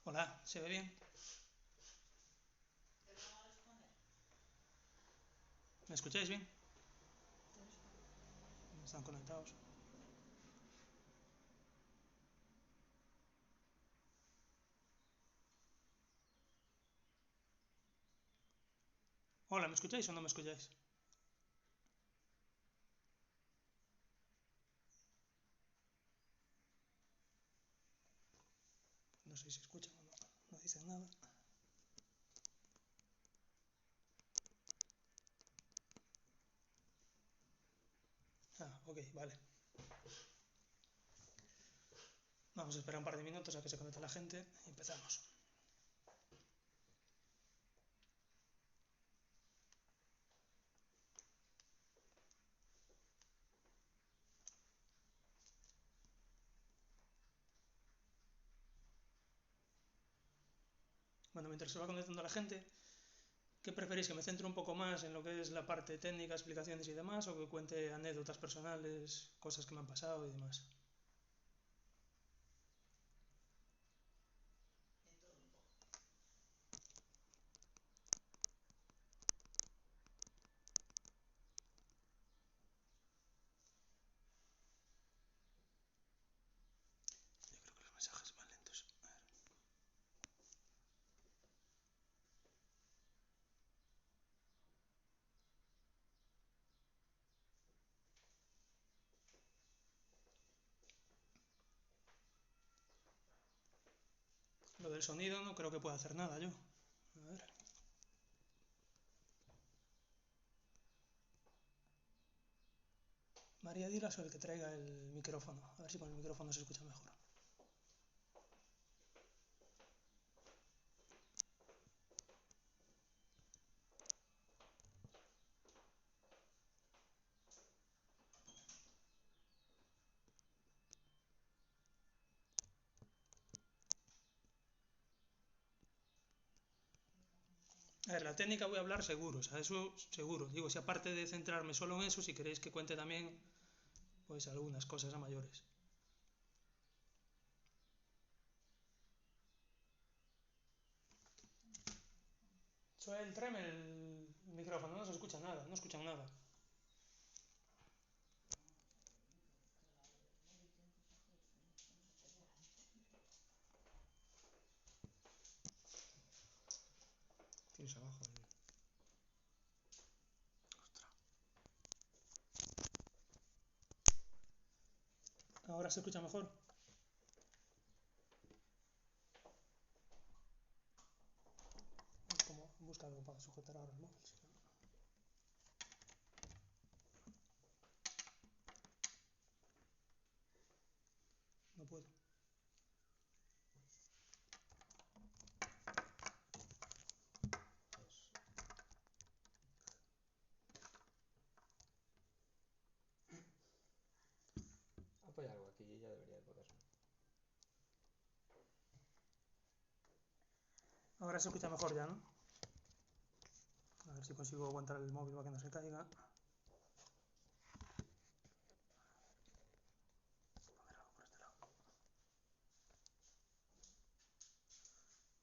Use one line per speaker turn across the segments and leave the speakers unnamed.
Hola, ¿se ve bien? ¿Me escucháis bien? ¿Están conectados? Hola, ¿me escucháis o no me escucháis? No sé si escuchan o no. No dicen nada. Ah, ok, vale. Vamos a esperar un par de minutos a que se conecte la gente y empezamos. Bueno, mientras se va conectando la gente, ¿qué preferís? ¿Que me centre un poco más en lo que es la parte técnica, explicaciones y demás? ¿O que cuente anécdotas personales, cosas que me han pasado y demás? Yo creo que los mensajes van lentos. A ver. Lo del sonido no creo que pueda hacer nada yo. A ver. María, dile a el que traiga el micrófono. A ver si con el micrófono se escucha mejor. A ver, la técnica voy a hablar seguro, o sea, eso seguro. Digo, si aparte de centrarme solo en eso, si queréis que cuente también, pues algunas cosas a mayores. Suele tráeme el micrófono, no se escucha nada, no escuchan nada. Tienes abajo. Ostras. Ahora se escucha mejor. Como busca algo para sujetar ahora el móvil. No puedo.
Apoya algo aquí y ya debería de poder.
Ahora se escucha mejor ya, ¿no? A ver si consigo aguantar el móvil para que no se caiga.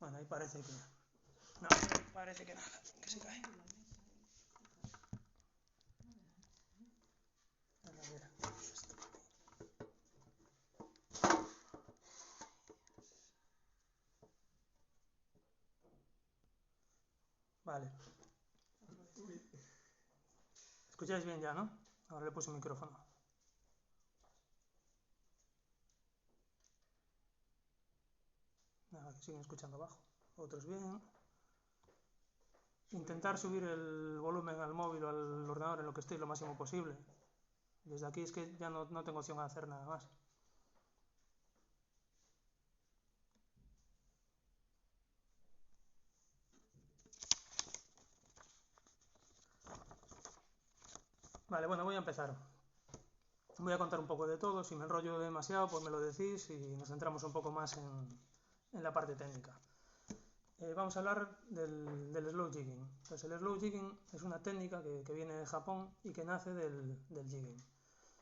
Bueno, ahí parece que... No, parece que nada, que se cae. A ver. Vale. Escucháis bien ya, ¿no? Ahora le puse un micrófono. Nada, que siguen escuchando abajo. Otros bien. Intentar subir el volumen al móvil o al ordenador en lo que estéis lo máximo posible. Desde aquí es que ya no tengo opción a hacer nada más. Vale, bueno, voy a empezar. Voy a contar un poco de todo. Si me enrollo demasiado, pues me lo decís y nos centramos un poco más en la parte técnica. Vamos a hablar del slow jigging. Entonces, el slow jigging es una técnica que viene de Japón y que nace del jigging.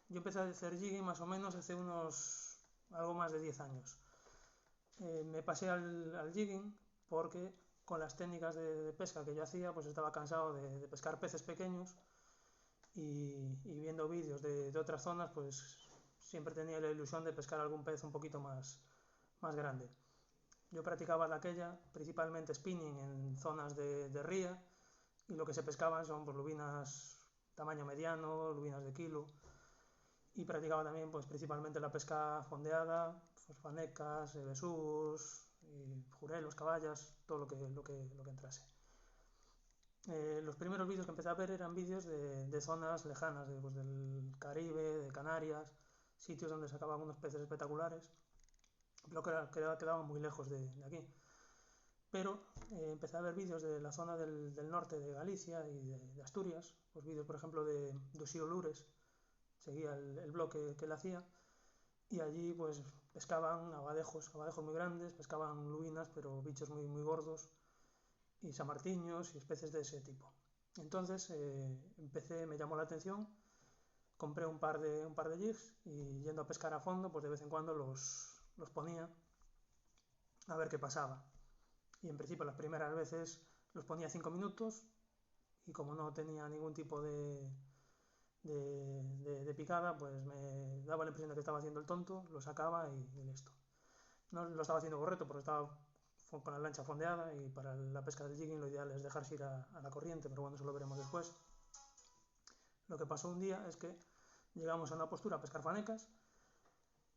Yo empecé a hacer jigging más o menos hace unos algo más de 10 años. Me pasé al jigging porque con las técnicas de pesca que yo hacía, pues estaba cansado de pescar peces pequeños y viendo vídeos de otras zonas, pues siempre tenía la ilusión de pescar algún pez un poquito más grande. Yo practicaba de aquella principalmente spinning en zonas de ría y lo que se pescaban son pues, lubinas tamaño mediano, lubinas de kilo, y practicaba también pues, principalmente la pesca fondeada, pues, fanecas, besús, jurelos, caballas, todo lo que entrase. Los primeros vídeos que empecé a ver eran vídeos de zonas lejanas, pues, del Caribe, de Canarias, sitios donde sacaban unos peces espectaculares, pero que quedaban muy lejos de aquí. Pero empecé a ver vídeos de la zona del norte de Galicia y de Asturias, pues vídeos por ejemplo de Dosío Lures, seguía el blog que él hacía, y allí pues pescaban abadejos muy grandes, pescaban lubinas, pero bichos muy gordos, y samartiños y especies de ese tipo. Entonces me llamó la atención, compré un par de jigs y yendo a pescar a fondo, pues de vez en cuando los ponía a ver qué pasaba. Y en principio las primeras veces los ponía 5 minutos y como no tenía ningún tipo de picada, pues me daba la impresión de que estaba haciendo el tonto, lo sacaba y listo. No lo estaba haciendo correcto porque estaba con la lancha fondeada y para la pesca del jigging lo ideal es dejarse ir a la corriente, pero bueno, eso lo veremos después. Lo que pasó un día es que llegamos a una postura a pescar fanecas,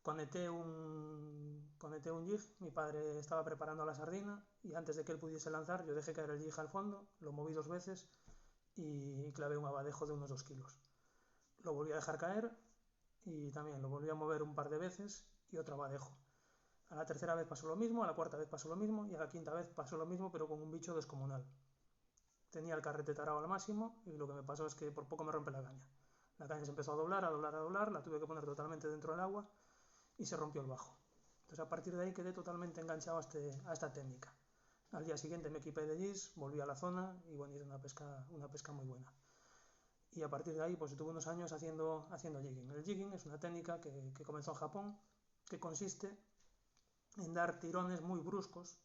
conecté un jig, mi padre estaba preparando la sardina y antes de que él pudiese lanzar yo dejé caer el jig al fondo, lo moví 2 veces y clavé un abadejo de unos 2 kilos. Lo volví a dejar caer y también lo volví a mover un par de veces y otro abadejo. A la tercera vez pasó lo mismo, a la cuarta vez pasó lo mismo y a la quinta vez pasó lo mismo pero con un bicho descomunal. Tenía el carrete tarado al máximo y lo que me pasó es que por poco me rompe la caña. La caña se empezó a doblar, la tuve que poner totalmente dentro del agua y se rompió el bajo. Entonces a partir de ahí quedé totalmente enganchado a esta técnica. Al día siguiente me equipé de jigs, volví a la zona y bueno, hice una pesca muy buena. Y a partir de ahí pues tuve unos años haciendo jigging. El jigging es una técnica que comenzó en Japón, que consiste en dar tirones muy bruscos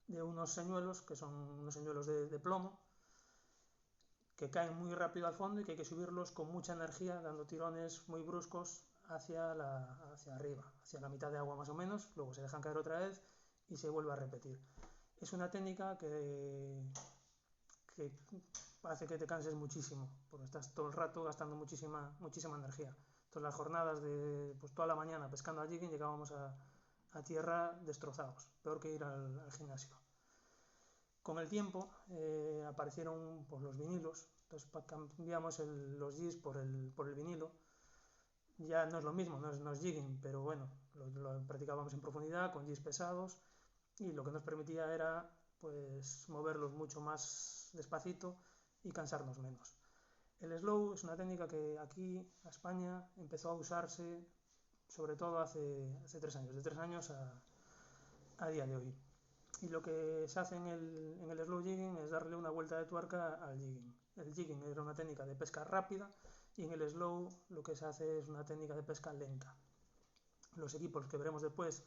de unos señuelos, que son unos señuelos de plomo, que caen muy rápido al fondo y que hay que subirlos con mucha energía, dando tirones muy bruscos hacia arriba, hacia la mitad de agua más o menos, luego se dejan caer otra vez y se vuelve a repetir. Es una técnica que hace que te canses muchísimo, porque estás todo el rato gastando muchísima energía. Entonces las jornadas de pues, toda la mañana pescando a jigging llegábamos a tierra destrozados, peor que ir al gimnasio. Con el tiempo aparecieron pues, los vinilos, entonces cambiamos los jigs por el vinilo. Ya no es lo mismo, no es jigging, pero bueno, lo practicábamos en profundidad con jigs pesados y lo que nos permitía era pues moverlos mucho más despacito y cansarnos menos. El slow es una técnica que aquí, a España, empezó a usarse sobre todo hace 3 años, de 3 años a día de hoy. Y lo que se hace en el slow jigging es darle una vuelta de tuerca al jigging. El jigging era una técnica de pesca rápida y en el slow lo que se hace es una técnica de pesca lenta. Los equipos que veremos después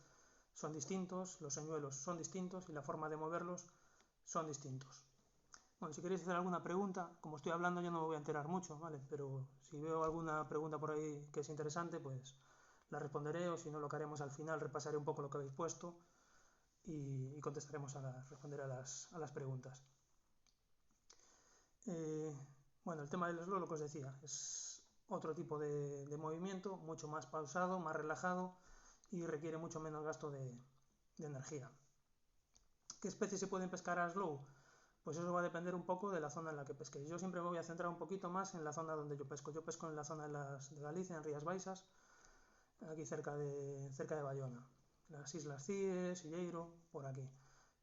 son distintos, los señuelos son distintos y la forma de moverlos son distintos. Bueno, si queréis hacer alguna pregunta, como estoy hablando yo no me voy a enterar mucho, ¿vale? Pero si veo alguna pregunta por ahí que es interesante, pues la responderé o si no lo que haremos al final, repasaré un poco lo que habéis puesto y contestaremos responderé a las preguntas. Bueno, el tema del slow, lo que os decía, es otro tipo de movimiento, mucho más pausado, más relajado y requiere mucho menos gasto de energía. ¿Qué especies se pueden pescar a slow? Pues eso va a depender un poco de la zona en la que pesquéis. Yo siempre me voy a centrar un poquito más en la zona donde yo pesco. Yo pesco en la zona de Galicia, en Rías Baixas, aquí cerca de Bayona. Las Islas Cíes, Silleiro, por aquí.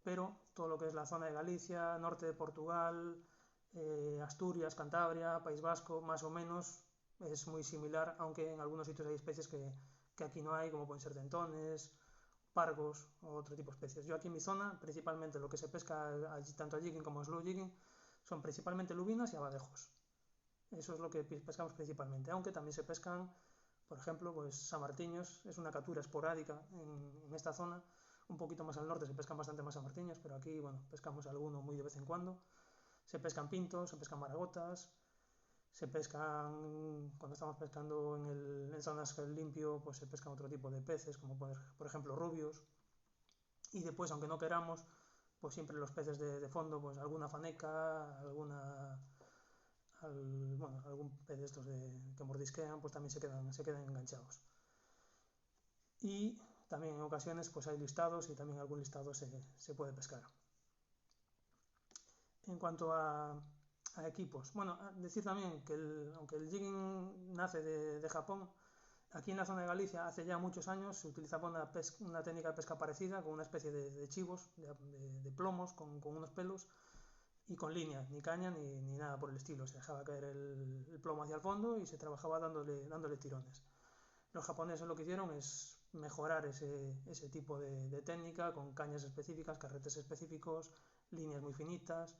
Pero todo lo que es la zona de Galicia, norte de Portugal, Asturias, Cantabria, País Vasco, más o menos es muy similar, aunque en algunos sitios hay especies que aquí no hay, como pueden ser dentones, pargos o otro tipo de especies. Yo aquí en mi zona, principalmente lo que se pesca tanto a jigging como a slow jigging, son principalmente lubinas y abadejos. Eso es lo que pescamos principalmente, aunque también se pescan, por ejemplo, pues samartiños, es una captura esporádica en esta zona, Un poquito más al norte se pescan bastante más samartiñas, pero aquí, bueno, pescamos alguno muy de vez en cuando. Se pescan pintos, se pescan maragotas, se pescan, cuando estamos pescando en zonas limpio, pues se pescan otro tipo de peces, como por ejemplo rubios. Y después, aunque no queramos, pues siempre los peces de fondo, pues alguna faneca, bueno, algún pez de estos que mordisquean, pues también se quedan enganchados. Y también en ocasiones pues hay listados y también algún listado se puede pescar. En cuanto a equipos, bueno, decir también que aunque el jigging nace de Japón, aquí en la zona de Galicia hace ya muchos años se utilizaba una técnica de pesca parecida, con una especie de chivos, de plomos, con unos pelos y con línea, ni caña ni nada por el estilo. Se dejaba caer el plomo hacia el fondo y se trabajaba dándole tirones. Los japoneses lo que hicieron es mejorar ese tipo de técnica con cañas específicas, carretes específicos, líneas muy finitas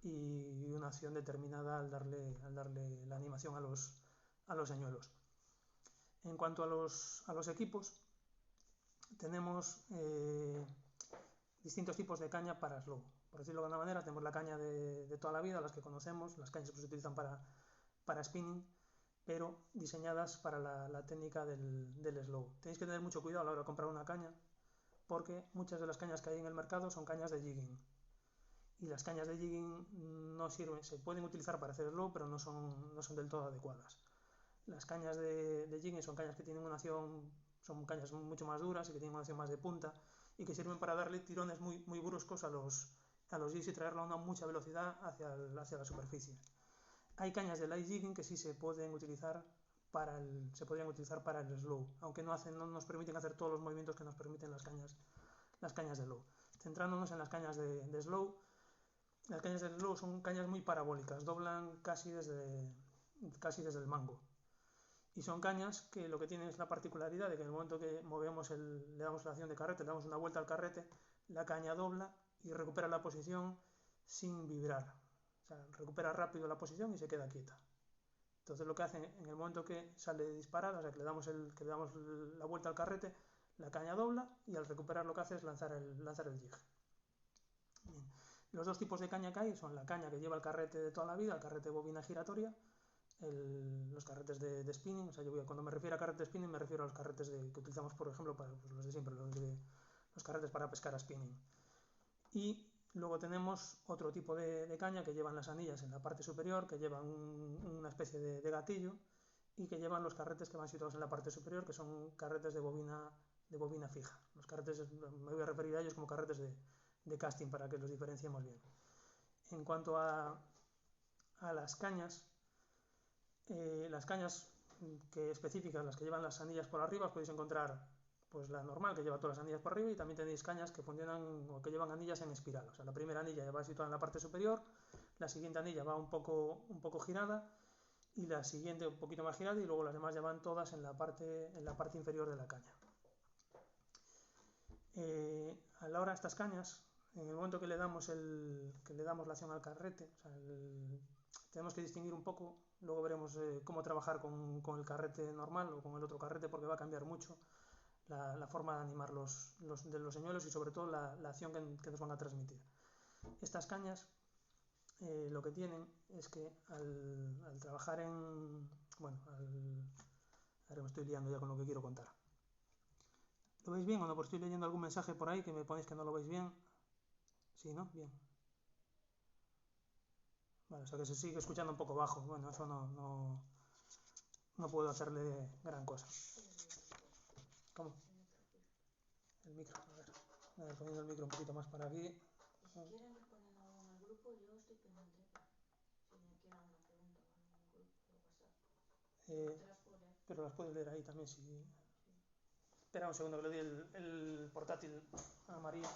y una acción determinada al darle la animación a los señuelos. En cuanto a los equipos, tenemos distintos tipos de caña para slow. Por decirlo de alguna manera, tenemos la caña de toda la vida, las que conocemos, las cañas que se utilizan para spinning, pero diseñadas para la técnica del slow. Tenéis que tener mucho cuidado a la hora de comprar una caña, porque muchas de las cañas que hay en el mercado son cañas de jigging. Y las cañas de jigging no sirven, se pueden utilizar para hacer slow, pero no son del todo adecuadas. Las cañas de jigging son cañas que tienen una acción, son cañas mucho más duras y que tienen una acción más de punta y que sirven para darle tirones muy bruscos a los jigs y traerlo a una mucha velocidad hacia la superficie. Hay cañas de light jigging que sí se podrían utilizar para el slow, aunque no nos permiten hacer todos los movimientos que nos permiten las cañas de slow. Centrándonos en las cañas de slow, las cañas de slow son cañas muy parabólicas, doblan casi desde el mango. Y son cañas que lo que tienen es la particularidad de que en el momento que le damos la acción de carrete, le damos una vuelta al carrete, la caña dobla y recupera la posición sin vibrar. O sea, recupera rápido la posición y se queda quieta. Entonces lo que hace en el momento que sale disparada, o sea, que le damos la vuelta al carrete, la caña dobla y al recuperar lo que hace es lanzar el jig. Bien. Los dos tipos de caña que hay son la caña que lleva el carrete de toda la vida, el carrete bobina giratoria, los carretes de spinning. O sea, cuando me refiero a carretes de spinning me refiero a los carretes que utilizamos, por ejemplo, para los de siempre, los carretes para pescar a spinning. Y luego tenemos otro tipo de caña que llevan las anillas en la parte superior, que llevan una especie de gatillo y que llevan los carretes que van situados en la parte superior, que son carretes de bobina fija. Los carretes, me voy a referir a ellos como carretes de casting para que los diferenciemos bien. En cuanto a las cañas específicas, las que llevan las anillas por arriba, podéis encontrar pues la normal, que lleva todas las anillas por arriba, y también tenéis cañas que funcionan o que llevan anillas en espiral. O sea, la primera anilla va situada en la parte superior, la siguiente anilla va un poco girada y la siguiente un poquito más girada, y luego las demás ya van todas en la parte inferior de la caña. A la hora de estas cañas, en el momento que le damos la acción al carrete, o sea, tenemos que distinguir un poco. Luego veremos cómo trabajar con el carrete normal o con el otro carrete, porque va a cambiar mucho la forma de animar los señuelos y sobre todo la acción que nos van a transmitir. Estas cañas lo que tienen es que al trabajar ahora me estoy liando ya con lo que quiero contar. ¿Lo veis bien o no? Porque estoy leyendo algún mensaje por ahí que me ponéis que no lo veis bien. Sí, ¿no? Bien. Vale, o sea que se sigue escuchando un poco bajo. Bueno, eso no puedo hacerle gran cosa. ¿Cómo? El micro, a ver, poniendo el micro un poquito más para aquí.
Si quieren ir poniendo algo en el grupo, yo estoy pendiente. Si me quieren alguna pregunta o algo en el grupo de WhatsApp. Te las puedo leer.
Pero las puedes leer ahí también si...
Sí.
Espera un segundo que le doy el portátil a María.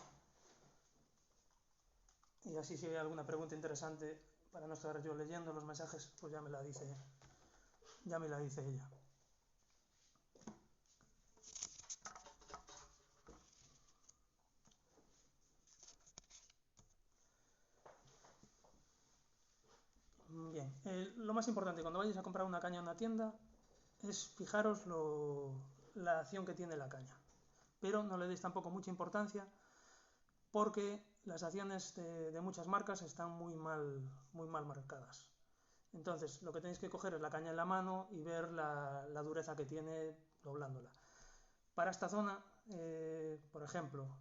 Y así si hay alguna pregunta interesante para no estar yo leyendo los mensajes, pues ya me la dice ella. Bien, lo más importante cuando vayáis a comprar una caña en una tienda es fijaros la acción que tiene la caña. pero no le deis tampoco mucha importancia porque las acciones de muchas marcas están muy mal marcadas. Entonces lo que tenéis que coger es la caña en la mano y ver la dureza que tiene doblándola. Para esta zona, por ejemplo,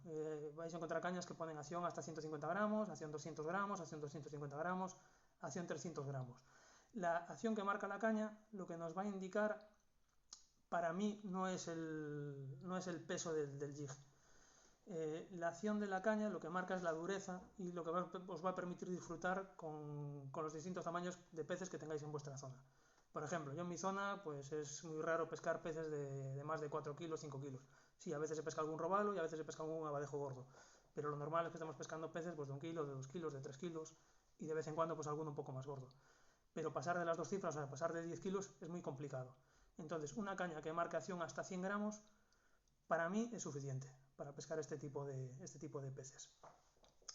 vais a encontrar cañas que ponen acción hasta 150 gramos, acción 200 gramos, acción 250 gramos, acción 300 gramos. La acción que marca la caña lo que nos va a indicar, para mí, no es el peso del jig. La acción de la caña lo que marca es la dureza y lo que os va a permitir disfrutar con los distintos tamaños de peces que tengáis en vuestra zona. Por ejemplo, yo en mi zona pues es muy raro pescar peces de más de 4 kilos, 5 kilos. Sí, a veces se pesca algún robalo y a veces se pesca algún abadejo gordo, pero lo normal es que estamos pescando peces pues, de 1 kilo, de 2 kilos, de 3 kilos y de vez en cuando pues alguno un poco más gordo. Pero pasar de las dos cifras, o sea, pasar de 10 kilos es muy complicado. Entonces, una caña que marque acción hasta 100 gramos, para mí es suficiente para pescar este tipo de peces.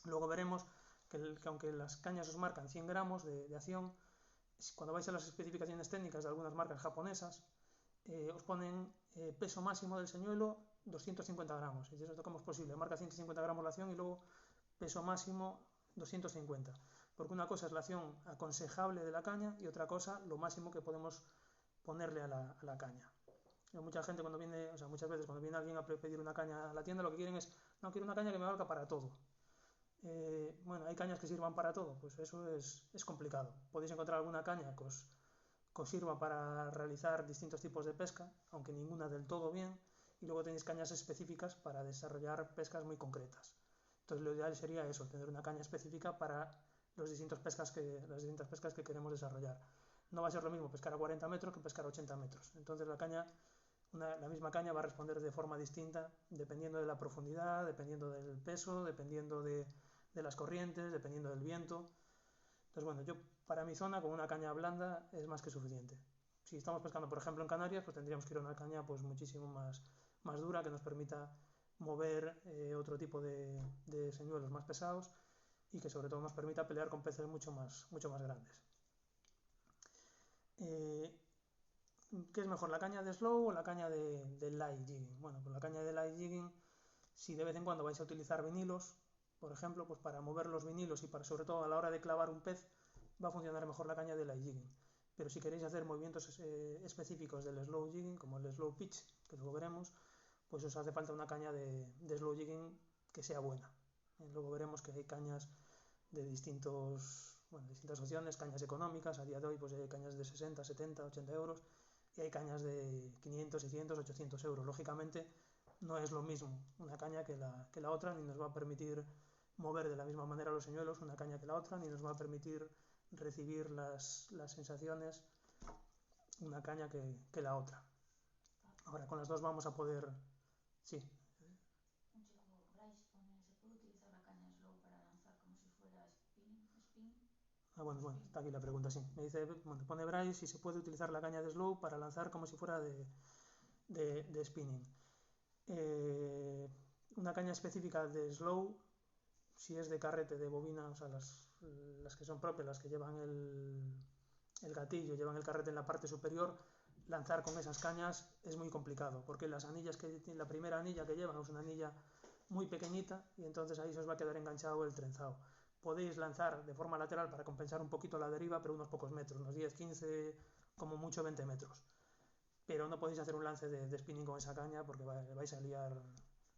Luego veremos que aunque las cañas os marcan 100 gramos de acción, cuando vais a las especificaciones técnicas de algunas marcas japonesas, os ponen peso máximo del señuelo 250 gramos. Y eso cómo es posible, marca 150 gramos la acción y luego peso máximo 250. Porque una cosa es la acción aconsejable de la caña y otra cosa lo máximo que podemos ponerle a la caña. Mucha gente cuando viene, o sea, muchas veces cuando viene alguien a pedir una caña a la tienda, lo que quieren es, no, quiero una caña que me valga para todo. Bueno, hay cañas que sirvan para todo, pues eso es complicado. Podéis encontrar alguna caña que os sirva para realizar distintos tipos de pesca, aunque ninguna del todo bien, y luego tenéis cañas específicas para desarrollar pescas muy concretas. Entonces lo ideal sería eso, tener una caña específica para las distintas pescas que queremos desarrollar. No va a ser lo mismo pescar a 40 metros que pescar a 80 metros. Entonces la misma caña va a responder de forma distinta dependiendo de la profundidad, dependiendo del peso, dependiendo de las corrientes, dependiendo del viento. Entonces, bueno, yo para mi zona con una caña blanda es más que suficiente. Si estamos pescando, por ejemplo, en Canarias, pues tendríamos que ir a una caña pues muchísimo más dura que nos permita mover otro tipo de señuelos más pesados y que sobre todo nos permita pelear con peces mucho más grandes. ¿Qué es mejor, la caña de slow o la caña de light jigging? Bueno, pues la caña de light jigging, si de vez en cuando vais a utilizar vinilos, por ejemplo, pues para mover los vinilos y para sobre todo a la hora de clavar un pez, va a funcionar mejor la caña de light jigging. Pero si queréis hacer movimientos específicos del slow jigging, como el slow pitch, que luego veremos, pues os hace falta una caña de slow jigging que sea buena. Luego veremos que hay cañas de distintas opciones, cañas económicas, a día de hoy pues hay cañas de 60, 70, 80 euros y hay cañas de 500, 600, 800 euros. Lógicamente no es lo mismo una caña que la otra, ni nos va a permitir mover de la misma manera los señuelos una caña que la otra, ni nos va a permitir recibir las sensaciones una caña que la otra. Ahora con las dos vamos a poder... Sí.
Un chico, Bryce, pone, ¿se puede utilizar la caña slow para lanzar como si fuera spin?
Bueno, está aquí la pregunta, sí. Me dice, pone Bryce si se puede utilizar la caña de slow para lanzar como si fuera de spinning. Una caña específica de slow, si es de carrete, de bobina, o sea, las que son propias, las que llevan el gatillo, llevan el carrete en la parte superior, lanzar con esas cañas es muy complicado, porque las anillas la primera anilla que llevan es una anilla muy pequeñita y entonces ahí se os va a quedar enganchado el trenzado. Podéis lanzar de forma lateral para compensar un poquito la deriva, pero unos pocos metros, unos 10, 15, como mucho 20 metros. Pero no podéis hacer un lance de spinning con esa caña porque vais a liar,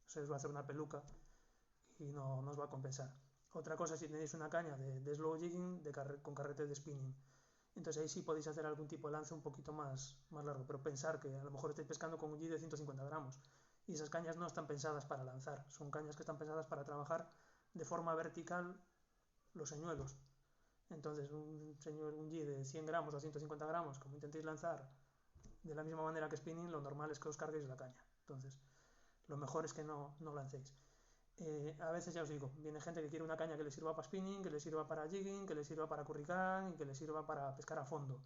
se os va a hacer una peluca y no os va a compensar. Otra cosa si tenéis una caña de slow jigging con carrete de spinning. Entonces ahí sí podéis hacer algún tipo de lance un poquito más largo, pero pensar que a lo mejor estáis pescando con un jig de 150 gramos y esas cañas no están pensadas para lanzar, son cañas que están pensadas para trabajar de forma vertical los señuelos. Entonces un jig de 100 gramos o 150 gramos, como intentéis lanzar de la misma manera que spinning, lo normal es que os carguéis la caña. Entonces lo mejor es que no lancéis. A veces ya os digo, viene gente que quiere una caña que le sirva para spinning, que le sirva para jigging, que le sirva para curricán y que le sirva para pescar a fondo.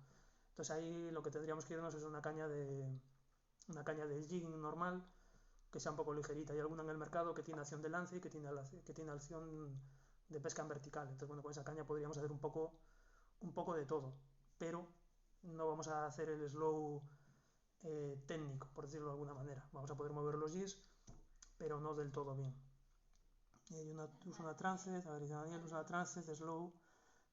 Entonces ahí lo que tendríamos que irnos es una caña de jigging normal, que sea un poco ligerita. Hay alguna en el mercado que tiene acción de lance y que tiene acción de pesca en vertical. Entonces bueno, con esa caña podríamos hacer un poco de todo, pero no vamos a hacer el slow técnico, por decirlo de alguna manera. Vamos a poder mover los jigs, pero no del todo bien. Uso una Transcend, a ver, Daniel usa una Transcend Slow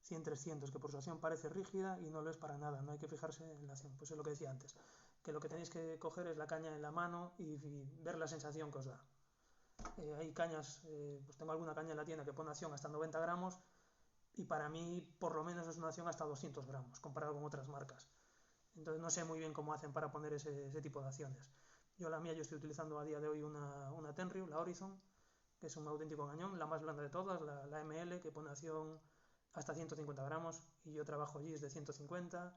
100-300, que por su acción parece rígida y no lo es para nada, no hay que fijarse en la acción, pues es lo que decía antes, que lo que tenéis que coger es la caña en la mano y ver la sensación que os da. Hay cañas, pues tengo alguna caña en la tienda que pone acción hasta 90 gramos y para mí por lo menos es una acción hasta 200 gramos comparado con otras marcas. Entonces no sé muy bien cómo hacen para poner ese tipo de acciones. Yo estoy utilizando a día de hoy una Tenryu, la Horizon, que es un auténtico cañón, la más blanda de todas, la ML, que pone acción hasta 150 gramos, y yo trabajo GIS de 150,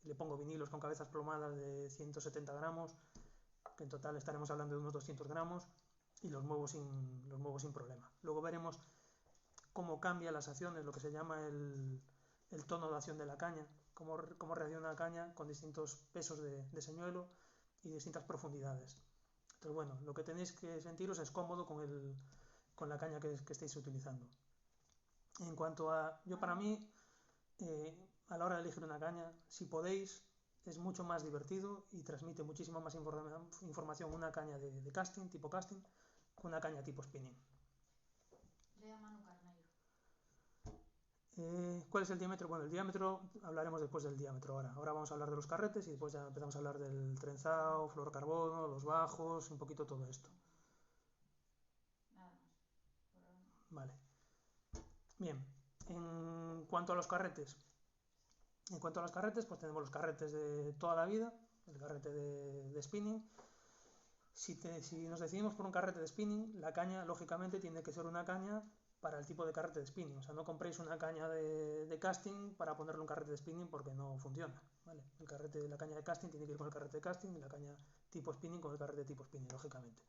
y le pongo vinilos con cabezas plomadas de 170 gramos, que en total estaremos hablando de unos 200 gramos, y los muevo sin problema. Luego veremos cómo cambia las acciones, lo que se llama el tono de acción de la caña, cómo reacciona la caña con distintos pesos de señuelo y distintas profundidades. Entonces, bueno, lo que tenéis que sentiros es cómodo con la caña que estéis utilizando. En cuanto a, yo para mí, a la hora de elegir una caña, si podéis, es mucho más divertido y transmite muchísima más información una caña de casting, tipo casting, que una caña tipo spinning.
Lea Manu Carneiro.
¿Cuál es el diámetro? Bueno, el diámetro hablaremos después del diámetro ahora. Ahora vamos a hablar de los carretes y después ya empezamos a hablar del trenzado, fluorocarbono, los bajos, un poquito todo esto.
Nada más.
Vale. Bien, en cuanto a los carretes, pues tenemos los carretes de toda la vida, el carrete de spinning. Si nos decidimos por un carrete de spinning, la caña lógicamente tiene que ser una caña para el tipo de carrete de spinning. O sea, no compréis una caña de casting para ponerle un carrete de spinning porque no funciona, ¿vale? La caña de casting tiene que ir con el carrete de casting y la caña tipo spinning con el carrete tipo spinning, lógicamente.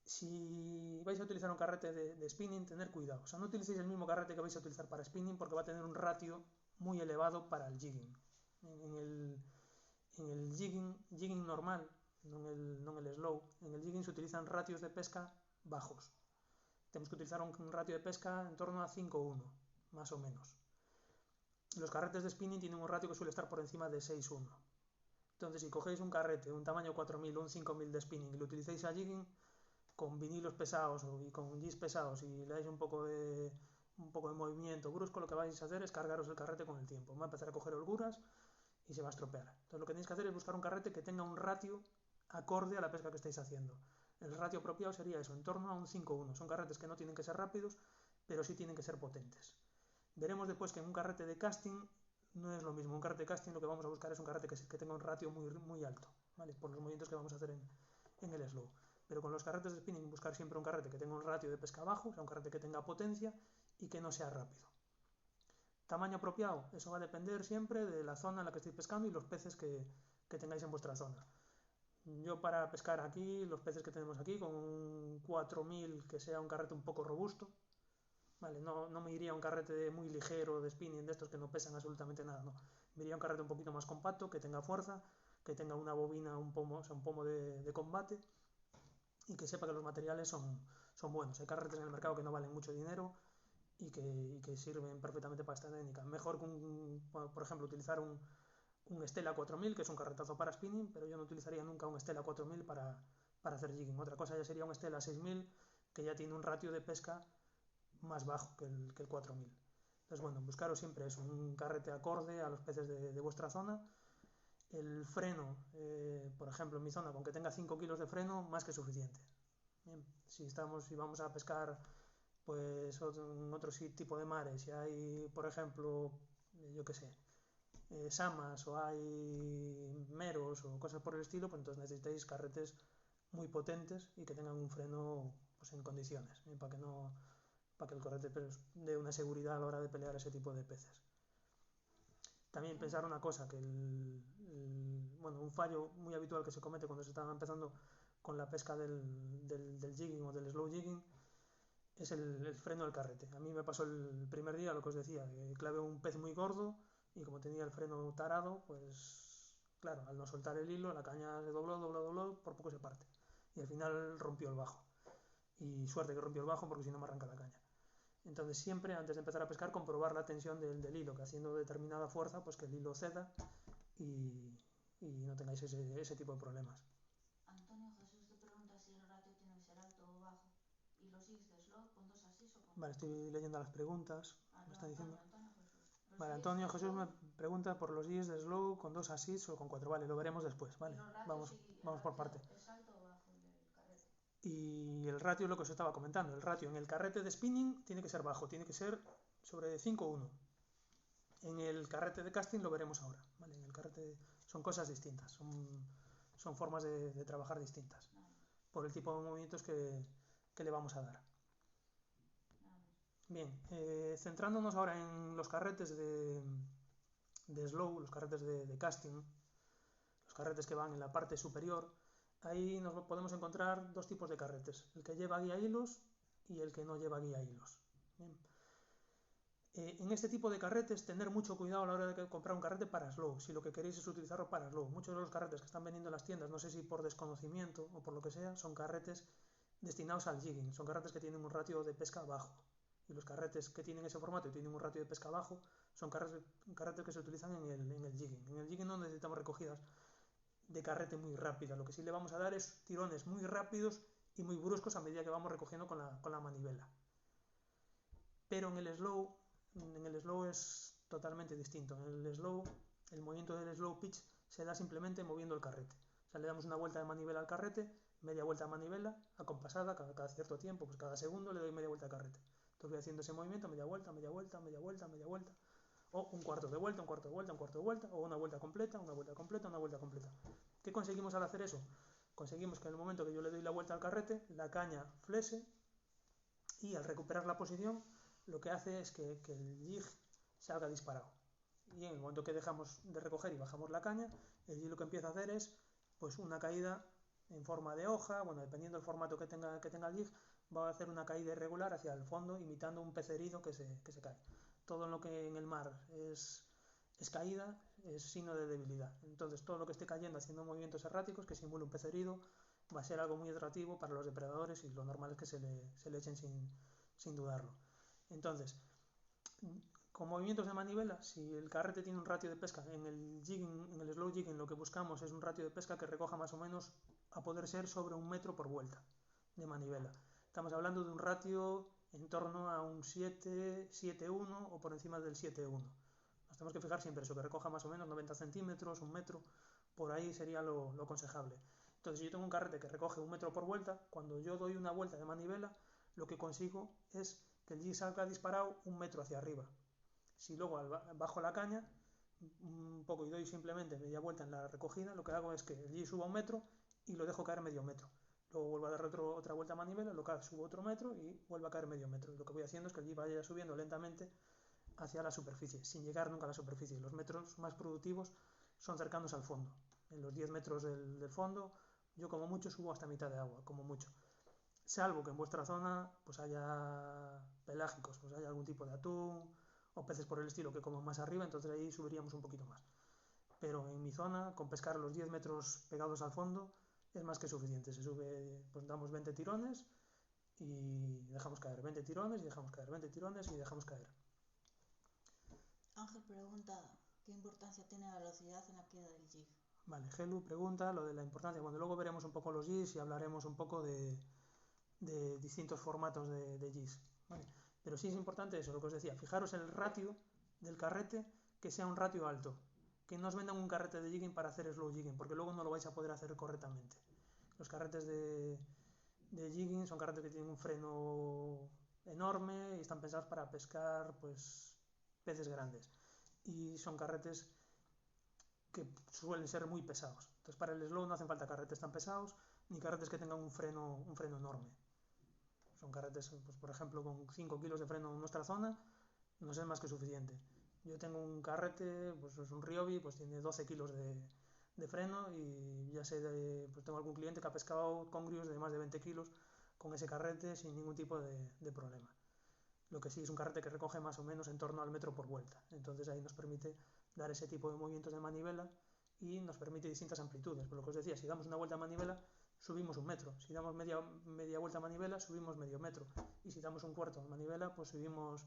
Si vais a utilizar un carrete de spinning, tener cuidado. O sea, no utilicéis el mismo carrete que vais a utilizar para spinning porque va a tener un ratio muy elevado para el jigging. En el jigging normal, no en el slow, en el jigging se utilizan ratios de pesca bajos. Tenemos que utilizar un ratio de pesca en torno a 5:1, más o menos. Los carretes de spinning tienen un ratio que suele estar por encima de 6:1. Entonces, si cogéis un carrete, un tamaño 4000 o un 5000 de spinning y lo utilizáis a jigging, con vinilos pesados y con gis pesados y le dais un poco de movimiento brusco, lo que vais a hacer es cargaros el carrete con el tiempo. Va a empezar a coger holguras y se va a estropear. Entonces lo que tenéis que hacer es buscar un carrete que tenga un ratio acorde a la pesca que estáis haciendo. El ratio apropiado sería eso, en torno a un 5:1. Son carretes que no tienen que ser rápidos, pero sí tienen que ser potentes. Veremos después que en un carrete de casting no es lo mismo. Un carrete de casting lo que vamos a buscar es un carrete que tenga un ratio muy alto, ¿vale? Por los movimientos que vamos a hacer en el slow. Pero con los carretes de spinning buscar siempre un carrete que tenga un ratio de pesca bajo, o sea, un carrete que tenga potencia y que no sea rápido. Tamaño apropiado, eso va a depender siempre de la zona en la que estéis pescando y los peces que tengáis en vuestra zona. Yo para pescar aquí, los peces que tenemos aquí, con un 4000 que sea un carrete un poco robusto, ¿vale? No me iría a un carrete muy ligero de spinning de estos que no pesan absolutamente nada, no. Me iría a un carrete un poquito más compacto, que tenga fuerza, que tenga una bobina, un pomo de combate y que sepa que los materiales son buenos. Hay carretes en el mercado que no valen mucho dinero y que sirven perfectamente para esta técnica. Mejor que, por ejemplo, utilizar un Stella 4000, que es un carretazo para spinning, pero yo no utilizaría nunca un Stella 4000 para hacer jigging. Otra cosa ya sería un Stella 6000, que ya tiene un ratio de pesca más bajo que el 4000. Entonces, bueno, buscaros siempre eso, un carrete acorde a los peces de vuestra zona. El freno, por ejemplo, en mi zona, con que tenga 5 kilos de freno, más que suficiente. Bien, si vamos a pescar pues en otro tipo de mares, si hay, por ejemplo, yo qué sé, samas o hay meros o cosas por el estilo, pues entonces necesitáis carretes muy potentes y que tengan un freno pues en condiciones, para que el carrete dé una seguridad a la hora de pelear ese tipo de peces. También pensar una cosa, que un fallo muy habitual que se comete cuando se está empezando con la pesca del jigging o del slow jigging es el freno del carrete. A mí me pasó el primer día lo que os decía, que clavé un pez muy gordo y como tenía el freno tarado, pues claro, al no soltar el hilo, la caña se dobló, por poco se parte. Y al final rompió el bajo. Y suerte que rompió el bajo porque si no me arranca la caña. Entonces siempre antes de empezar a pescar comprobar la tensión del hilo, que haciendo determinada fuerza pues que el hilo ceda y no tengáis ese tipo de problemas.
Antonio Jesús te pregunta si el ratio tiene que ser alto o jigs de slow con 2 asís o con 4.
Vale, estoy leyendo las preguntas. Me está diciendo.
Antonio Jesús.
Vale, Antonio Jesús me pregunta por los jigs de slow con 2 asís o con 4. Vale, lo veremos después, ¿vale? Vamos por parte.
¿Es alto o bajo el del carrete?
Y el ratio es lo que os estaba comentando. El ratio en el carrete de spinning tiene que ser bajo, tiene que ser sobre 5,1. En el carrete de casting lo veremos ahora, ¿vale? En el carrete son cosas distintas, son formas de trabajar distintas por el tipo de movimientos que le vamos a dar. Bien, centrándonos ahora en los carretes de slow, los carretes de casting, los carretes que van en la parte superior, ahí nos podemos encontrar dos tipos de carretes, el que lleva guía hilos y el que no lleva guía hilos. Bien. En este tipo de carretes, tener mucho cuidado a la hora de comprar un carrete para slow, si lo que queréis es utilizarlo para slow. Muchos de los carretes que están vendiendo en las tiendas, no sé si por desconocimiento o por lo que sea, son carretes destinados al jigging, son carretes que tienen un ratio de pesca bajo. Y los carretes que tienen ese formato y tienen un ratio de pesca bajo son carretes que se utilizan en el jigging. En el jigging no necesitamos recogidas de carrete muy rápidas, lo que sí le vamos a dar es tirones muy rápidos y muy bruscos a medida que vamos recogiendo con la manivela. Pero en el slow es totalmente distinto. En el slow, el movimiento del slow pitch se da simplemente moviendo el carrete. O sea, le damos una vuelta de manivela al carrete, media vuelta de manivela, acompasada, cada cierto tiempo, pues cada segundo le doy media vuelta al carrete. Entonces voy haciendo ese movimiento, media vuelta, media vuelta, media vuelta, media vuelta, o un cuarto de vuelta, un cuarto de vuelta, un cuarto de vuelta, o una vuelta completa, una vuelta completa, una vuelta completa. ¿Qué conseguimos al hacer eso? Conseguimos que en el momento que yo le doy la vuelta al carrete, la caña flese y al recuperar la posición, lo que hace es que el jig salga disparado. Y en el momento que dejamos de recoger y bajamos la caña, el jig lo que empieza a hacer es pues una caída en forma de hoja, bueno, dependiendo del formato que tenga el jig, va a hacer una caída irregular hacia el fondo, imitando un pez herido que se cae. Todo lo que en el mar es caída es signo de debilidad. Entonces, todo lo que esté cayendo haciendo movimientos erráticos que simule un pez herido va a ser algo muy atractivo para los depredadores y lo normal es que se le echen sin dudarlo. Entonces, con movimientos de manivela, si el carrete tiene un ratio de pesca, en el slow jigging lo que buscamos es un ratio de pesca que recoja más o menos, a poder ser, sobre 1 metro por vuelta de manivela. Estamos hablando de un ratio en torno a un 7,1 o por encima del 7,1. Nos tenemos que fijar siempre eso, que recoja más o menos 90 centímetros, 1 metro, por ahí sería lo aconsejable. Entonces, si yo tengo un carrete que recoge 1 metro por vuelta, cuando yo doy una vuelta de manivela, lo que consigo es que el jig salga disparado 1 metro hacia arriba. Si luego bajo la caña un poco y doy simplemente media vuelta en la recogida, lo que hago es que el jig suba 1 metro y lo dejo caer medio metro. Luego vuelvo a dar otra vuelta a manivela, subo otro metro y vuelvo a caer medio metro. Y lo que voy haciendo es que el jig vaya subiendo lentamente hacia la superficie, sin llegar nunca a la superficie. Los metros más productivos son cercanos al fondo. En los 10 metros del fondo, yo como mucho subo hasta mitad de agua, como mucho. Salvo que en vuestra zona pues haya pelágicos, pues haya algún tipo de atún o peces por el estilo que como más arriba, entonces ahí subiríamos un poquito más. Pero en mi zona, con pescar los 10 metros pegados al fondo, es más que suficiente. Se sube, pues damos 20 tirones y dejamos caer, 20 tirones y dejamos caer, 20 tirones y dejamos caer.
Ángel pregunta, ¿qué importancia tiene la velocidad en la queda del jig?
Vale, Gelu pregunta lo de la importancia. Bueno, luego veremos un poco los jigs y hablaremos un poco de distintos formatos de jigs. ¿Vale? Pero sí es importante eso, lo que os decía, fijaros en el ratio del carrete, que sea un ratio alto, que no os vendan un carrete de jigging para hacer slow jigging, porque luego no lo vais a poder hacer correctamente. Los carretes de jigging son carretes que tienen un freno enorme y están pensados para pescar pues peces grandes, y son carretes que suelen ser muy pesados. Entonces, para el slow no hacen falta carretes tan pesados ni carretes que tengan un freno enorme. Son carretes, pues, por ejemplo, con 5 kilos de freno en nuestra zona, nos es más que suficiente. Yo tengo un carrete, pues es un Ryobi, pues tiene 12 kilos de freno y ya sé, pues tengo algún cliente que ha pescado congrios de más de 20 kilos con ese carrete sin ningún tipo de problema. Lo que sí es un carrete que recoge más o menos en torno al metro por vuelta. Entonces ahí nos permite dar ese tipo de movimientos de manivela y nos permite distintas amplitudes. Por lo que os decía, si damos una vuelta a manivela, subimos 1 metro. Si damos media vuelta a manivela, subimos medio metro. Y si damos un cuarto de manivela, pues subimos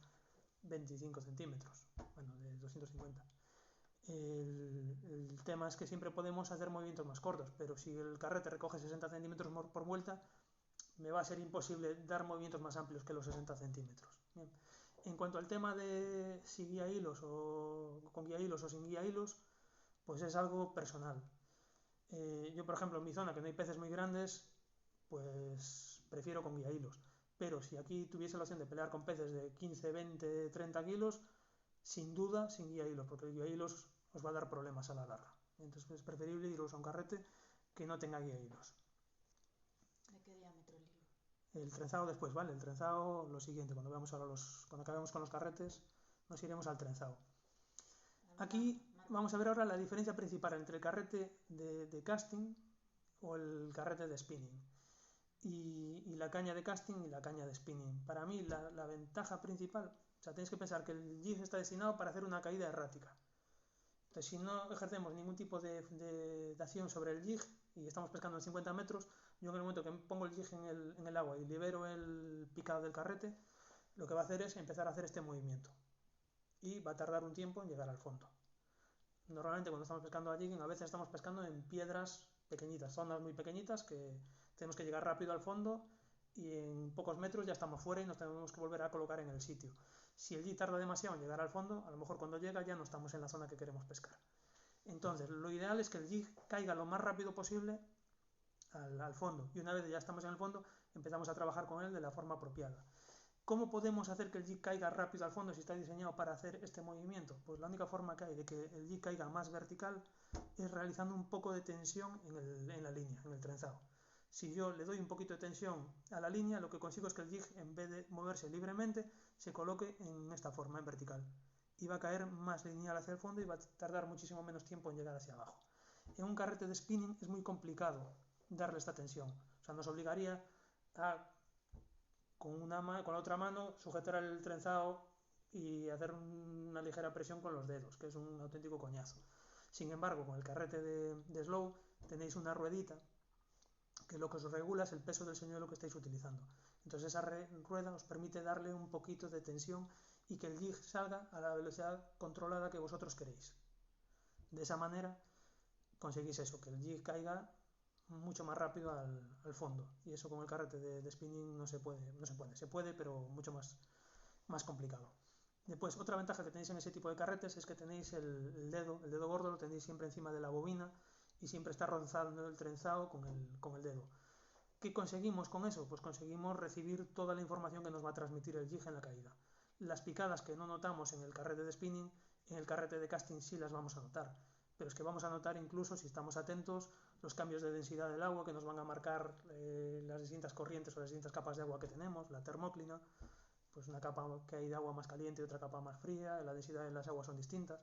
25 centímetros. Bueno, de 250. El tema es que siempre podemos hacer movimientos más cortos, pero si el carrete recoge 60 centímetros por vuelta, me va a ser imposible dar movimientos más amplios que los 60 centímetros. Bien. En cuanto al tema de si guía hilos o con guía hilos o sin guía hilos, pues es algo personal. Yo, por ejemplo, en mi zona, que no hay peces muy grandes, pues prefiero con guía hilos. Pero si aquí tuviese la opción de pelear con peces de 15, 20, 30 kilos, sin duda sin guía hilos, porque el guía hilos os va a dar problemas a la larga. Entonces es preferible iros a un carrete que no tenga guía hilos.
¿De qué diámetro el hilo?
El trenzado después, ¿vale? El trenzado, lo siguiente, cuando acabemos con los carretes, nos iremos al trenzado. Aquí vamos a ver ahora la diferencia principal entre el carrete de casting o el carrete de spinning y la caña de casting y la caña de spinning. Para mí la ventaja principal, o sea, tenéis que pensar que el jig está destinado para hacer una caída errática. Entonces, si no ejercemos ningún tipo de acción sobre el jig y estamos pescando en 50 metros, yo en el momento que pongo el jig en el agua y libero el picado del carrete, lo que va a hacer es empezar a hacer este movimiento y va a tardar un tiempo en llegar al fondo. Normalmente cuando estamos pescando a jigging, a veces estamos pescando en piedras pequeñitas, zonas muy pequeñitas que tenemos que llegar rápido al fondo y en pocos metros ya estamos fuera y nos tenemos que volver a colocar en el sitio. Si el jig tarda demasiado en llegar al fondo, a lo mejor cuando llega ya no estamos en la zona que queremos pescar. Entonces, lo ideal es que el jig caiga lo más rápido posible al fondo y una vez ya estamos en el fondo empezamos a trabajar con él de la forma apropiada. ¿Cómo podemos hacer que el jig caiga rápido al fondo si está diseñado para hacer este movimiento? Pues la única forma que hay de que el jig caiga más vertical es realizando un poco de tensión en la línea, en el trenzado. Si yo le doy un poquito de tensión a la línea, lo que consigo es que el jig, en vez de moverse libremente, se coloque en esta forma, en vertical. Y va a caer más lineal hacia el fondo y va a tardar muchísimo menos tiempo en llegar hacia abajo. En un carrete de spinning es muy complicado darle esta tensión. O sea, nos obligaría a con la otra mano sujetar el trenzado y hacer una ligera presión con los dedos, que es un auténtico coñazo. Sin embargo, con el carrete de slow tenéis una ruedita que lo que os regula es el peso del señuelo que estáis utilizando. Entonces esa rueda os permite darle un poquito de tensión y que el jig salga a la velocidad controlada que vosotros queréis. De esa manera conseguís eso, que el jig caiga mucho más rápido al fondo. Y eso con el carrete de spinning no se puede. Se puede, pero mucho más complicado. Después, otra ventaja que tenéis en ese tipo de carretes es que tenéis el dedo gordo lo tenéis siempre encima de la bobina y siempre está rozando el trenzado con el dedo. ¿Qué conseguimos con eso? Pues conseguimos recibir toda la información que nos va a transmitir el jig en la caída. Las picadas que no notamos en el carrete de spinning, en el carrete de casting sí las vamos a notar. Pero es que vamos a notar incluso, si estamos atentos, los cambios de densidad del agua que nos van a marcar las distintas corrientes o las distintas capas de agua que tenemos, la termóclina, pues una capa que hay de agua más caliente y otra capa más fría, la densidad de las aguas son distintas,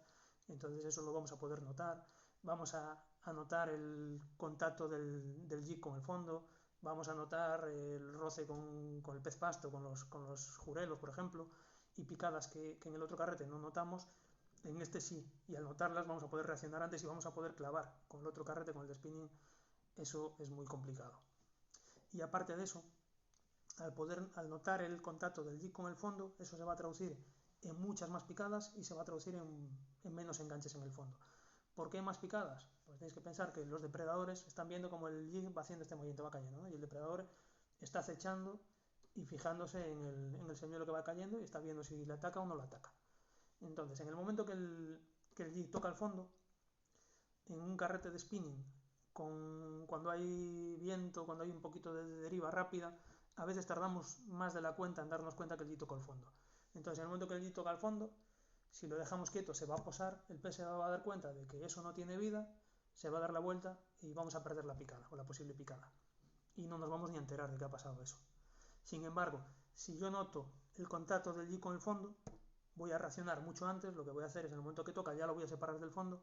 entonces eso lo vamos a poder notar. Vamos a notar el contacto del jig con el fondo, vamos a notar el roce con el pez pasto, con los jurelos, por ejemplo, y picadas que en el otro carrete no notamos, en este sí, y al notarlas vamos a poder reaccionar antes y vamos a poder clavar. Con el otro carrete, con el de spinning, eso es muy complicado. Y aparte de eso, al notar el contacto del jig con el fondo, eso se va a traducir en muchas más picadas y se va a traducir en menos enganches en el fondo. ¿Por qué más picadas? Pues tenéis que pensar que los depredadores están viendo cómo el jig va haciendo este movimiento, va cayendo, ¿no? Y el depredador está acechando y fijándose en el señuelo que va cayendo y está viendo si le ataca o no le ataca. Entonces, en el momento que el jig toca el fondo, en un carrete de spinning, cuando hay viento, cuando hay un poquito de deriva rápida, a veces tardamos más de la cuenta en darnos cuenta que el jig tocó el fondo. Entonces, en el momento que el jig toca el fondo, si lo dejamos quieto se va a posar, el pez se va a dar cuenta de que eso no tiene vida, se va a dar la vuelta y vamos a perder la picada o la posible picada. Y no nos vamos ni a enterar de que ha pasado eso. Sin embargo, si yo noto el contacto del jig con el fondo, voy a reaccionar mucho antes. Lo que voy a hacer es, en el momento que toca, ya lo voy a separar del fondo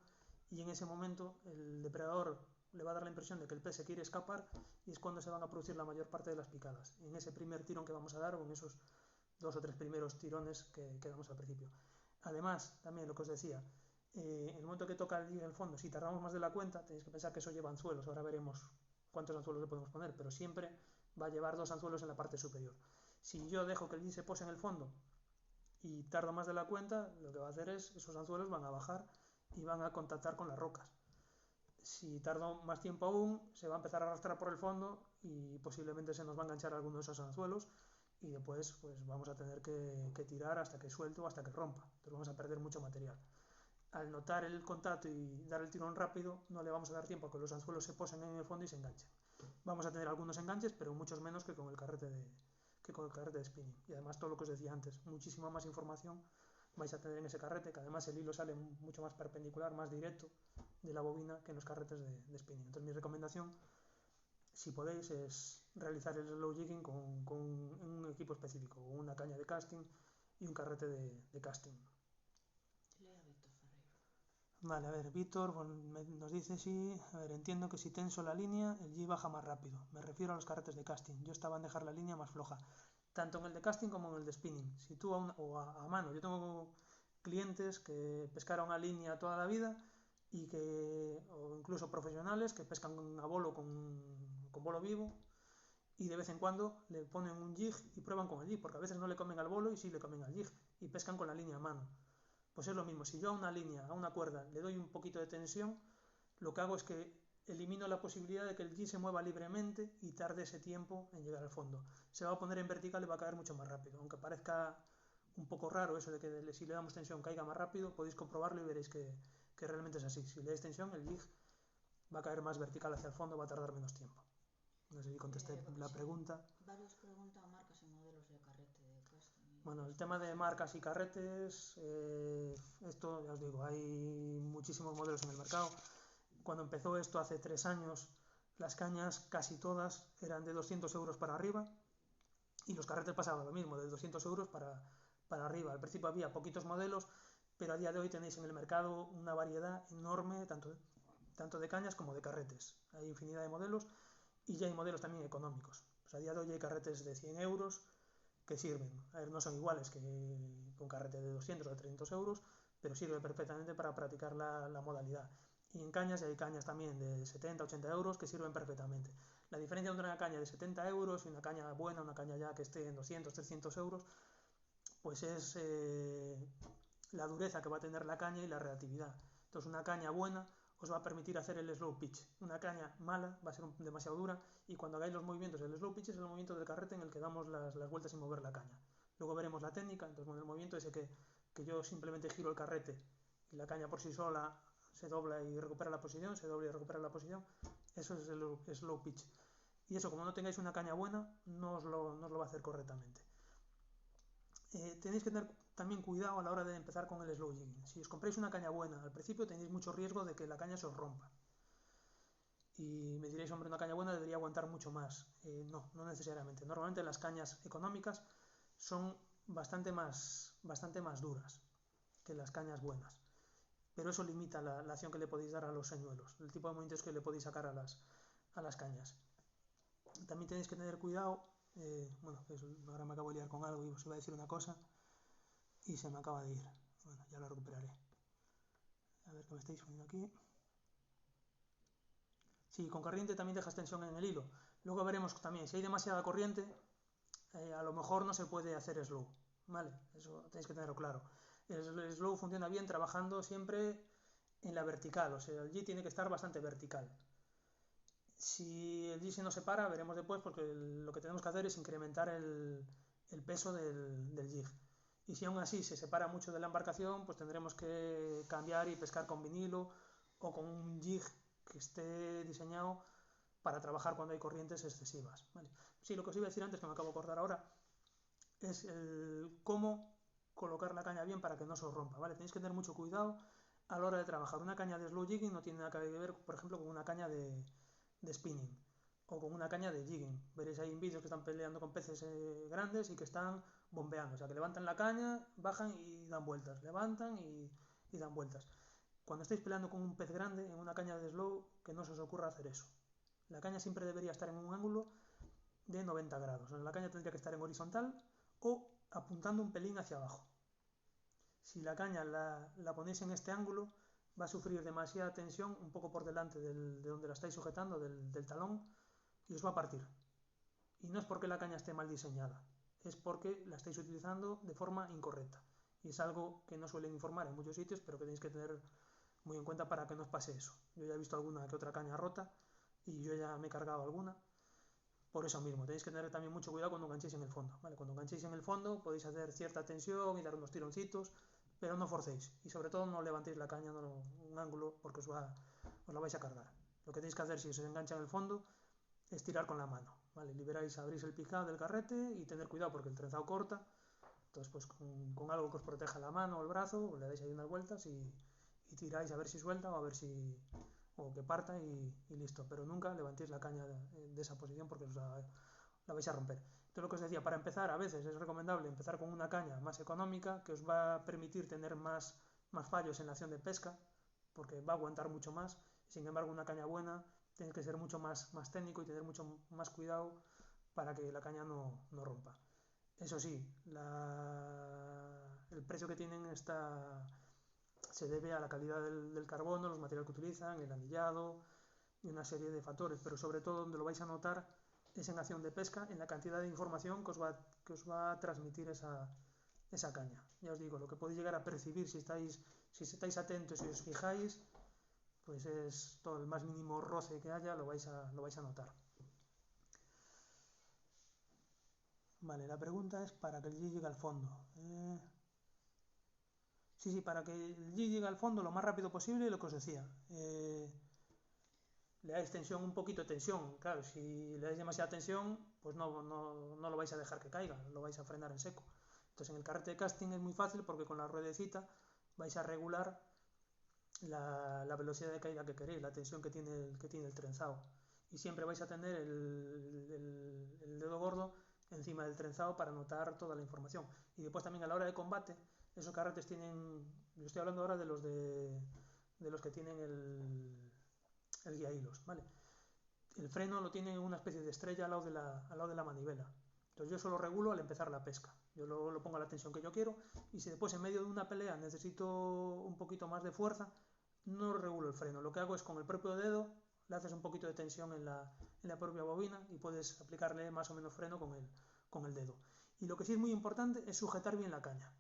y en ese momento el depredador le va a dar la impresión de que el pez se quiere escapar y es cuando se van a producir la mayor parte de las picadas, en ese primer tirón que vamos a dar o en esos 2 o 3 primeros tirones que damos al principio. Además, también lo que os decía, en el momento que toca el jig en el fondo, si tardamos más de la cuenta, tenéis que pensar que eso lleva anzuelos. Ahora veremos cuántos anzuelos le podemos poner, pero siempre va a llevar 2 anzuelos en la parte superior. Si yo dejo que el jig se pose en el fondo y tardo más de la cuenta, lo que va a hacer es, esos anzuelos van a bajar y van a contactar con las rocas. Si tardo más tiempo aún, se va a empezar a arrastrar por el fondo y posiblemente se nos va a enganchar alguno de esos anzuelos y después pues vamos a tener que tirar hasta que suelte o hasta que rompa. Entonces vamos a perder mucho material. Al notar el contacto y dar el tirón rápido, no le vamos a dar tiempo a que los anzuelos se posen en el fondo y se enganchen. Vamos a tener algunos enganches, pero muchos menos que con el carrete de spinning. Y además todo lo que os decía antes, muchísima más información vais a tener en ese carrete, que además el hilo sale mucho más perpendicular, más directo de la bobina que en los carretes de spinning. Entonces mi recomendación, si podéis, es realizar el slow jigging con un equipo específico, una caña de casting y un carrete de casting.
Lea Víctor Ferreiro.
Vale, a ver, Víctor nos dice sí, a ver, entiendo que si tenso la línea, el G baja más rápido. Me refiero a los carretes de casting. Yo estaba en dejar la línea más floja, tanto en el de casting como en el de spinning. Si tú a mano, yo tengo clientes que pescaron a línea toda la vida y o incluso profesionales que pescan a bolo con bolo vivo y de vez en cuando le ponen un jig y prueban con el jig, porque a veces no le comen al bolo y sí le comen al jig y pescan con la línea a mano. Pues es lo mismo, si yo a una línea, a una cuerda, le doy un poquito de tensión, lo que hago es que elimino la posibilidad de que el jig se mueva libremente y tarde ese tiempo en llegar al fondo. Se va a poner en vertical y va a caer mucho más rápido. Aunque parezca un poco raro eso de que si le damos tensión caiga más rápido, podéis comprobarlo y veréis que realmente es así. Si le dais tensión, el jig va a caer más vertical hacia el fondo, va a tardar menos tiempo. No sé si contesté la pregunta.
Varios preguntan marcas y modelos de carrete de casting.
Bueno, el tema de marcas y carretes, esto ya os digo, hay muchísimos modelos en el mercado. Cuando empezó esto hace 3 años, las cañas casi todas eran de 200 euros para arriba y los carretes pasaban lo mismo, de 200 euros para arriba. Al principio había poquitos modelos, pero a día de hoy tenéis en el mercado una variedad enorme, tanto de cañas como de carretes. Hay infinidad de modelos y ya hay modelos también económicos. Pues a día de hoy hay carretes de 100 euros que sirven. A ver, no son iguales que un carrete de 200 o de 300 euros, pero sirve perfectamente para practicar la modalidad. Y en cañas hay cañas también de 70, 80 euros que sirven perfectamente. La diferencia entre una caña de 70 euros y una caña buena, una caña ya que esté en 200, 300 euros, pues es la dureza que va a tener la caña y la reactividad. Entonces una caña buena os va a permitir hacer el slow pitch. Una caña mala va a ser demasiado dura y cuando hagáis los movimientos, el slow pitch es el movimiento del carrete en el que damos las vueltas sin mover la caña. Luego veremos la técnica, entonces con el movimiento ese que yo simplemente giro el carrete y la caña por sí sola se dobla y recupera la posición, se dobla y recupera la posición, eso es el slow pitch. Y eso, como no tengáis una caña buena, no os lo va a hacer correctamente. Tenéis que tener también cuidado a la hora de empezar con el slow jigging. Si os compráis una caña buena, al principio tenéis mucho riesgo de que la caña se os rompa. Y me diréis, hombre, una caña buena debería aguantar mucho más. No necesariamente. Normalmente las cañas económicas son bastante más duras que las cañas buenas. Pero eso limita la acción que le podéis dar a los señuelos, el tipo de movimientos que le podéis sacar a las cañas. También tenéis que tener cuidado, ahora me acabo de liar con algo y os iba a decir una cosa y se me acaba de ir. Bueno, ya lo recuperaré. A ver qué me estáis poniendo aquí. Sí, con corriente también dejas tensión en el hilo. Luego veremos también, si hay demasiada corriente, a lo mejor no se puede hacer slow, ¿vale? Eso tenéis que tenerlo claro. El slow funciona bien trabajando siempre en la vertical, o sea, el G tiene que estar bastante vertical. Si el G se nos separa, veremos después, porque lo que tenemos que hacer es incrementar el peso del jig. Y si aún así se separa mucho de la embarcación, pues tendremos que cambiar y pescar con vinilo o con un jig que esté diseñado para trabajar cuando hay corrientes excesivas. ¿Vale? Sí, lo que os iba a decir antes, que me acabo de acordar ahora, es cómo colocar la caña bien para que no se os rompa. ¿Vale? Tenéis que tener mucho cuidado a la hora de trabajar. Una caña de slow jigging no tiene nada que ver, por ejemplo, con una caña de spinning o con una caña de jigging. Veréis ahí en vídeos que están peleando con peces grandes y que están bombeando. O sea, que levantan la caña, bajan y dan vueltas. Levantan y dan vueltas. Cuando estáis peleando con un pez grande en una caña de slow, que no se os ocurra hacer eso. La caña siempre debería estar en un ángulo de 90 grados. La caña tendría que estar en horizontal o apuntando un pelín hacia abajo. Si la caña la ponéis en este ángulo, va a sufrir demasiada tensión un poco por delante de donde la estáis sujetando, del talón, y os va a partir. Y no es porque la caña esté mal diseñada, es porque la estáis utilizando de forma incorrecta. Y es algo que no suelen informar en muchos sitios, pero que tenéis que tener muy en cuenta para que no os pase eso. Yo ya he visto alguna que otra caña rota y yo ya me he cargado alguna por eso mismo. Tenéis que tener también mucho cuidado cuando enganchéis en el fondo, ¿vale? Cuando enganchéis en el fondo podéis hacer cierta tensión y dar unos tironcitos, pero no forcéis. Y sobre todo no levantéis la caña un ángulo porque os la vais a cargar. Lo que tenéis que hacer si os engancha en el fondo es tirar con la mano, ¿vale? Liberáis, abrís el picado del carrete y tener cuidado porque el trenzado corta. Entonces pues con algo que os proteja la mano o el brazo, le dais ahí unas vueltas y tiráis a ver si suelta o a ver si o que parta y listo, pero nunca levantéis la caña de esa posición porque os la vais a romper. Entonces lo que os decía, para empezar a veces es recomendable empezar con una caña más económica que os va a permitir tener más fallos en la acción de pesca porque va a aguantar mucho más. Sin embargo, una caña buena tenéis que ser mucho más técnico y tener mucho más cuidado para que la caña no rompa. Eso sí, el precio que tienen se debe a la calidad del carbono, los materiales que utilizan, el anillado y una serie de factores, pero sobre todo donde lo vais a notar es en acción de pesca, en la cantidad de información que os va a transmitir esa caña. Ya os digo, lo que podéis llegar a percibir si estáis atentos y os fijáis, pues es todo el más mínimo roce que haya, lo vais a notar. Vale, la pregunta es para que el G llegue al fondo. Sí, para que el G llegue al fondo lo más rápido posible, lo que os decía. Le dais tensión, un poquito de tensión. Claro, si le dais demasiada tensión, pues no lo vais a dejar que caiga, lo vais a frenar en seco. Entonces en el carrete de casting es muy fácil porque con la ruedecita vais a regular la velocidad de caída que queréis, la tensión que tiene el trenzado. Y siempre vais a tener el dedo gordo encima del trenzado para anotar toda la información. Y después también a la hora de combate, esos carretes tienen, yo estoy hablando ahora de los que tienen el guía hilos, ¿vale? El freno lo tiene una especie de estrella al lado de la manivela. Entonces yo solo regulo al empezar la pesca. Yo lo pongo a la tensión que yo quiero y si después en medio de una pelea necesito un poquito más de fuerza, no regulo el freno. Lo que hago es con el propio dedo le haces un poquito de tensión en la propia bobina y puedes aplicarle más o menos freno con el dedo. Y lo que sí es muy importante es sujetar bien la caña,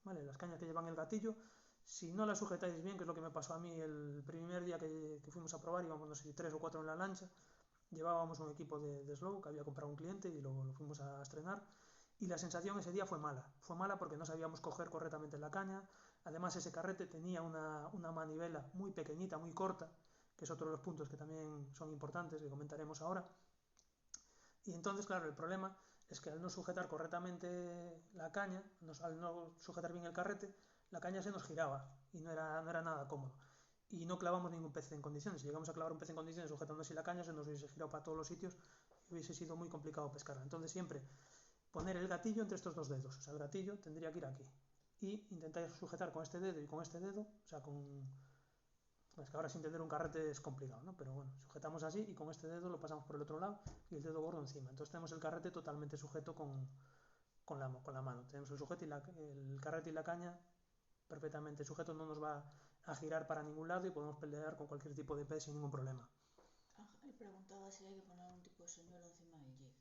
¿vale? Las cañas que llevan el gatillo, si no las sujetáis bien, que es lo que me pasó a mí el primer día que fuimos a probar, íbamos no sé, 3 o 4 en la lancha, llevábamos un equipo de slow que había comprado un cliente y lo fuimos a estrenar y la sensación ese día fue mala porque no sabíamos coger correctamente la caña. Además ese carrete tenía una manivela muy pequeñita, muy corta, que es otro de los puntos que también son importantes, que comentaremos ahora. Y entonces, claro, el problema es que al no sujetar correctamente la caña, al no sujetar bien el carrete, la caña se nos giraba y no era nada cómodo. Y no clavamos ningún pez en condiciones. Si llegamos a clavar un pez en condiciones sujetando así la caña, se nos hubiese girado para todos los sitios y hubiese sido muy complicado pescarla. Entonces siempre poner el gatillo entre estos dos dedos. O sea, el gatillo tendría que ir aquí. Y intentar sujetar con este dedo y con este dedo, o sea, es que ahora sin tener un carrete es complicado, ¿no? Pero bueno, sujetamos así y con este dedo lo pasamos por el otro lado y el dedo gordo encima. Entonces tenemos el carrete totalmente sujeto con la mano. Tenemos el sujete y el carrete y la caña perfectamente sujetos, no nos va a girar para ningún lado y podemos pelear con cualquier tipo de pez sin ningún problema.
Ángel preguntaba si hay que poner algún tipo de señuelo encima del jig.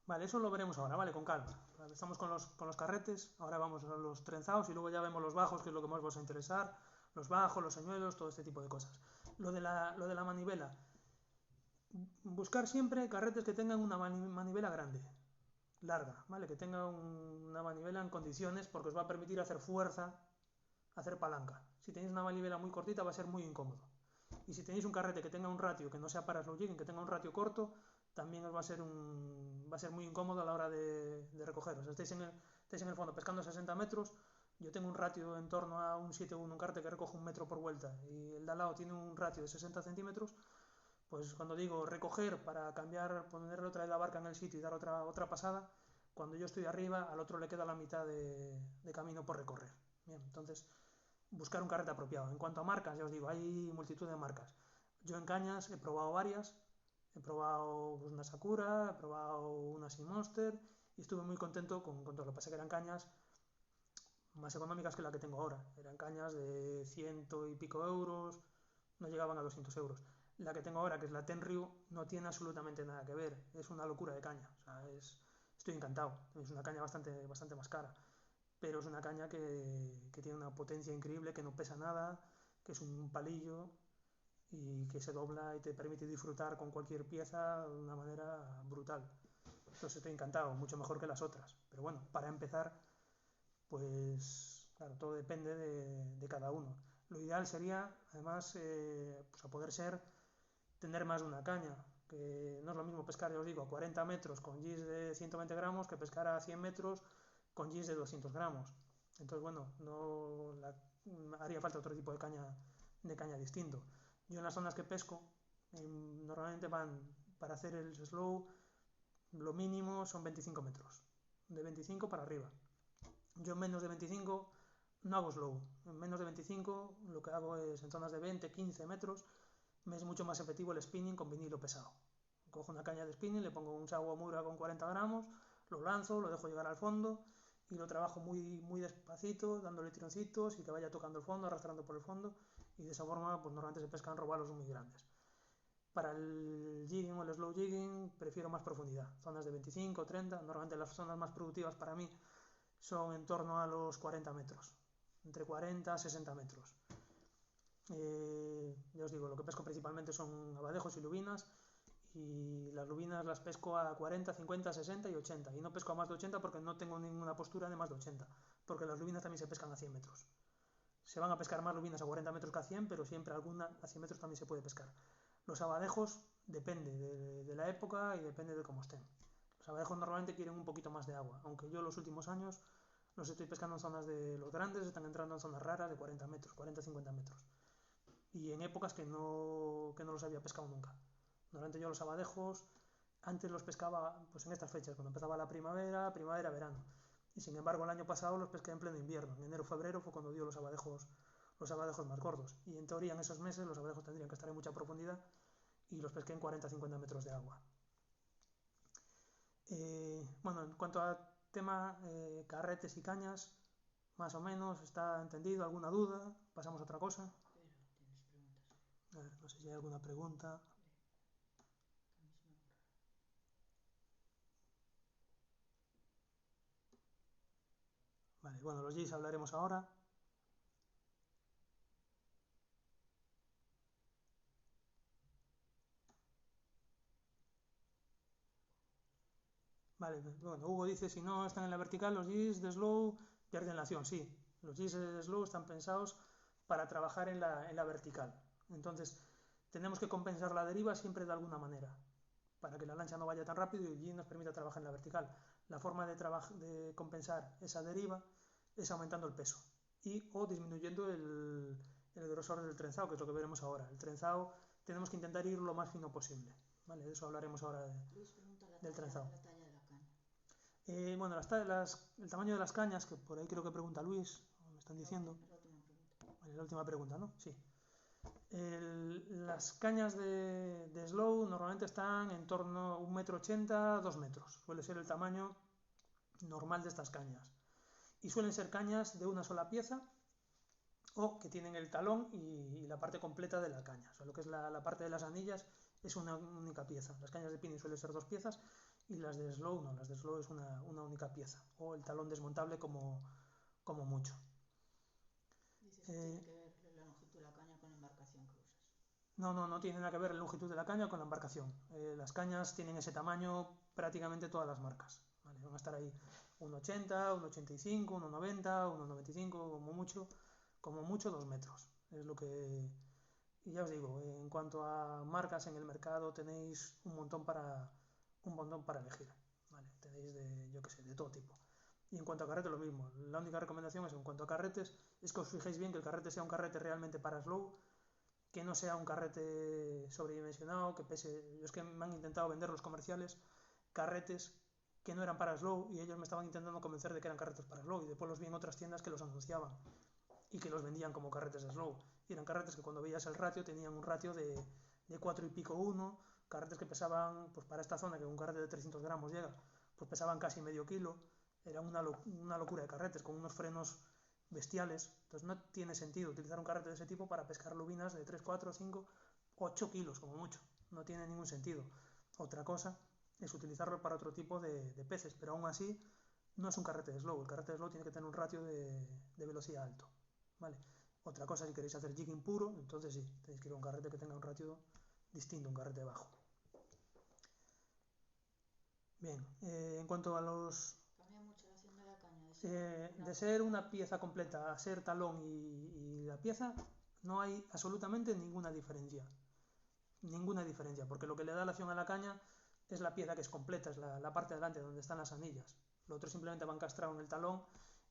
Vale, eso lo veremos ahora, vale, con calma. Estamos con los carretes, ahora vamos a los trenzados y luego ya vemos los bajos, que es lo que más os va a interesar. Los bajos, los señuelos, todo este tipo de cosas. Lo de la manivela. Buscar siempre carretes que tengan una manivela grande, larga, ¿vale? Que tenga una manivela en condiciones porque os va a permitir hacer fuerza, hacer palanca. Si tenéis una manivela muy cortita va a ser muy incómodo. Y si tenéis un carrete que tenga un ratio que no sea para slow jigging, que tenga un ratio corto, también os va a ser muy incómodo a la hora de recoger. O sea, estáis en el fondo pescando a 60 metros, yo tengo un ratio en torno a un 7-1, un carrete que recoge 1 metro por vuelta y el de al lado tiene un ratio de 60 centímetros, pues cuando digo recoger para cambiar, ponerle otra vez la barca en el sitio y dar otra pasada, cuando yo estoy arriba, al otro le queda la mitad de camino por recorrer. Bien, entonces buscar un carrete apropiado. En cuanto a marcas, ya os digo, hay multitud de marcas. Yo en cañas he probado varias, he probado pues, una Sakura, he probado una Sea Monster y estuve muy contento con todo. Lo que pasa es que eran cañas más económicas que la que tengo ahora. Eran cañas de 100 y pico euros, no llegaban a 200 euros. La que tengo ahora, que es la Tenryu, no tiene absolutamente nada que ver. Es una locura de caña. O sea, estoy encantado. Es una caña bastante más cara. Pero es una caña que tiene una potencia increíble, que no pesa nada, que es un palillo y que se dobla y te permite disfrutar con cualquier pieza de una manera brutal. Entonces estoy encantado, mucho mejor que las otras. Pero bueno, para empezar, pues claro, todo depende de cada uno. Lo ideal sería, además, pues a poder ser, tener más de una caña, que no es lo mismo pescar, ya os digo, a 40 metros con gis de 120 gramos que pescar a 100 metros con gis de 200 gramos. Entonces, bueno, no haría falta otro tipo de caña distinto. Yo en las zonas que pesco, normalmente van, para hacer el slow, lo mínimo son 25 metros, de 25 para arriba. Yo en menos de 25 no hago slow, en menos de 25 lo que hago es en zonas de 20, 15 metros, me es mucho más efectivo el spinning con vinilo pesado. Cojo una caña de spinning, le pongo un Sawa Mura con 40 gramos, lo lanzo, lo dejo llegar al fondo y lo trabajo muy despacito, dándole tironcitos y que vaya tocando el fondo, arrastrando por el fondo, y de esa forma pues normalmente se pescan robalos muy grandes. Para el jigging o el slow jigging prefiero más profundidad, zonas de 25, 30, normalmente las zonas más productivas para mí son en torno a los 40 metros, entre 40 y 60 metros. Ya os digo, lo que pesco principalmente son abadejos y lubinas, y las lubinas las pesco a 40, 50, 60 y 80, y no pesco a más de 80 porque no tengo ninguna postura de más de 80, porque las lubinas también se pescan a 100 metros. Se van a pescar más lubinas a 40 metros que a 100, pero siempre alguna a 100 metros también se puede pescar. Los abadejos depende de la época y depende de cómo estén. Los abadejos normalmente quieren un poquito más de agua, aunque yo los últimos años los estoy pescando en zonas de los grandes, están entrando en zonas raras de 40 metros, 40-50 metros. Y en épocas que no los había pescado nunca. Normalmente yo los abadejos antes los pescaba pues en estas fechas, cuando empezaba la primavera, verano. Y sin embargo el año pasado los pesqué en pleno invierno. En enero, febrero fue cuando dio los abadejos más gordos. Y en teoría en esos meses los abadejos tendrían que estar en mucha profundidad y los pesqué en 40-50 metros de agua. Bueno, en cuanto a tema carretes y cañas, más o menos, ¿está entendido? ¿Alguna duda? ¿Pasamos a otra cosa? A ver, no sé si hay alguna pregunta. Vale, bueno, los jigs hablaremos ahora. Vale, bueno, Hugo dice, si no están en la vertical, los jigs de slow pierden la acción. Sí, los jigs de slow están pensados para trabajar en la vertical. Entonces, tenemos que compensar la deriva siempre de alguna manera, para que la lancha no vaya tan rápido y el jig nos permita trabajar en la vertical. La forma de compensar esa deriva es aumentando el peso o disminuyendo el grosor del trenzado, que es lo que veremos ahora. El trenzado tenemos que intentar ir lo más fino posible. ¿Vale? De eso hablaremos ahora del trenzado. Bueno, el tamaño de las cañas, que por ahí creo que pregunta Luis, me están diciendo. Vale, la última pregunta, ¿no? Sí. Las cañas de slow normalmente están en torno a 1,80 m, 2 metros. Suele ser el tamaño normal de estas cañas. Y suelen ser cañas de una sola pieza o que tienen el talón y la parte completa de la caña. O sea, lo que es la parte de las anillas es una única pieza. Las cañas de pinning suelen ser 2 piezas y las de slow no, las de slow es una única pieza o el talón desmontable como mucho.
Dices que tiene que ver la longitud de la caña con la embarcación que usas.
No tiene nada que ver la longitud de la caña con la embarcación. Las cañas tienen ese tamaño prácticamente todas las marcas. ¿Vale? Van a estar ahí 1,80, 1,85, 1,90, 1,95, como mucho 2 metros. Es lo que... Y ya os digo, en cuanto a marcas en el mercado tenéis un montón para elegir. ¿Vale? Tenéis de todo tipo. Y en cuanto a carretes, lo mismo. La única recomendación es, en cuanto a carretes, es que os fijéis bien que el carrete sea un carrete realmente para slow, que no sea un carrete sobredimensionado, que pese... Yo es que me han intentado vender los comerciales carretes que no eran para slow y ellos me estaban intentando convencer de que eran carretes para slow y después los vi en otras tiendas que los anunciaban y que los vendían como carretes de slow. Y eran carretes que cuando veías el ratio tenían un ratio de 4 y pico 1, carretes que pesaban, pues para esta zona, que un carrete de 300 gramos llega, pues pesaban casi medio kilo. Era una locura de carretes, con unos frenos bestiales. Entonces no tiene sentido utilizar un carrete de ese tipo para pescar lubinas de 3, 4, 5, 8 kilos como mucho. No tiene ningún sentido. Otra cosa es utilizarlo para otro tipo de peces, pero aún así no es un carrete de slow. El carrete de slow tiene que tener un ratio de velocidad alto. ¿Vale? Otra cosa, si queréis hacer jigging puro, entonces sí, tenéis que ir a un carrete que tenga un ratio distinto, un carrete bajo. Bien, en cuanto a los...
Cambia mucho la acción de la caña.
de ser una pieza completa a ser talón y la pieza, no hay absolutamente ninguna diferencia. Ninguna diferencia, porque lo que le da la acción a la caña es la pieza que es completa, es la parte de delante donde están las anillas. Lo otro simplemente va encastrado en el talón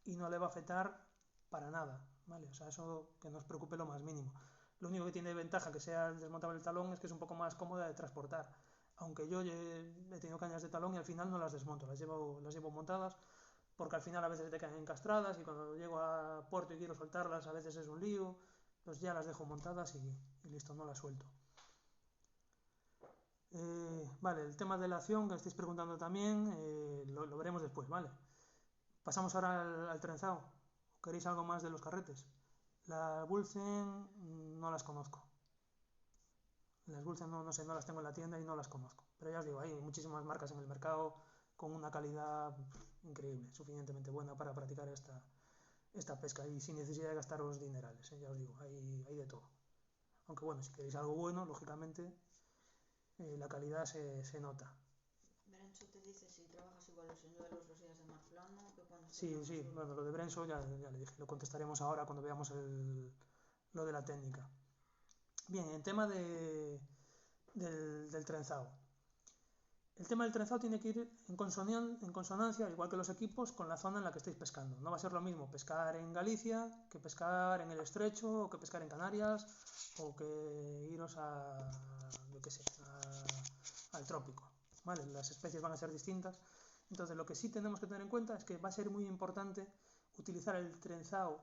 y no le va a afectar para nada, ¿vale? O sea, eso que no os preocupe lo más mínimo. Lo único que tiene ventaja que sea desmontable el talón es que es un poco más cómoda de transportar. Aunque yo he tenido cañas de talón y al final no las desmonto, las llevo montadas, porque al final a veces te quedan encastradas y cuando llego a puerto y quiero soltarlas a veces es un lío, pues ya las dejo montadas y listo, no las suelto. Vale, el tema de la acción que estáis preguntando también, lo veremos después, ¿vale? Pasamos ahora al trenzado. ¿Queréis algo más de los carretes? Las Wulfen no las conozco. Las Wulfen no sé, no las tengo en la tienda y no las conozco. Pero ya os digo, hay muchísimas marcas en el mercado con una calidad increíble, suficientemente buena para practicar esta pesca y sin necesidad de gastaros dinerales, ya os digo, hay de todo. Aunque bueno, si queréis algo bueno, lógicamente la calidad se nota.
Berencho te dice si trabajas igual los señuelos los días de mar plano que cuando
Sí, bueno, lo de Brenso ya le dije, lo contestaremos ahora cuando veamos lo de la técnica. Bien, en tema del trenzado. El tema del trenzado tiene que ir en consonancia, igual que los equipos, con la zona en la que estéis pescando. No va a ser lo mismo pescar en Galicia que pescar en el Estrecho, o que pescar en Canarias, o que iros yo qué sé, al trópico. ¿Vale? Las especies van a ser distintas. Entonces, lo que sí tenemos que tener en cuenta es que va a ser muy importante utilizar el trenzado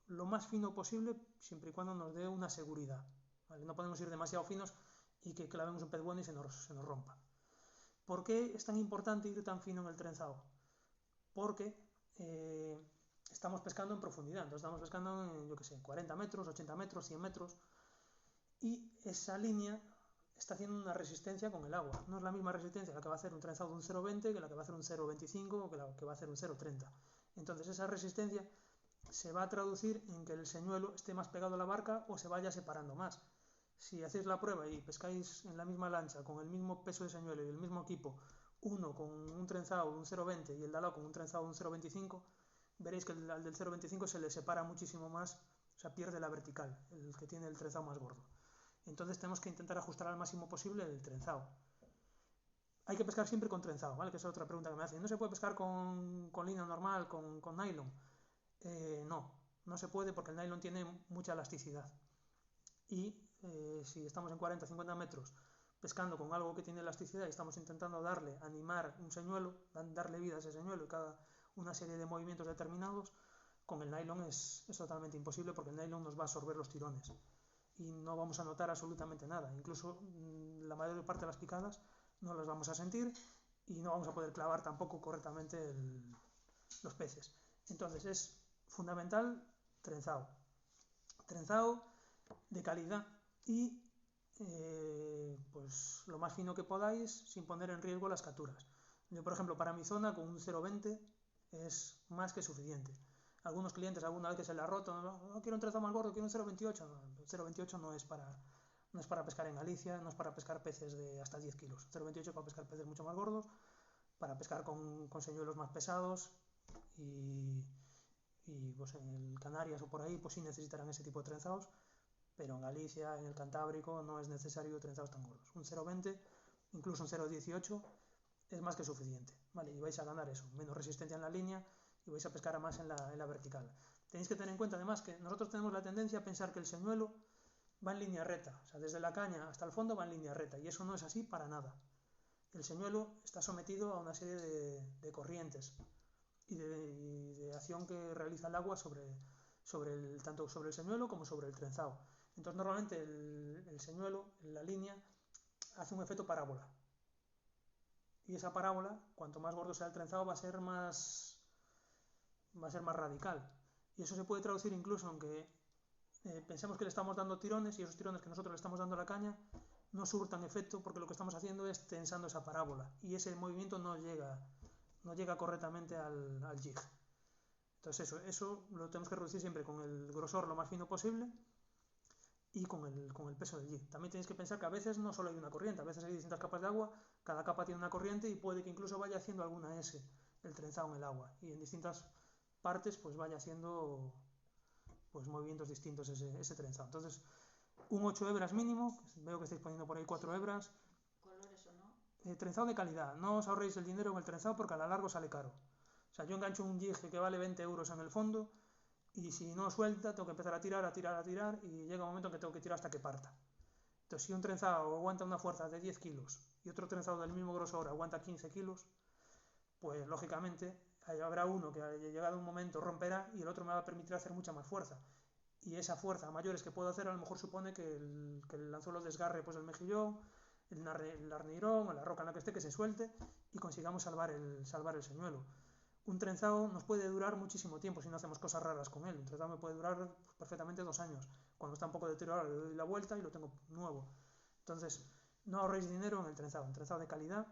lo más fino posible, siempre y cuando nos dé una seguridad. ¿Vale? No podemos ir demasiado finos y que clavemos un pez bueno y se nos rompa. ¿Por qué es tan importante ir tan fino en el trenzado? Porque estamos pescando en profundidad, entonces estamos pescando en, yo qué sé, 40 metros, 80 metros, 100 metros, y esa línea está haciendo una resistencia con el agua. No es la misma resistencia la que va a hacer un trenzado de un 0,20 que la que va a hacer un 0,25 o que la que va a hacer un 0,30. Entonces esa resistencia se va a traducir en que el señuelo esté más pegado a la barca o se vaya separando más. Si hacéis la prueba y pescáis en la misma lancha con el mismo peso de señuelo y el mismo equipo, uno con un trenzado de un 0,20 y el de al lado con un trenzado de un 0,25, veréis que al del 0,25 se le separa muchísimo más, o sea, pierde la vertical, el que tiene el trenzado más gordo. Entonces tenemos que intentar ajustar al máximo posible el trenzado. Hay que pescar siempre con trenzado, ¿vale? Que esa es otra pregunta que me hacen. ¿No se puede pescar con línea normal, con nylon? No se puede porque el nylon tiene mucha elasticidad. Y si estamos en 40 50 metros pescando con algo que tiene elasticidad y estamos intentando animar un señuelo, darle vida a ese señuelo y cada una serie de movimientos determinados, con el nylon es totalmente imposible porque el nylon nos va a absorber los tirones y no vamos a notar absolutamente nada. Incluso la mayor parte de las picadas no las vamos a sentir y no vamos a poder clavar tampoco correctamente los peces. Entonces es fundamental trenzado de calidad y pues lo más fino que podáis sin poner en riesgo las capturas. Yo, por ejemplo, para mi zona con un 0,20 es más que suficiente. Algunos clientes alguna vez que se le ha roto, no quiero un trenzado más gordo, quiero un 0,28. No, 0,28 no es para pescar en Galicia, no es para pescar peces de hasta 10 kilos. 0,28 es para pescar peces mucho más gordos, para pescar con señuelos más pesados y pues en el Canarias o por ahí pues sí necesitarán ese tipo de trenzados, pero en Galicia, en el Cantábrico no es necesario trenzados tan gordos. Un 0,20, incluso un 0,18 es más que suficiente, ¿vale? Y vais a ganar eso, menos resistencia en la línea y vais a pescar a más en la vertical. Tenéis que tener en cuenta además que nosotros tenemos la tendencia a pensar que el señuelo va en línea recta, o sea, desde la caña hasta el fondo va en línea recta, y eso no es así para nada. El señuelo está sometido a una serie de corrientes y de acción que realiza el agua tanto sobre el señuelo como sobre el trenzado. Entonces normalmente el señuelo, la línea, hace un efecto parábola. Y esa parábola, cuanto más gordo sea el trenzado, va a ser más radical. Y eso se puede traducir incluso aunque pensemos que le estamos dando tirones y esos tirones que nosotros le estamos dando a la caña no surtan efecto porque lo que estamos haciendo es tensando esa parábola y ese movimiento no llega correctamente al jig. Entonces eso lo tenemos que reducir siempre con el grosor lo más fino posible y con el peso del jig. También tenéis que pensar que a veces no solo hay una corriente, a veces hay distintas capas de agua, cada capa tiene una corriente y puede que incluso vaya haciendo alguna S el trenzado en el agua y en distintas partes pues vaya haciendo pues movimientos distintos ese trenzado. Entonces un 8 hebras mínimo, veo que estáis poniendo por ahí 4 hebras.
¿Colores o no?
Trenzado de calidad, no os ahorréis el dinero en el trenzado porque a la largo sale caro. O sea, yo engancho un jig que vale 20 euros en el fondo y si no suelta tengo que empezar a tirar y llega un momento en que tengo que tirar hasta que parta. Entonces si un trenzado aguanta una fuerza de 10 kilos y otro trenzado del mismo grosor aguanta 15 kilos, pues lógicamente habrá uno que llegado un momento romperá y el otro me va a permitir hacer mucha más fuerza. Y esa fuerza a mayores que puedo hacer a lo mejor supone que el anzuelo desgarre pues el mejillón, el arneirón o la roca en la que esté que se suelte y consigamos salvar el señuelo. Un trenzado nos puede durar muchísimo tiempo si no hacemos cosas raras con él. Un trenzado me puede durar perfectamente 2 años. Cuando está un poco deteriorado le doy la vuelta y lo tengo nuevo. Entonces, no ahorréis dinero en el trenzado. Un trenzado de calidad.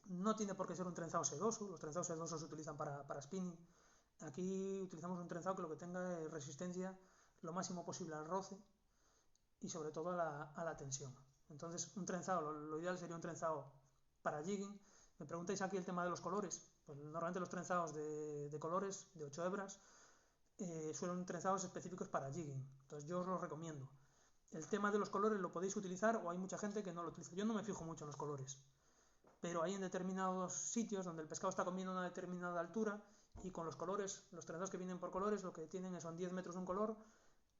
No tiene por qué ser un trenzado sedoso. Los trenzados sedosos se utilizan para spinning. Aquí utilizamos un trenzado que lo que tenga es resistencia lo máximo posible al roce y sobre todo a la tensión. Entonces, un trenzado, lo ideal sería un trenzado para jigging. Me preguntáis aquí el tema de los colores. Pues normalmente los trenzados de colores, de 8 hebras, suelen trenzados específicos para jigging. Entonces yo os los recomiendo. El tema de los colores lo podéis utilizar o hay mucha gente que no lo utiliza. Yo no me fijo mucho en los colores. Pero hay en determinados sitios donde el pescado está comiendo a una determinada altura y con los colores, los trenzados que vienen por colores, lo que tienen son 10 metros de un color,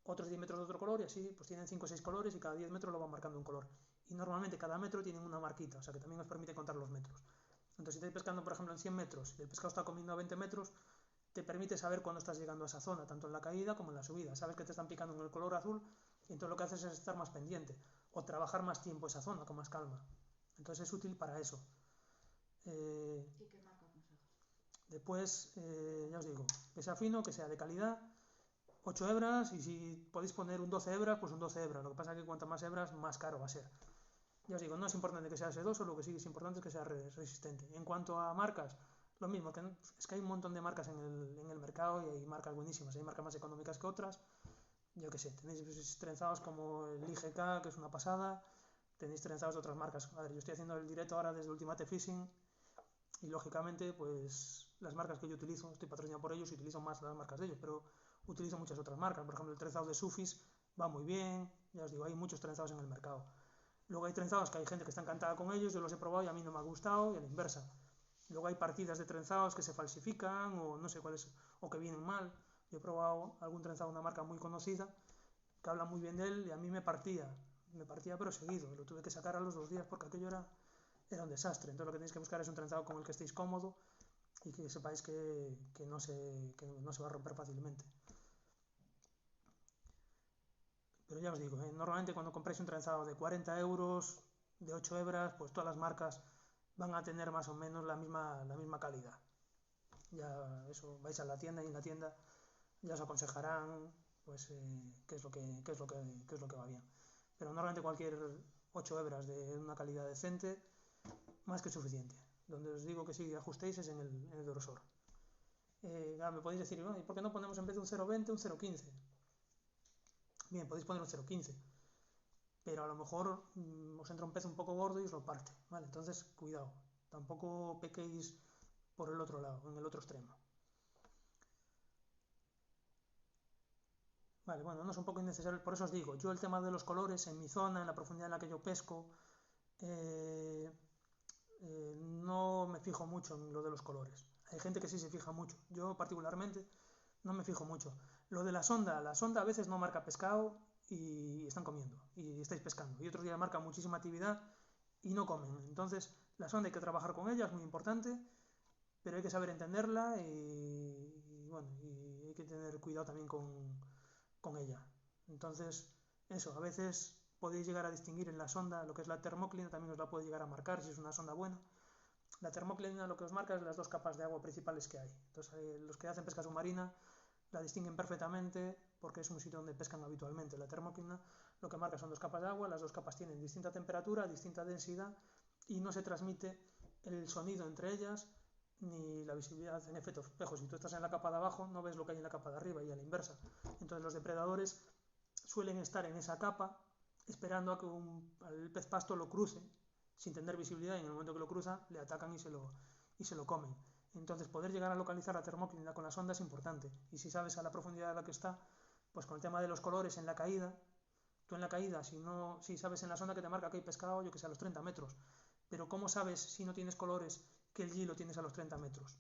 otros 10 metros de otro color y así pues tienen 5 o 6 colores y cada 10 metros lo van marcando un color. Y normalmente cada metro tienen una marquita, o sea que también os permite contar los metros. Entonces si estáis pescando por ejemplo en 100 metros y el pescado está comiendo a 20 metros, te permite saber cuándo estás llegando a esa zona, tanto en la caída como en la subida. Sabes que te están picando en el color azul y entonces lo que haces es estar más pendiente o trabajar más tiempo esa zona con más calma. Entonces es útil para eso.
¿Y qué marca aconsejas?
Después, ya os digo, que sea fino, que sea de calidad, 8 hebras y si podéis poner un 12 hebras, pues un 12 hebras. Lo que pasa es que cuanto más hebras, más caro va a ser. Ya os digo, no es importante que sea sedoso, lo que sí es importante es que sea resistente. En cuanto a marcas, lo mismo, que es que hay un montón de marcas en el mercado y hay marcas buenísimas, hay marcas más económicas que otras. Yo qué sé, tenéis trenzados como el IGK, que es una pasada, tenéis trenzados de otras marcas. A ver, yo estoy haciendo el directo ahora desde Ultimate Fishing y lógicamente pues las marcas que yo utilizo, estoy patrocinado por ellos y utilizo más las marcas de ellos, pero utilizo muchas otras marcas. Por ejemplo, el trenzado de Sufis va muy bien, ya os digo, hay muchos trenzados en el mercado. Luego hay trenzados que hay gente que está encantada con ellos, yo los he probado y a mí no me ha gustado y a la inversa. Luego hay partidas de trenzados que se falsifican o no sé cuáles, o que vienen mal. Yo he probado algún trenzado de una marca muy conocida que habla muy bien de él y a mí me partía pero seguido. Lo tuve que sacar a los 2 días porque aquello era un desastre. Entonces lo que tenéis que buscar es un trenzado con el que estéis cómodo y que sepáis que no se va a romper fácilmente. Pero ya os digo, normalmente cuando compráis un trenzado de 40 euros, de 8 hebras, pues todas las marcas van a tener más o menos la misma calidad. Ya eso, vais a la tienda y en la tienda ya os aconsejarán pues qué es lo que va bien. Pero normalmente cualquier 8 hebras de una calidad decente, más que suficiente. Donde os digo que sí ajustéis es en el grosor. Me podéis decir, ¿y por qué no ponemos en vez de un 0,20 un 0,15? Bien, podéis poner un 0,15, pero a lo mejor os entra un pez un poco gordo y os lo parte, ¿vale? Entonces, cuidado, tampoco pequéis por el otro lado, en el otro extremo. Vale, bueno, no es un poco innecesario, por eso os digo, yo el tema de los colores en mi zona, en la profundidad en la que yo pesco, no me fijo mucho en lo de los colores. Hay gente que sí se fija mucho, yo particularmente no me fijo mucho. Lo de la sonda a veces no marca pescado y están comiendo y estáis pescando. Y otros días marca muchísima actividad y no comen. Entonces, la sonda hay que trabajar con ella, es muy importante, pero hay que saber entenderla bueno, y hay que tener cuidado también con ella. Entonces, eso, a veces podéis llegar a distinguir en la sonda lo que es la termóclina, también os la puede llegar a marcar si es una sonda buena. La termóclina lo que os marca es las 2 capas de agua principales que hay. Entonces, los que hacen pesca submarina la distinguen perfectamente porque es un sitio donde pescan habitualmente. La termóclina lo que marca son 2 capas de agua, las 2 capas tienen distinta temperatura, distinta densidad y no se transmite el sonido entre ellas ni la visibilidad en efecto espejo. Si tú estás en la capa de abajo, no ves lo que hay en la capa de arriba y a la inversa. Entonces los depredadores suelen estar en esa capa esperando a que al pez pasto lo cruce sin tener visibilidad, y en el momento que lo cruza le atacan y se lo comen. Entonces poder llegar a localizar la termóclina con la sonda es importante, y si sabes a la profundidad a la que está, pues con el tema de los colores en la caída, tú en la caída, si sabes en la sonda que te marca que hay pescado, yo que sé, a los 30 metros, pero ¿cómo sabes si no tienes colores que el G lo tienes a los 30 metros?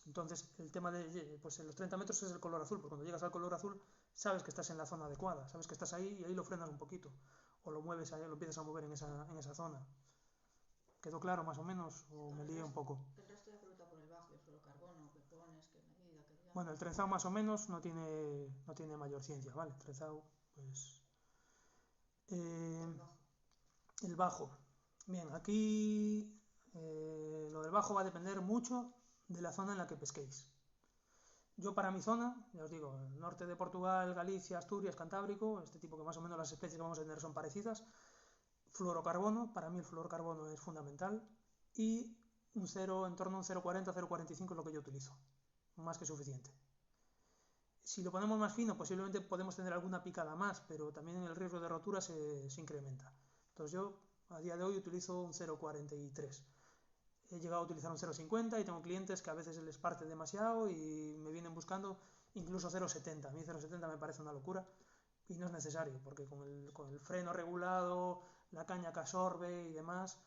Entonces el tema de pues en los 30 metros es el color azul, porque cuando llegas al color azul sabes que estás en la zona adecuada, sabes que estás ahí y ahí lo frenas un poquito, o lo mueves, lo empiezas a mover en esa zona. ¿Quedó claro más o menos o me lié un poco?
El resto de fruta por el bajo, el fluorocarbono, qué pones, qué medida, qué diámetro.
Bueno, el trenzado más o menos no tiene mayor ciencia, ¿vale? El trenzado, pues... el bajo. Bien, aquí lo del bajo va a depender mucho de la zona en la que pesquéis. Yo para mi zona, ya os digo, el norte de Portugal, Galicia, Asturias, Cantábrico, este tipo que más o menos las especies que vamos a tener son parecidas, fluorocarbono, para mí el fluorocarbono es fundamental, y un 0, en torno a un 0,40, 0,45 es lo que yo utilizo, más que suficiente. Si lo ponemos más fino, posiblemente podemos tener alguna picada más, pero también el riesgo de rotura se incrementa. Entonces yo a día de hoy utilizo un 0,43. He llegado a utilizar un 0,50 y tengo clientes que a veces les parte demasiado y me vienen buscando incluso 0,70. A mí 0,70 me parece una locura y no es necesario, porque con el freno regulado, la caña que absorbe y demás,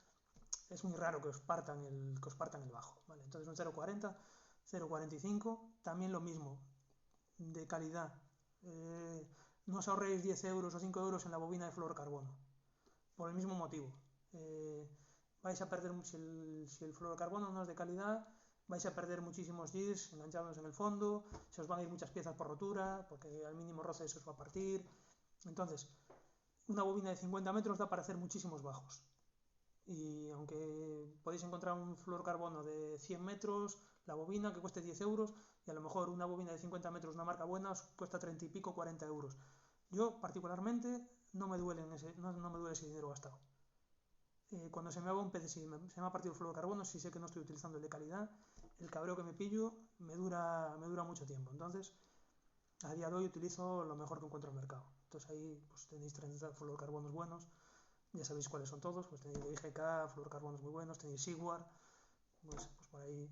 es muy raro que os partan el bajo, ¿vale? Entonces un 0,40, 0,45, también lo mismo, de calidad. No os ahorréis 10 euros o 5 euros en la bobina de fluorocarbono, por el mismo motivo. Vais a perder, si el fluorocarbono no es de calidad, vais a perder muchísimos Gs enganchados en el fondo, se os van a ir muchas piezas por rotura, porque al mínimo roce se os va a partir. Entonces, una bobina de 50 metros da para hacer muchísimos bajos. Y aunque podéis encontrar un fluorocarbono de 100 metros, la bobina que cueste 10 euros, y a lo mejor una bobina de 50 metros, una marca buena, os cuesta 30 y pico, 40 euros. Yo particularmente no me duele ese dinero gastado. Cuando se me va un pez, si se me ha partido el fluorocarbono, si sé que no estoy utilizando el de calidad, el cabreo que me pillo me dura mucho tiempo. Entonces, a día de hoy utilizo lo mejor que encuentro en el mercado. Entonces ahí pues, tenéis 30 fluorocarbonos buenos, ya sabéis cuáles son todos, pues tenéis IGK, fluorocarbonos muy buenos, tenéis Sigward, pues por ahí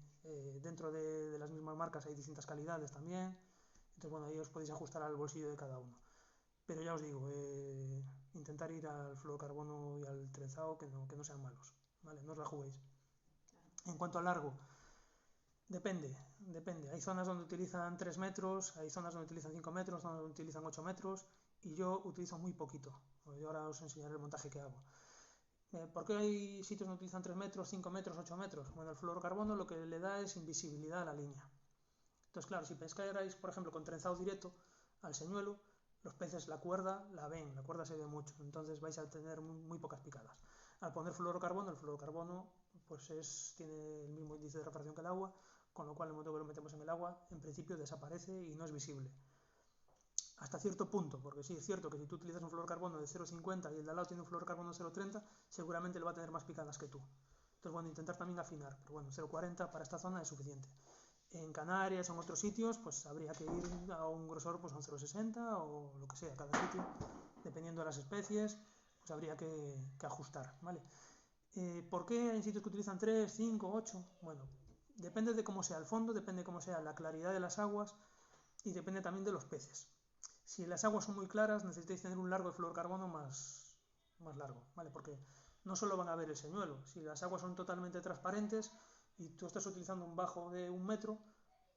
dentro de las mismas marcas hay distintas calidades también. Entonces bueno, ahí os podéis ajustar al bolsillo de cada uno. Pero ya os digo, intentar ir al fluorocarbono y al trenzado que no sean malos, ¿vale? No os la juguéis. En cuanto al largo, depende. Hay zonas donde utilizan 3 metros, hay zonas donde utilizan 5 metros, zonas donde utilizan 8 metros, y yo utilizo muy poquito. Yo ahora os enseñaré el montaje que hago. ¿Por qué hay sitios donde utilizan 3 metros, 5 metros, 8 metros? Bueno, el fluorocarbono lo que le da es invisibilidad a la línea. Entonces, claro, si pescarais, por ejemplo, con trenzado directo al señuelo, los peces la cuerda se ve mucho, entonces vais a tener muy pocas picadas. Al poner fluorocarbono, el fluorocarbono pues tiene el mismo índice de refracción que el agua, con lo cual en el momento que lo metemos en el agua, en principio desaparece y no es visible. Hasta cierto punto, porque sí es cierto que si tú utilizas un fluorocarbono de 0,50 y el de al lado tiene un fluorocarbono de 0,30, seguramente le va a tener más picadas que tú. Entonces, bueno, intentar también afinar, pero bueno, 0,40 para esta zona es suficiente. En Canarias o en otros sitios, pues habría que ir a un grosor pues a un 0,60 o lo que sea, cada sitio, dependiendo de las especies, pues habría que ajustar, ¿vale? ¿Por qué hay sitios que utilizan 3, 5, 8? Bueno, depende de cómo sea el fondo, depende de cómo sea la claridad de las aguas y depende también de los peces. Si las aguas son muy claras, necesitáis tener un largo de fluorocarbono más largo, ¿vale? Porque no solo van a ver el señuelo, si las aguas son totalmente transparentes y tú estás utilizando un bajo de 1 metro,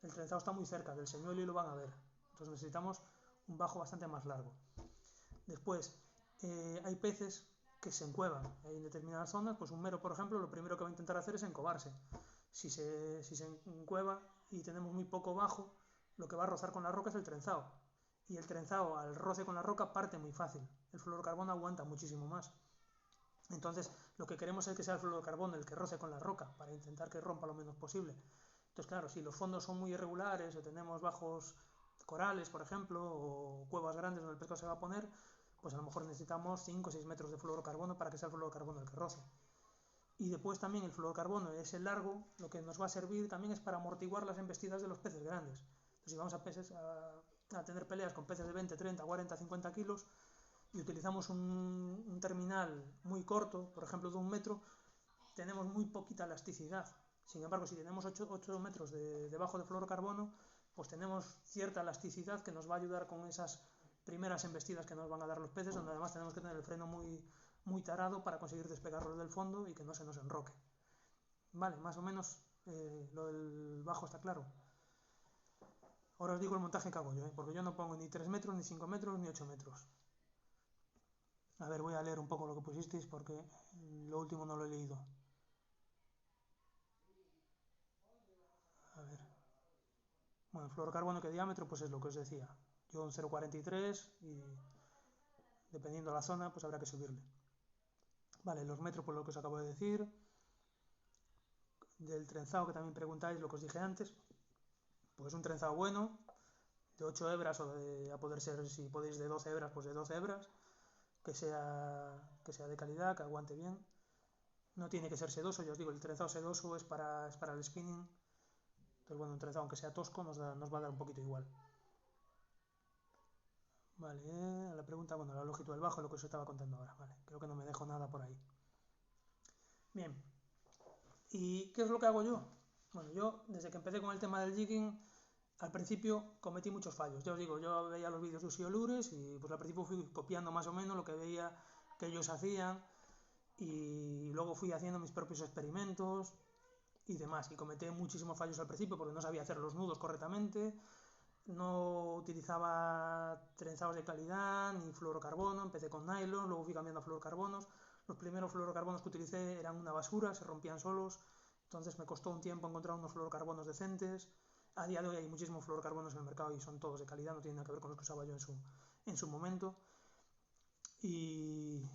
el trenzado está muy cerca del señuelo y lo van a ver. Entonces necesitamos un bajo bastante más largo. Después, hay peces que se encuevan. Hay en determinadas zonas, pues un mero, por ejemplo, lo primero que va a intentar hacer es encobarse. Si se encueva y tenemos muy poco bajo, lo que va a rozar con la roca es el trenzado. Y el trenzado al roce con la roca parte muy fácil. El fluorocarbono aguanta muchísimo más. Entonces, lo que queremos es que sea el fluorocarbono el que roce con la roca, para intentar que rompa lo menos posible. Entonces, claro, si los fondos son muy irregulares o tenemos bajos corales, por ejemplo, o cuevas grandes donde el pescado se va a poner, pues a lo mejor necesitamos 5 o 6 metros de fluorocarbono para que sea el fluorocarbono el que roce. Y después también el fluorocarbono, ese largo, lo que nos va a servir también es para amortiguar las embestidas de los peces grandes. Entonces, si vamos a tener peleas con peces de 20, 30, 40, 50 kilos y utilizamos un terminal muy corto, por ejemplo de 1 metro, tenemos muy poquita elasticidad. Sin embargo, si tenemos 8 metros debajo de fluorocarbono, pues tenemos cierta elasticidad que nos va a ayudar con esas primeras embestidas que nos van a dar los peces, donde además tenemos que tener el freno muy tarado para conseguir despegarlos del fondo y que no se nos enroque. Vale, más o menos lo del bajo está claro. Ahora os digo el montaje que hago yo, porque yo no pongo ni 3 metros, ni 5 metros, ni 8 metros. A ver, voy a leer un poco lo que pusisteis porque lo último no lo he leído. A ver. Bueno, el fluorocarbono, ¿qué diámetro? Pues es lo que os decía. Yo un 0,43 y dependiendo de la zona, pues habrá que subirle. Vale, los metros por lo que os acabo de decir. Del trenzado que también preguntáis, lo que os dije antes. Pues un trenzado bueno, de 8 hebras o a poder ser, si podéis, de 12 hebras, pues de 12 hebras. Que sea de calidad, que aguante bien. No tiene que ser sedoso, ya os digo, el trenzado sedoso es para el spinning. Entonces, bueno, un trenzado aunque sea tosco nos va a dar un poquito igual. Vale, la pregunta, bueno, la longitud del bajo, lo que os estaba contando ahora, vale, creo que no me dejo nada por ahí. Bien, ¿y qué es lo que hago yo? Bueno, yo desde que empecé con el tema del jigging, al principio cometí muchos fallos. Ya os digo, yo veía los vídeos de Usi Olures y pues al principio fui copiando más o menos lo que veía que ellos hacían y luego fui haciendo mis propios experimentos y demás. Y cometí muchísimos fallos al principio porque no sabía hacer los nudos correctamente, no utilizaba trenzados de calidad ni fluorocarbono, empecé con nylon, luego fui cambiando a fluorocarbonos. Los primeros fluorocarbonos que utilicé eran una basura, se rompían solos, entonces me costó un tiempo encontrar unos fluorocarbonos decentes. A día de hoy hay muchísimos fluorocarbonos en el mercado y son todos de calidad, no tienen nada que ver con los que usaba yo en su momento. Y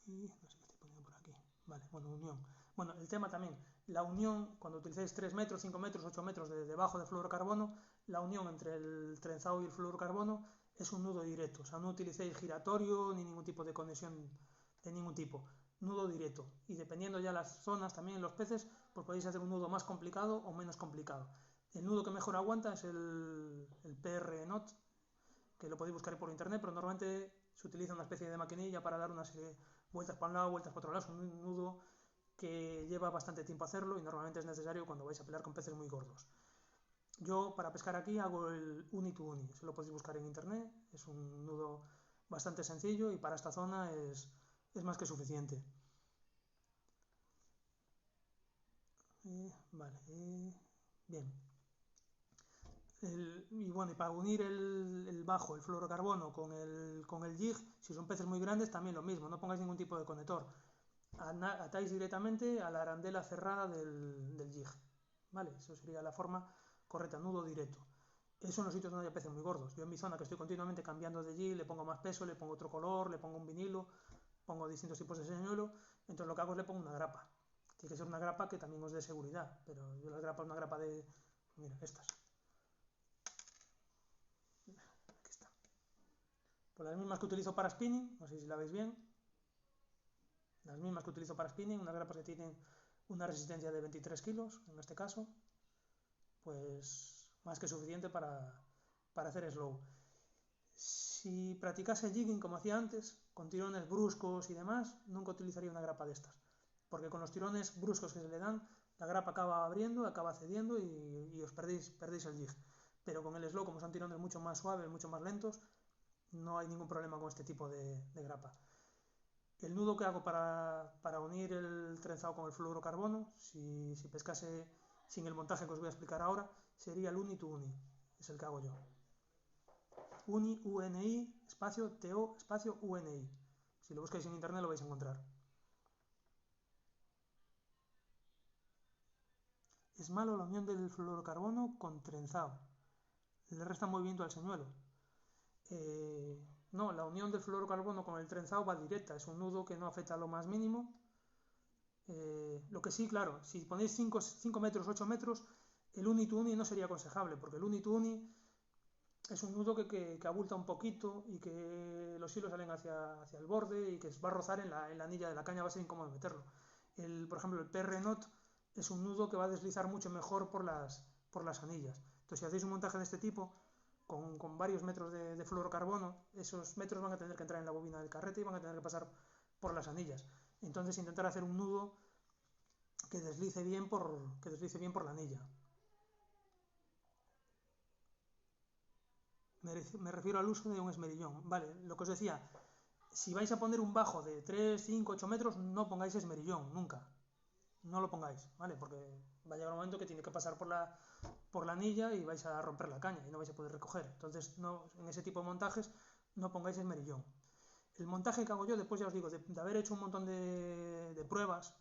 no sé qué estoy poniendo por aquí. Vale, bueno, unión. Bueno, el tema también, la unión, cuando utilicéis 3 metros, 5 metros, 8 metros debajo de fluorocarbono, la unión entre el trenzado y el fluorocarbono es un nudo directo. O sea, no utilicéis giratorio ni ningún tipo de conexión de ningún tipo. Nudo directo. Y dependiendo ya las zonas también en los peces, pues podéis hacer un nudo más complicado o menos complicado. El nudo que mejor aguanta es el PR Knot, que lo podéis buscar por internet, pero normalmente se utiliza una especie de maquinilla para dar una serie de vueltas para un lado, vueltas para otro lado. Es un nudo que lleva bastante tiempo hacerlo y normalmente es necesario cuando vais a pelear con peces muy gordos. Yo para pescar aquí hago el uni to uni, se lo podéis buscar en internet, es un nudo bastante sencillo y para esta zona es más que suficiente. Vale, bien. Y bueno, y para unir el bajo, el fluorocarbono con el jig, si son peces muy grandes también lo mismo, no pongáis ningún tipo de conector. Atáis directamente a la arandela cerrada del jig. ¿Vale? Eso sería la forma correcta, nudo directo. Eso en los sitios donde hay peces muy gordos. Yo en mi zona que estoy continuamente cambiando de jig, le pongo más peso, le pongo otro color, le pongo un vinilo, pongo distintos tipos de señuelo, entonces lo que hago es le pongo una grapa. Tiene que ser una grapa que también os dé seguridad, pero yo las grapas, una grapa de, mira, estas. Aquí está. Pues las mismas que utilizo para spinning, no sé si la veis bien. Las mismas que utilizo para spinning, unas grapas que tienen una resistencia de 23 kilos, en este caso, pues más que suficiente para hacer slow. Si practicase jigging como hacía antes, con tirones bruscos y demás, nunca utilizaría una grapa de estas, porque con los tirones bruscos que se le dan, la grapa acaba abriendo, acaba cediendo y os perdéis el jig. Pero con el slow, como son tirones mucho más suaves, mucho más lentos, no hay ningún problema con este tipo de grapa. El nudo que hago para unir el trenzado con el fluorocarbono, si pescase sin el montaje que os voy a explicar ahora, sería el uni to uni, es el que hago yo. Uni, UNI, espacio, TO, espacio, UNI. Si lo buscáis en internet lo vais a encontrar. Es malo la unión del fluorocarbono con trenzado. Le resta movimiento al señuelo. No, la unión del fluorocarbono con el trenzado va directa, es un nudo que no afecta a lo más mínimo. Lo que sí, claro, si ponéis 5 metros, 8 metros, el uni to uni no sería aconsejable, porque el uni to uni es un nudo que abulta un poquito y que los hilos salen hacia el borde y que va a rozar en la anilla de la caña, va a ser incómodo meterlo. por ejemplo, el PR Knot es un nudo que va a deslizar mucho mejor por las anillas. Entonces, si hacéis un montaje de este tipo, con varios metros de fluorocarbono, esos metros van a tener que entrar en la bobina del carrete y van a tener que pasar por las anillas. Entonces, intentar hacer un nudo que deslice bien por la anilla. Me refiero al uso de un esmerillón. Vale, lo que os decía, si vais a poner un bajo de 3, 5, 8 metros, no pongáis esmerillón, nunca. No lo pongáis, ¿vale? Porque va a llegar un momento que tiene que pasar por la anilla y vais a romper la caña y no vais a poder recoger. Entonces, no, en ese tipo de montajes no pongáis esmerillón. El montaje que hago yo, después ya os digo, de haber hecho un montón de pruebas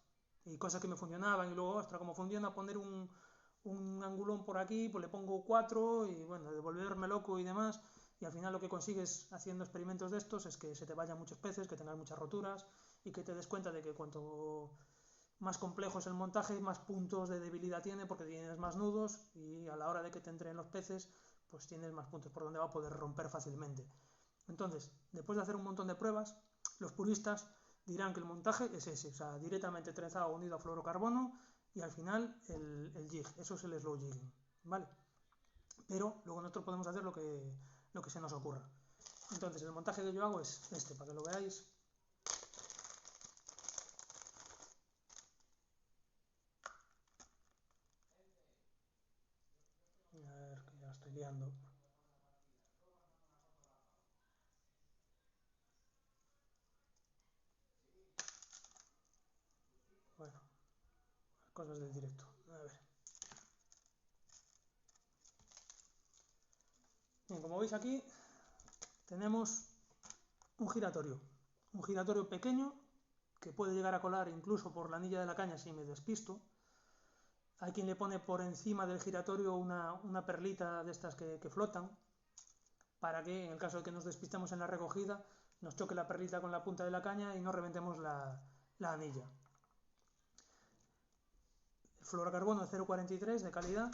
y cosas que me funcionaban y luego, ostras, como funciona poner un angulón por aquí, pues le pongo 4 y bueno, de volverme loco y demás. Y al final lo que consigues haciendo experimentos de estos es que se te vayan muchos peces, que tengas muchas roturas y que te des cuenta de que cuanto más complejo es el montaje, más puntos de debilidad tiene porque tienes más nudos y a la hora de que te entren los peces, pues tienes más puntos por donde va a poder romper fácilmente. Entonces, después de hacer un montón de pruebas, los puristas dirán que el montaje es ese, o sea, directamente trenzado unido a fluorocarbono y al final el jig, eso es el slow jigging, ¿vale? Pero luego nosotros podemos hacer lo que se nos ocurra. Entonces, el montaje que yo hago es este, para que lo veáis. A ver, que ya la estoy liando. Bueno, cosas del directo. A ver. Bien, como veis aquí, tenemos un giratorio pequeño que puede llegar a colar incluso por la anilla de la caña si me despisto. Hay quien le pone por encima del giratorio una perlita de estas que flotan, para que en el caso de que nos despistemos en la recogida, nos choque la perlita con la punta de la caña y no reventemos la anilla. El fluorocarbono de 0,43 de calidad,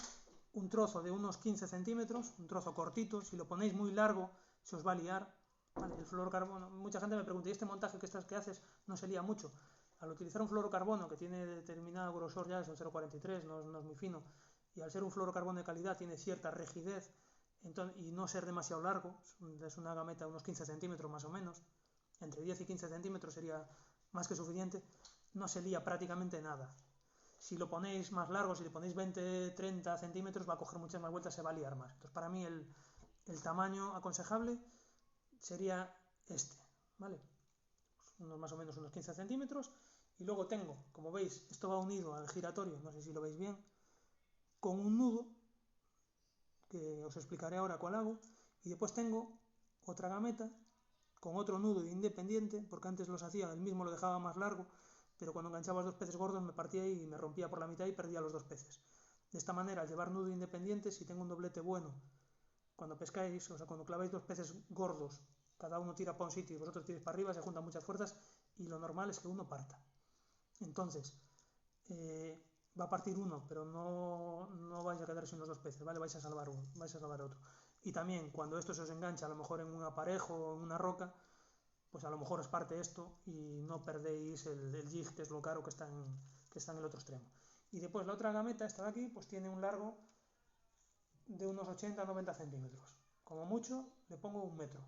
un trozo de unos 15 centímetros, un trozo cortito, si lo ponéis muy largo se os va a liar. Vale, el fluorocarbono, mucha gente me pregunta, ¿y este montaje que haces no se lía mucho? Al utilizar un fluorocarbono que tiene determinado grosor, ya es un 0,43, no es muy fino, y al ser un fluorocarbono de calidad tiene cierta rigidez y no ser demasiado largo, es una gameta de unos 15 centímetros más o menos, entre 10 y 15 centímetros sería más que suficiente, no se lía prácticamente nada. Si lo ponéis más largo, si le ponéis 20, 30 centímetros, va a coger muchas más vueltas, se va a liar más. Entonces, para mí el tamaño aconsejable sería este, ¿vale? Más o menos unos 15 centímetros. Y luego tengo, como veis, esto va unido al giratorio, no sé si lo veis bien, con un nudo, que os explicaré ahora cuál hago. Y después tengo otra gameta con otro nudo independiente, porque antes los hacía, el mismo lo dejaba más largo, pero cuando enganchaba los dos peces gordos me partía y me rompía por la mitad y perdía los dos peces. De esta manera, al llevar nudo independiente, si tengo un doblete bueno, cuando pescáis, o sea, cuando claváis dos peces gordos, cada uno tira para un sitio y vosotros tiráis para arriba, se juntan muchas fuerzas y lo normal es que uno parta. Entonces, va a partir uno, pero no vais a quedar sin los dos peces, ¿vale? Vais a salvar uno, vais a salvar otro. Y también, cuando esto se os engancha, a lo mejor en un aparejo o en una roca, pues a lo mejor os parte esto y no perdéis el jig, que es lo caro que está en el otro extremo. Y después la otra gameta, esta de aquí, pues tiene un largo de unos 80-90 centímetros. Como mucho, le pongo un metro.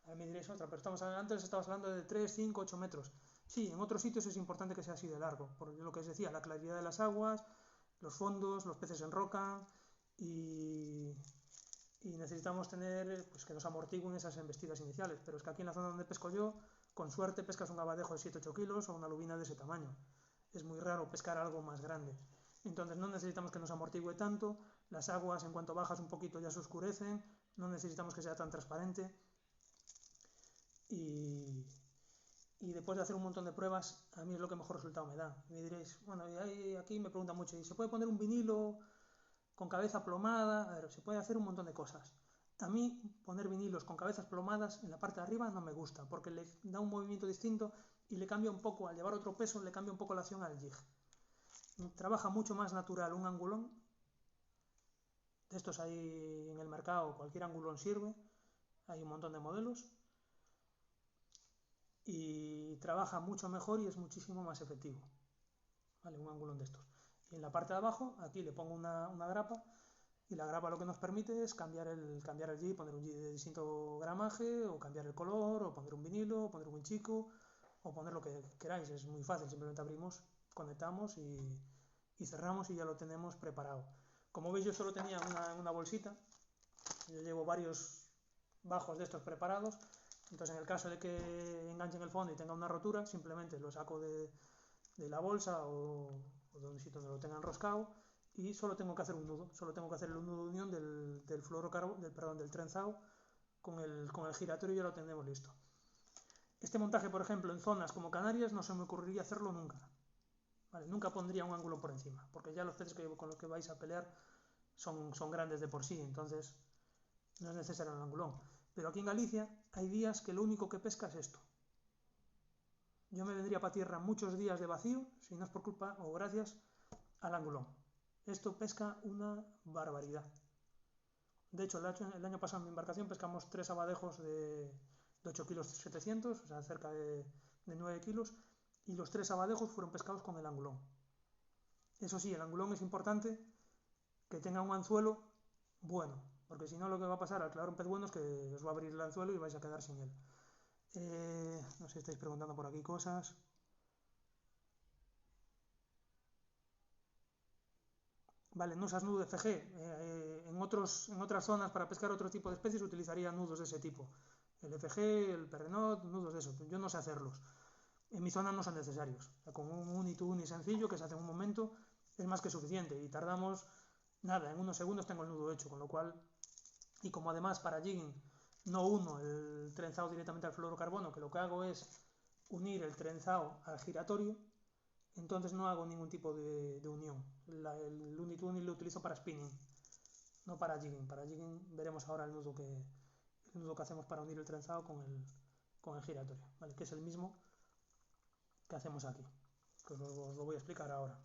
Ahora me diréis otra, pero antes estabas hablando de 3, 5, 8 metros. Sí, en otros sitios es importante que sea así de largo, por lo que os decía, la claridad de las aguas, los fondos, los peces enrocan y necesitamos tener pues, que nos amortiguen esas embestidas iniciales. Pero es que aquí en la zona donde pesco yo, con suerte pescas un abadejo de 7-8 kilos o una lubina de ese tamaño. Es muy raro pescar algo más grande. Entonces no necesitamos que nos amortigue tanto, las aguas en cuanto bajas un poquito ya se oscurecen, no necesitamos que sea tan transparente y después de hacer un montón de pruebas, a mí es lo que mejor resultado me da. Me diréis, bueno, y aquí me preguntan mucho, ¿y se puede poner un vinilo con cabeza plomada? A ver, se puede hacer un montón de cosas. A mí poner vinilos con cabezas plomadas en la parte de arriba no me gusta, porque le da un movimiento distinto y le cambia un poco, al llevar otro peso, le cambia un poco la acción al jig. Trabaja mucho más natural un angulón. De estos hay en el mercado, cualquier angulón sirve. Hay un montón de modelos. y trabaja mucho mejor y es muchísimo más efectivo, ¿vale? Un angulón de estos. Y en la parte de abajo, aquí le pongo una grapa, y la grapa lo que nos permite es cambiar el jig, poner un jig de distinto gramaje, o cambiar el color, o poner un vinilo, o poner un chico, o poner lo que queráis. Es muy fácil, simplemente abrimos, conectamos y cerramos y ya lo tenemos preparado. Como veis, yo solo tenía una bolsita, yo llevo varios bajos de estos preparados, entonces en el caso de que enganche en el fondo y tenga una rotura, simplemente lo saco de la bolsa o donde lo tenga enroscado, y solo tengo que hacer un nudo, solo tengo que hacer el nudo de unión del trenzado con el giratorio, y ya lo tenemos listo. Este montaje, por ejemplo, en zonas como Canarias no se me ocurriría hacerlo nunca, ¿vale? Nunca pondría un ángulo por encima, porque ya los peces con los que vais a pelear son grandes de por sí, entonces no es necesario un angulón. Pero aquí en Galicia hay días que lo único que pesca es esto. Yo me vendría para tierra muchos días de vacío, si no es por culpa o gracias al angulón. Esto pesca una barbaridad. De hecho, el año pasado en mi embarcación pescamos 3 abadejos de 8 kilos 700, o sea, cerca de 9 kilos, y los 3 abadejos fueron pescados con el angulón. Eso sí, el angulón es importante que tenga un anzuelo bueno, porque si no lo que va a pasar al clavar un pez bueno es que os va a abrir el anzuelo y vais a quedar sin él. No sé si estáis preguntando por aquí cosas. Vale, no usas nudo FG. En otras zonas para pescar otro tipo de especies utilizaría nudos de ese tipo. El FG, el Perrenot, nudos de esos. Yo no sé hacerlos. En mi zona no son necesarios. O sea, con un uni sencillo que se hace en un momento es más que suficiente. Y tardamos nada, en unos segundos tengo el nudo hecho. Con lo cual, y como además para jigging no uno el trenzado directamente al fluorocarbono, que lo que hago es unir el trenzado al giratorio, entonces no hago ningún tipo de unión. El Unituni lo utilizo para spinning, no para jigging. Para jigging veremos ahora el nudo que hacemos para unir el trenzado con el giratorio, ¿vale? Que es el mismo que hacemos aquí, que os lo voy a explicar ahora.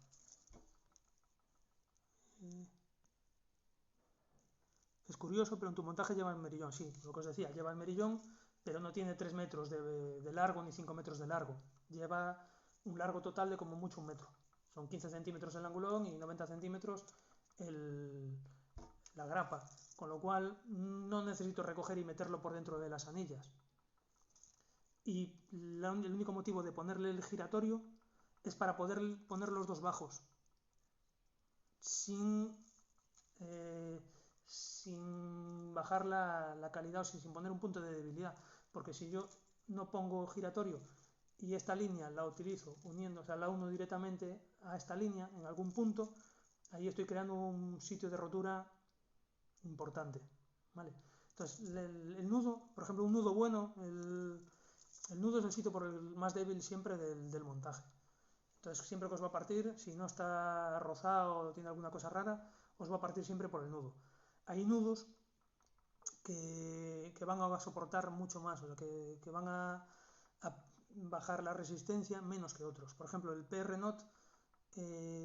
Es curioso, pero en tu montaje lleva el merillón, sí, lo que os decía, lleva el merillón, pero no tiene 3 metros de largo ni 5 metros de largo, lleva un largo total de como mucho 1 metro. Son 15 centímetros el angulón y 90 centímetros la grapa, con lo cual no necesito recoger y meterlo por dentro de las anillas. Y el único motivo de ponerle el giratorio es para poder poner los dos bajos sin bajar la calidad, o sin poner un punto de debilidad, porque si yo no pongo giratorio y esta línea la utilizo uniendo, o sea, la uno directamente a esta línea en algún punto, ahí estoy creando un sitio de rotura importante, ¿vale? Entonces, el nudo, por ejemplo, un nudo bueno, el nudo es el sitio por el más débil siempre del montaje. Entonces, siempre que os va a partir, si no está rozado o tiene alguna cosa rara, os va a partir siempre por el nudo. Hay nudos que van a soportar mucho más, o sea, que van a bajar la resistencia menos que otros. Por ejemplo, el PR-Knot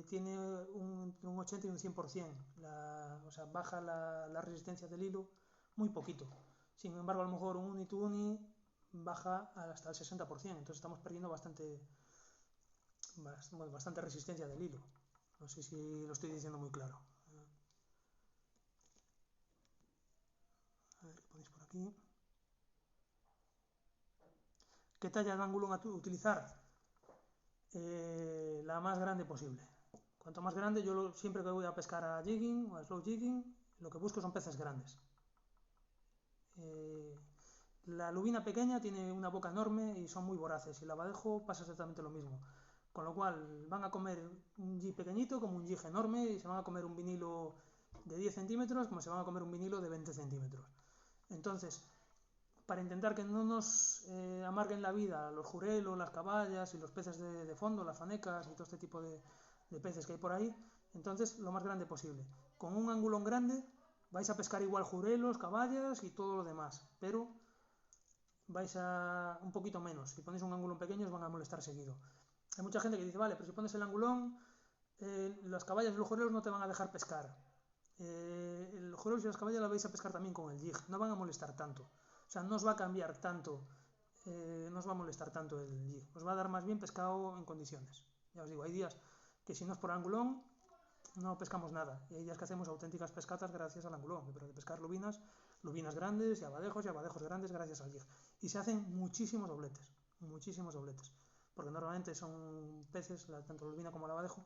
tiene un 80 y un 100%, o sea, baja la resistencia del hilo muy poquito. Sin embargo, a lo mejor un Uni-to-Uni baja hasta el 60%, entonces estamos perdiendo bastante resistencia del hilo. No sé si lo estoy diciendo muy claro. A ver, ¿qué ponéis por aquí? ¿Qué talla de ángulo utilizar? La más grande posible. Cuanto más grande, yo siempre que voy a pescar a jigging o a slow jigging, lo que busco son peces grandes. La lubina pequeña tiene una boca enorme y son muy voraces, y el abadejo pasa exactamente lo mismo. Con lo cual van a comer un jig pequeñito como un jig enorme, y se van a comer un vinilo de 10 centímetros como se van a comer un vinilo de 20 centímetros. Entonces, para intentar que no nos amarguen la vida los jurelos, las caballas y los peces de fondo, las fanecas y todo este tipo de peces que hay por ahí, entonces lo más grande posible. Con un angulón grande vais a pescar igual jurelos, caballas y todo lo demás, pero vais a un poquito menos. Si ponéis un angulón pequeño os van a molestar seguido. Hay mucha gente que dice, vale, pero si pones el angulón, las caballas y los jurelos no te van a dejar pescar. Los jurelos y las caballas las vais a pescar también con el jig, no van a molestar tanto. O sea, no os va a cambiar tanto no os va a molestar tanto el jig, os va a dar más bien pescado en condiciones. Ya os digo, hay días que si no es por angulón no pescamos nada, y hay días que hacemos auténticas pescatas gracias al angulón, pero de pescar lubinas grandes y abadejos grandes gracias al jig, y se hacen muchísimos dobletes, porque normalmente son peces, tanto la lubina como el abadejo,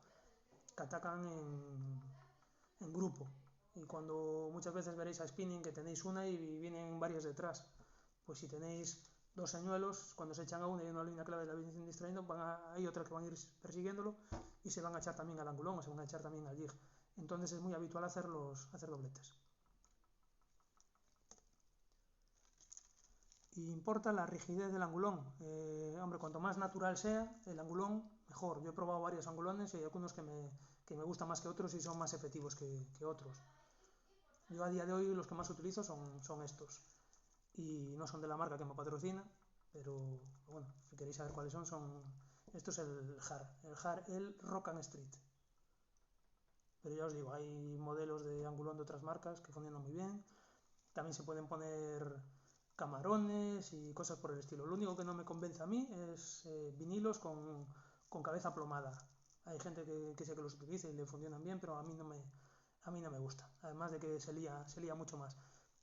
que atacan en grupo, y cuando muchas veces veréis a spinning que tenéis una y vienen varias detrás, pues si tenéis dos señuelos, cuando se echan a una y una línea clave la vienen distrayendo, hay otra que van a ir persiguiéndolo y se van a echar también al angulón o se van a echar también al jig. Entonces es muy habitual hacer dobletes. Y importa la rigidez del angulón. Hombre, cuanto más natural sea el angulón, mejor. Yo he probado varios angulones y hay algunos que me gustan más que otros y son más efectivos que otros. Yo a día de hoy los que más utilizo son estos. Y no son de la marca que me patrocina, pero bueno, si queréis saber cuáles son esto es el Rock and Street. Pero ya os digo, hay modelos de angulón de otras marcas que funcionan muy bien. También se pueden poner camarones y cosas por el estilo. Lo único que no me convence a mí es vinilos con cabeza plomada. Hay gente que sé que los utiliza y le funcionan bien, pero a mí no me gusta. Además de que se lía mucho más.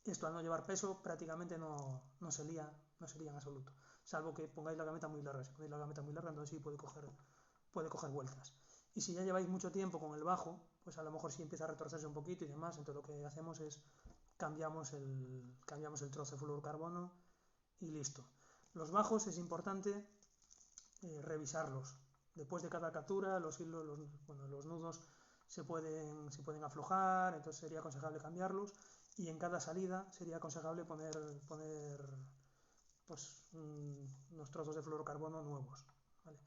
Esto al no llevar peso prácticamente no se lía en absoluto. Salvo que pongáis la gameta muy larga. Si ponéis la gameta muy larga, entonces sí puede coger vueltas. Y si ya lleváis mucho tiempo con el bajo, pues a lo mejor sí empieza a retorcerse un poquito y demás. Entonces lo que hacemos es cambiamos el trozo de fluorocarbono y listo. Los bajos es importante revisarlos. Después de cada captura, los hilos, los nudos se pueden aflojar, entonces sería aconsejable cambiarlos. Y en cada salida sería aconsejable poner pues, unos trozos de fluorocarbono nuevos. ¿Vale?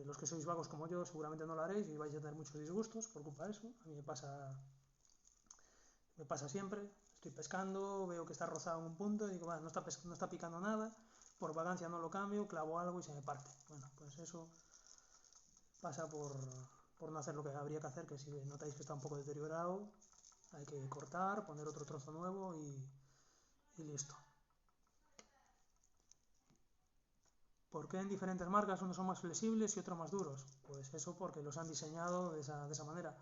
Los que sois vagos como yo seguramente no lo haréis y vais a tener muchos disgustos por culpa de eso. A mí me pasa siempre. Estoy pescando, veo que está rozado en un punto y digo, bueno, no está picando nada, por vagancia no lo cambio, clavo algo y se me parte. Bueno, pues eso pasa por no hacer lo que habría que hacer, que si notáis que está un poco deteriorado, hay que cortar, poner otro trozo nuevo y listo. ¿Por qué en diferentes marcas unos son más flexibles y otros más duros? Pues eso porque los han diseñado de esa manera.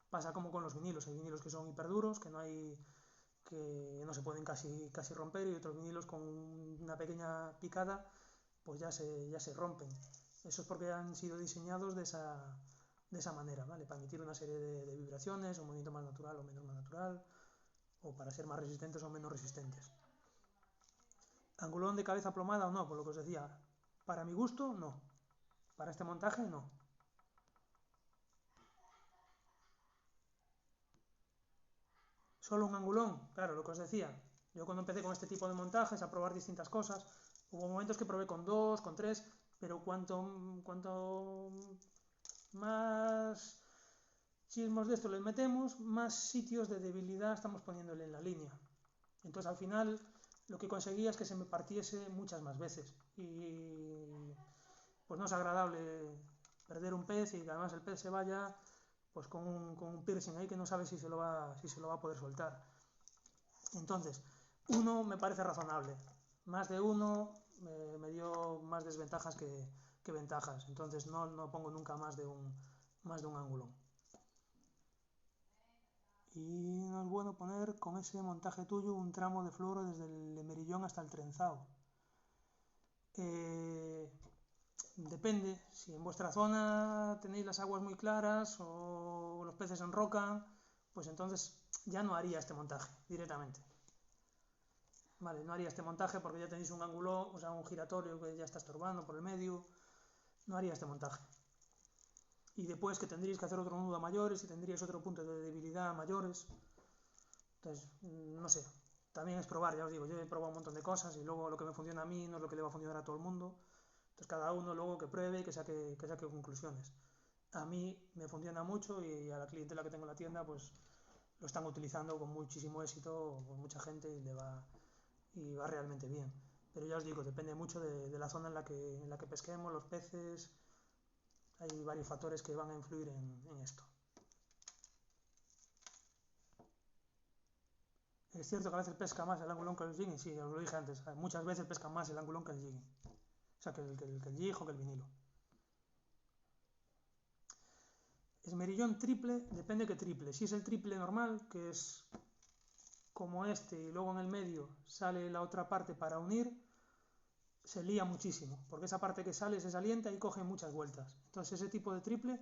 Pasa como con los vinilos. Hay vinilos que son hiperduros, que no se pueden casi romper, y otros vinilos con una pequeña picada pues ya se rompen. Eso es porque han sido diseñados de esa manera, ¿vale? Para emitir una serie de vibraciones, un movimiento más natural o menos natural, o para ser más resistentes o menos resistentes. ¿Angulón de cabeza plomada o no? Por lo que os decía, para mi gusto, no. Para este montaje, no. ¿Solo un angulón? Claro, lo que os decía. Yo cuando empecé con este tipo de montajes, a probar distintas cosas, hubo momentos que probé con 2, con 3, pero cuanto más chismos de esto le metemos, más sitios de debilidad estamos poniéndole en la línea. Entonces al final lo que conseguía es que se me partiese muchas más veces. Y pues no es agradable perder un pez y que además el pez se vaya pues con un piercing ahí que no sabe si se lo va a poder soltar. Entonces, uno me parece razonable. Más de uno me dio más desventajas que ventajas. Entonces no pongo nunca más de un angulón. Y no es bueno poner con ese montaje tuyo un tramo de fluoro desde el emerillón hasta el trenzado. Depende, si en vuestra zona tenéis las aguas muy claras o los peces enrocan, pues entonces ya no haría este montaje directamente. Vale, no haría este montaje porque ya tenéis un ángulo, o sea, un giratorio que ya está estorbando por el medio. No haría este montaje. Y después que tendríais que hacer otro nudo a mayores y tendríais otro punto de debilidad a mayores. Entonces, no sé. También es probar, ya os digo, yo he probado un montón de cosas y luego lo que me funciona a mí no es lo que le va a funcionar a todo el mundo. Entonces cada uno luego que pruebe y que saque conclusiones. A mí me funciona mucho y a la clientela que tengo en la tienda pues lo están utilizando con muchísimo éxito, con mucha gente y va realmente bien. Pero ya os digo, depende mucho de la zona en la que pesquemos, los peces. Hay varios factores que van a influir en esto. Es cierto que a veces pesca más el angulón que el jigging, sí, os lo dije antes, muchas veces pesca más el angulón que el jigging, o sea, que el jig o que el vinilo. Esmerillón triple, depende que triple. Si es el triple normal, que es como este y luego en el medio sale la otra parte para unir, se lía muchísimo, porque esa parte que sale se salienta y coge muchas vueltas. Entonces ese tipo de triple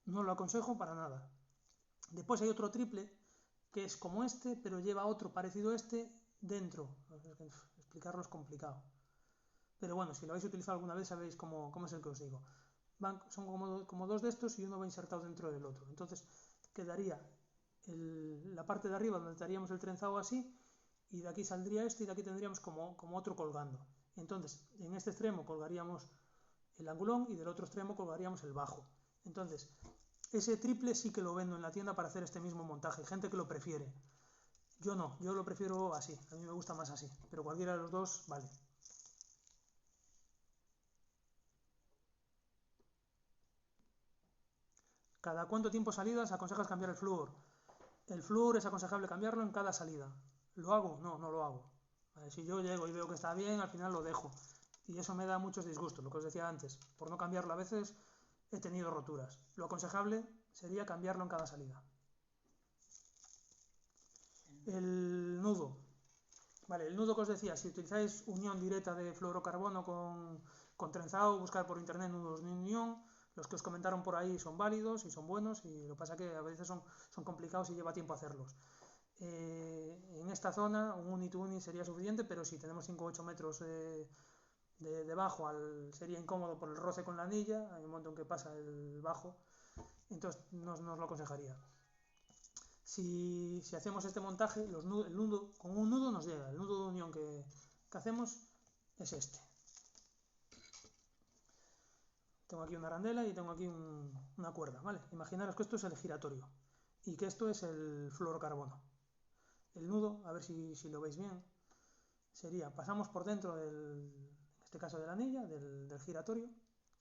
no lo aconsejo para nada. Después hay otro triple que es como este, pero lleva otro parecido a este dentro. Explicarlo es complicado. Pero bueno, si lo habéis utilizado alguna vez sabéis cómo es el que os digo. Son como dos de estos y uno va insertado dentro del otro. Entonces quedaría la parte de arriba donde estaríamos el trenzado así, y de aquí saldría este y de aquí tendríamos como otro colgando. Entonces en este extremo colgaríamos el angulón y del otro extremo colgaríamos el bajo. Entonces ese triple sí que lo vendo en la tienda para hacer este mismo montaje. Hay gente que lo prefiere. Yo no, yo lo prefiero así. A mí me gusta más así, pero cualquiera de los dos vale. ¿Cada cuánto tiempo salidas aconsejas cambiar el flúor? El flúor es aconsejable cambiarlo en cada salida. ¿Lo hago? No, no lo hago. Si yo llego y veo que está bien, al final lo dejo. Y eso me da muchos disgustos, lo que os decía antes. Por no cambiarlo a veces he tenido roturas. Lo aconsejable sería cambiarlo en cada salida. El nudo. Vale, el nudo que os decía, si utilizáis unión directa de fluorocarbono con trenzado, buscar por internet nudos de unión. Los que os comentaron por ahí son válidos y son buenos, y lo que pasa es que a veces son complicados y lleva tiempo hacerlos. En esta zona un uni-to-uni sería suficiente, pero si tenemos 5 o 8 metros de bajo sería incómodo por el roce con la anilla, hay un momento en que pasa el bajo, entonces no os lo aconsejaría. Si hacemos este montaje, el nudo, con un nudo nos llega, el nudo de unión que hacemos es este. Tengo aquí una arandela y tengo aquí una cuerda, ¿vale? Imaginaros que esto es el giratorio y que esto es el fluorocarbono. El nudo, a ver si lo veis bien, sería, pasamos por dentro en este caso de la anilla, del giratorio,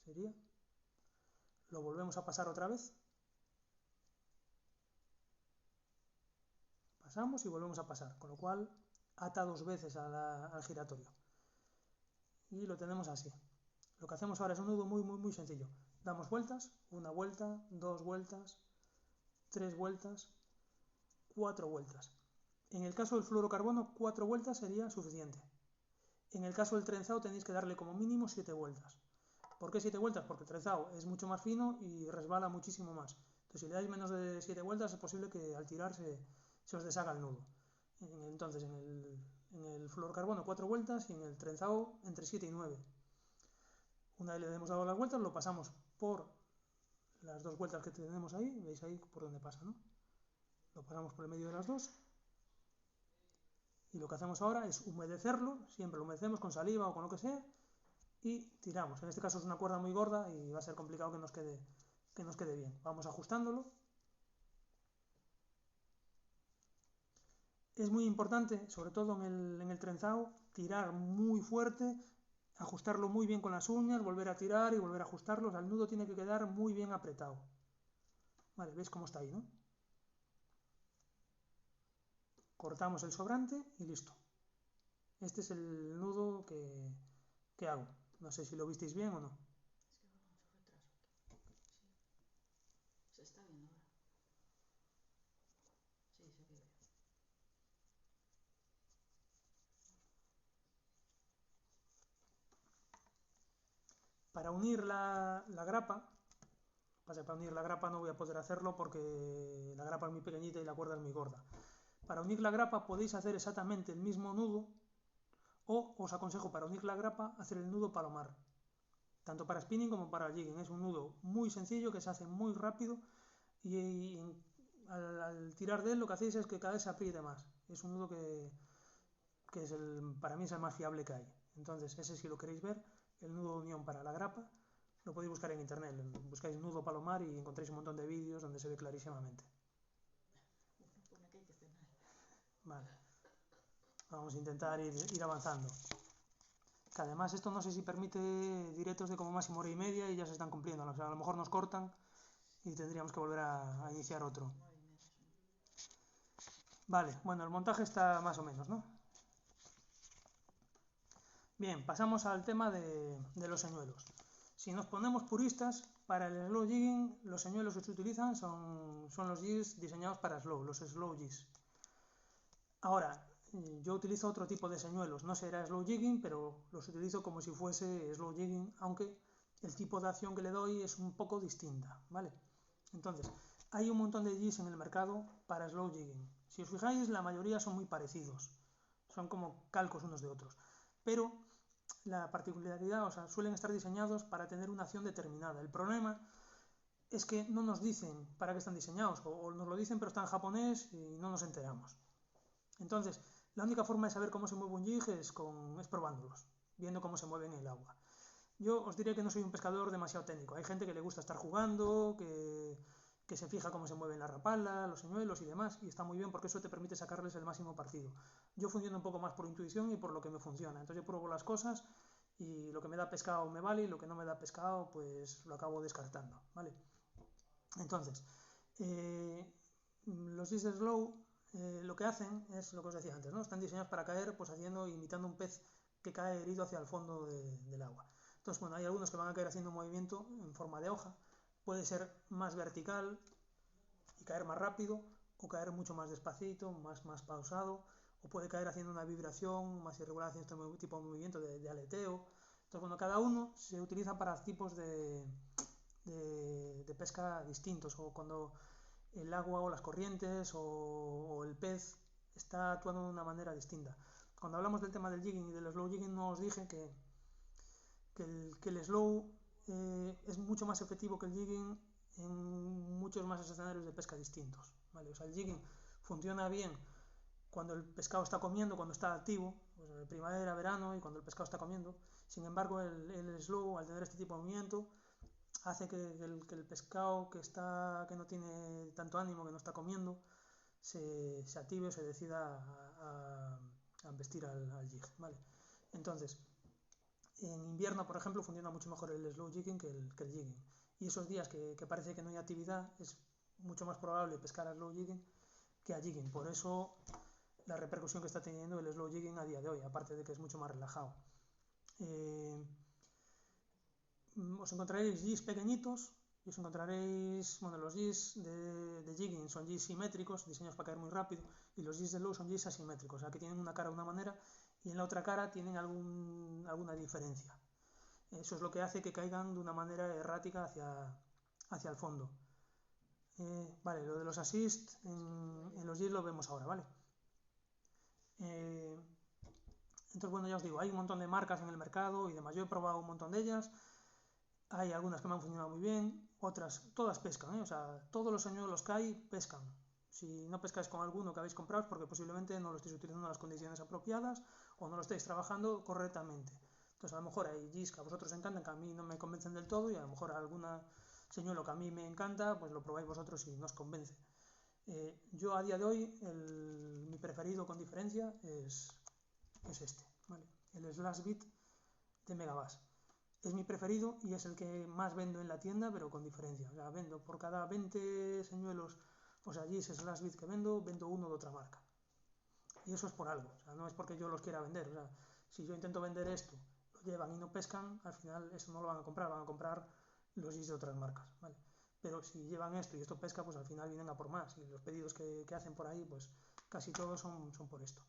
sería, lo volvemos a pasar otra vez, pasamos y volvemos a pasar, con lo cual ata 2 veces al giratorio. Y lo tenemos así. Lo que hacemos ahora es un nudo muy, muy, muy sencillo. Damos vueltas, 1 vuelta, 2 vueltas, 3 vueltas, 4 vueltas. En el caso del fluorocarbono, 4 vueltas sería suficiente. En el caso del trenzado tenéis que darle como mínimo 7 vueltas. ¿Por qué 7 vueltas? Porque el trenzado es mucho más fino y resbala muchísimo más. Entonces si le dais menos de 7 vueltas es posible que al tirar se os deshaga el nudo. Entonces en el fluorocarbono 4 vueltas y en el trenzado entre 7 y 9. Una vez le hemos dado las vueltas, lo pasamos por las 2 vueltas que tenemos ahí. ¿Veis ahí por dónde pasa, no? Lo pasamos por el medio de las dos. Y lo que hacemos ahora es humedecerlo, siempre lo humedecemos con saliva o con lo que sea, y tiramos. En este caso es una cuerda muy gorda y va a ser complicado que nos quede bien. Vamos ajustándolo. Es muy importante, sobre todo en el trenzado, tirar muy fuerte, ajustarlo muy bien con las uñas, volver a tirar y volver a ajustarlo. O sea, el nudo tiene que quedar muy bien apretado. Vale, ¿veis cómo está ahí, no? Cortamos el sobrante y listo. Este es el nudo que hago. No sé si lo visteis bien o no.
Es que va mucho retraso aquí. Sí. Se está viendo ahora. Sí, se ve bien.
Para unir la grapa, para unir la grapa no voy a poder hacerlo porque la grapa es muy pequeñita y la cuerda es muy gorda. Para unir la grapa podéis hacer exactamente el mismo nudo, o os aconsejo para unir la grapa hacer el nudo palomar, tanto para spinning como para jigging. Es un nudo muy sencillo que se hace muy rápido y al tirar de él lo que hacéis es que cada vez se apriete más. Es un nudo que para mí es el más fiable que hay. Entonces ese, si lo queréis ver, el nudo de unión para la grapa, lo podéis buscar en internet. Buscáis nudo palomar y encontráis un montón de vídeos donde se ve clarísimamente.
Pone que hay que cenar.
Vale. Vamos a intentar ir avanzando. Que además esto no sé si permite directos de como máximo 1h30 y ya se están cumpliendo. O sea, a lo mejor nos cortan y tendríamos que volver a iniciar otro. Vale, bueno, el montaje está más o menos, ¿no? Bien, pasamos al tema de los señuelos. Si nos ponemos puristas, para el slow jigging los señuelos que se utilizan son los jigs diseñados para slow, los slow jigs. Ahora, yo utilizo otro tipo de señuelos, no será slow jigging, pero los utilizo como si fuese slow jigging, aunque el tipo de acción que le doy es un poco distinta, ¿vale? Entonces, hay un montón de jigs en el mercado para slow jigging. Si os fijáis, la mayoría son muy parecidos, son como calcos unos de otros, pero la particularidad, o sea, suelen estar diseñados para tener una acción determinada. El problema es que no nos dicen para qué están diseñados, o nos lo dicen pero está en japonés y no nos enteramos. Entonces, la única forma de saber cómo se mueve un jig es probándolos, viendo cómo se mueven en el agua. Yo os diré que no soy un pescador demasiado técnico. Hay gente que le gusta estar jugando, que se fija cómo se mueven la rapala, los señuelos y demás, y está muy bien porque eso te permite sacarles el máximo partido. Yo funciono un poco más por intuición y por lo que me funciona. Entonces yo pruebo las cosas y lo que me da pescado me vale y lo que no me da pescado pues lo acabo descartando, ¿vale? Entonces, los jigs de slow lo que hacen es lo que os decía antes, ¿no? Están diseñados para caer pues imitando un pez que cae herido hacia el fondo del agua. Entonces, bueno, hay algunos que van a caer haciendo un movimiento en forma de hoja. Puede ser más vertical y caer más rápido, o caer mucho más despacito, más pausado, o puede caer haciendo una vibración más irregular, haciendo este tipo de movimiento de aleteo. Entonces, bueno, cada uno se utiliza para tipos de pesca distintos, o cuando el agua o las corrientes o el pez está actuando de una manera distinta. Cuando hablamos del tema del jigging y del slow jigging, no os dije que el slow es mucho más efectivo que el jigging en muchos más escenarios de pesca distintos, ¿vale? O sea, el jigging funciona bien cuando el pescado está comiendo, cuando está activo, pues en primavera, verano y cuando el pescado está comiendo. Sin embargo, el slow, al tener este tipo de movimiento, hace que el pescado que no tiene tanto ánimo, que no está comiendo, se active o se decida a embestir al jig, ¿vale? Entonces, en invierno, por ejemplo, funciona mucho mejor el slow jigging que el jigging. Y esos días que parece que no hay actividad, es mucho más probable pescar a slow jigging que a jigging. Por eso la repercusión que está teniendo el slow jigging a día de hoy, aparte de que es mucho más relajado. Os encontraréis jigs pequeñitos y os encontraréis, bueno, los jigs de jigging son jigs simétricos, diseñados para caer muy rápido, y los jigs de slow son jigs asimétricos, o sea que tienen una cara de una manera y en la otra cara tienen alguna diferencia. Eso es lo que hace que caigan de una manera errática hacia el fondo. Vale, lo de los assists en los jigs lo vemos ahora, ¿vale? Entonces, bueno, ya os digo, hay un montón de marcas en el mercado y demás. Yo he probado un montón de ellas. Hay algunas que me han funcionado muy bien, otras, todas pescan, ¿eh? O sea, todos los señuelos que hay pescan. Si no pescáis con alguno que habéis comprado es porque posiblemente no lo estéis utilizando en las condiciones apropiadas o no lo estáis trabajando correctamente. Entonces, a lo mejor hay jigs que a vosotros encantan, que a mí no me convencen del todo, y a lo mejor alguna señuelo que a mí me encanta, pues lo probáis vosotros y no os convence. Yo a día de hoy, mi preferido con diferencia es este, ¿vale? El Slash Beat de Megabass. Es mi preferido y es el que más vendo en la tienda, pero con diferencia. O sea, vendo por cada 20 señuelos, o sea, allí es Slash Beat que vendo uno de otra marca. Y eso es por algo, o sea, no es porque yo los quiera vender. O sea, si yo intento vender esto, lo llevan y no pescan, al final eso no lo van a comprar los GIS de otras marcas, ¿vale? Pero si llevan esto y esto pesca, pues al final vienen a por más. Y los pedidos que hacen por ahí, pues casi todos son por esto.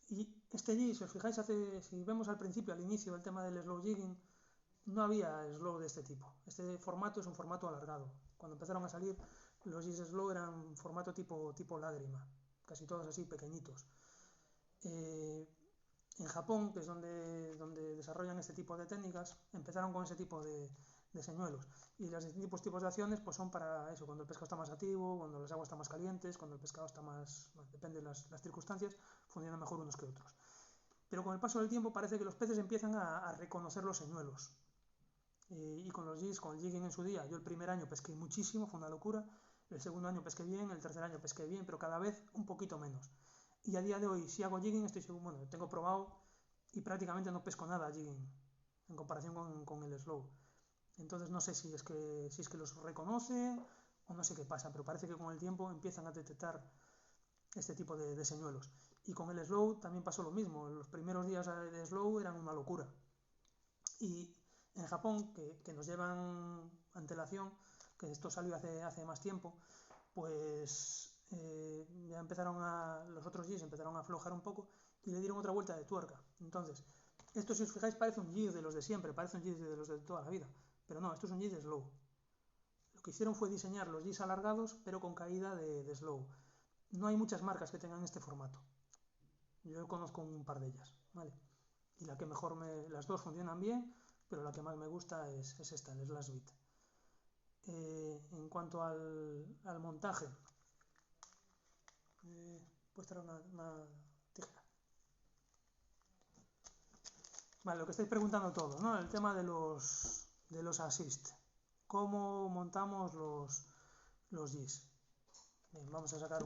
Y este jig, si os fijáis, si vemos al principio, al inicio, el tema del slow jigging, no había slow de este tipo. Este formato es un formato alargado. Cuando empezaron a salir, los jigs slow eran formato tipo lágrima, casi todos así pequeñitos. En Japón, que es donde desarrollan este tipo de técnicas, empezaron con ese tipo de señuelos. Y los distintos tipos de acciones pues son para eso, cuando el pescado está más activo, cuando las aguas están más calientes, cuando el pescado está más, bueno, depende de las circunstancias, funcionan mejor unos que otros. Pero con el paso del tiempo parece que los peces empiezan a reconocer los señuelos. Y con los jigs, con el jigging en su día, yo el primer año pesqué muchísimo, fue una locura. El segundo año pesqué bien, el tercer año pesqué bien, pero cada vez un poquito menos. Y a día de hoy, si hago jigging, estoy seguro, bueno, tengo probado y prácticamente no pesco nada jigging en comparación con el slow. Entonces no sé si es que los reconocen o no sé qué pasa, pero parece que con el tiempo empiezan a detectar este tipo de señuelos. Y con el slow también pasó lo mismo. Los primeros días de slow eran una locura. Y en Japón, que nos llevan antelación, que esto salió hace más tiempo, pues ya los otros jis empezaron a aflojar un poco y le dieron otra vuelta de tuerca. Entonces, esto si os fijáis parece un jig de los de siempre, parece un jig de los de toda la vida, pero no, esto es un jig de slow. Lo que hicieron fue diseñar los jigs alargados pero con caída de slow. No hay muchas marcas que tengan este formato. Yo conozco un par de ellas, ¿vale? Y la que mejor las dos funcionan bien, pero la que más me gusta es esta, el Slash Beat. En cuanto al montaje, puedes traer una tijera. Vale, lo que estáis preguntando todos, ¿no? El tema de los assist. ¿Cómo montamos los jis? Bien, vamos a sacar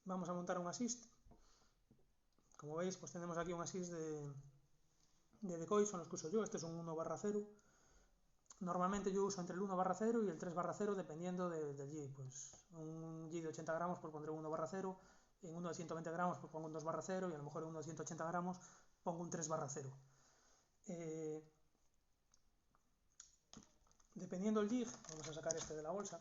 Vamos a montar un assist. Como veis, pues tenemos aquí un assist de decoy, son los que uso yo. Este es un 1/0. Normalmente yo uso entre el 1/0 y el 3/0 dependiendo del G. Pues un G de 80 gramos pues pondré un 1/0, en uno de 120 gramos pues pongo un 2/0 y a lo mejor en uno de 180 gramos pongo un 3/0. Dependiendo del jig, vamos a sacar este de la bolsa.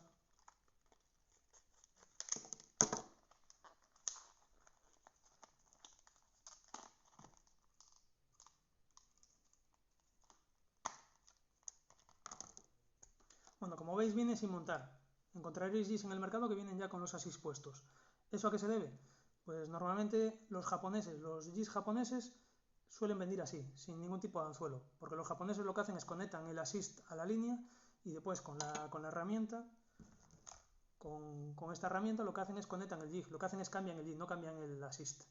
Bueno, como veis viene sin montar. Encontraréis jigs en el mercado que vienen ya con los asís puestos. ¿Eso a qué se debe? Pues normalmente los jigs japoneses suelen venir así, sin ningún tipo de anzuelo, porque los japoneses lo que hacen es conectan el assist a la línea y después con la herramienta, con esta herramienta lo que hacen es conectan el jig, lo que hacen es cambian el jig, no cambian el assist.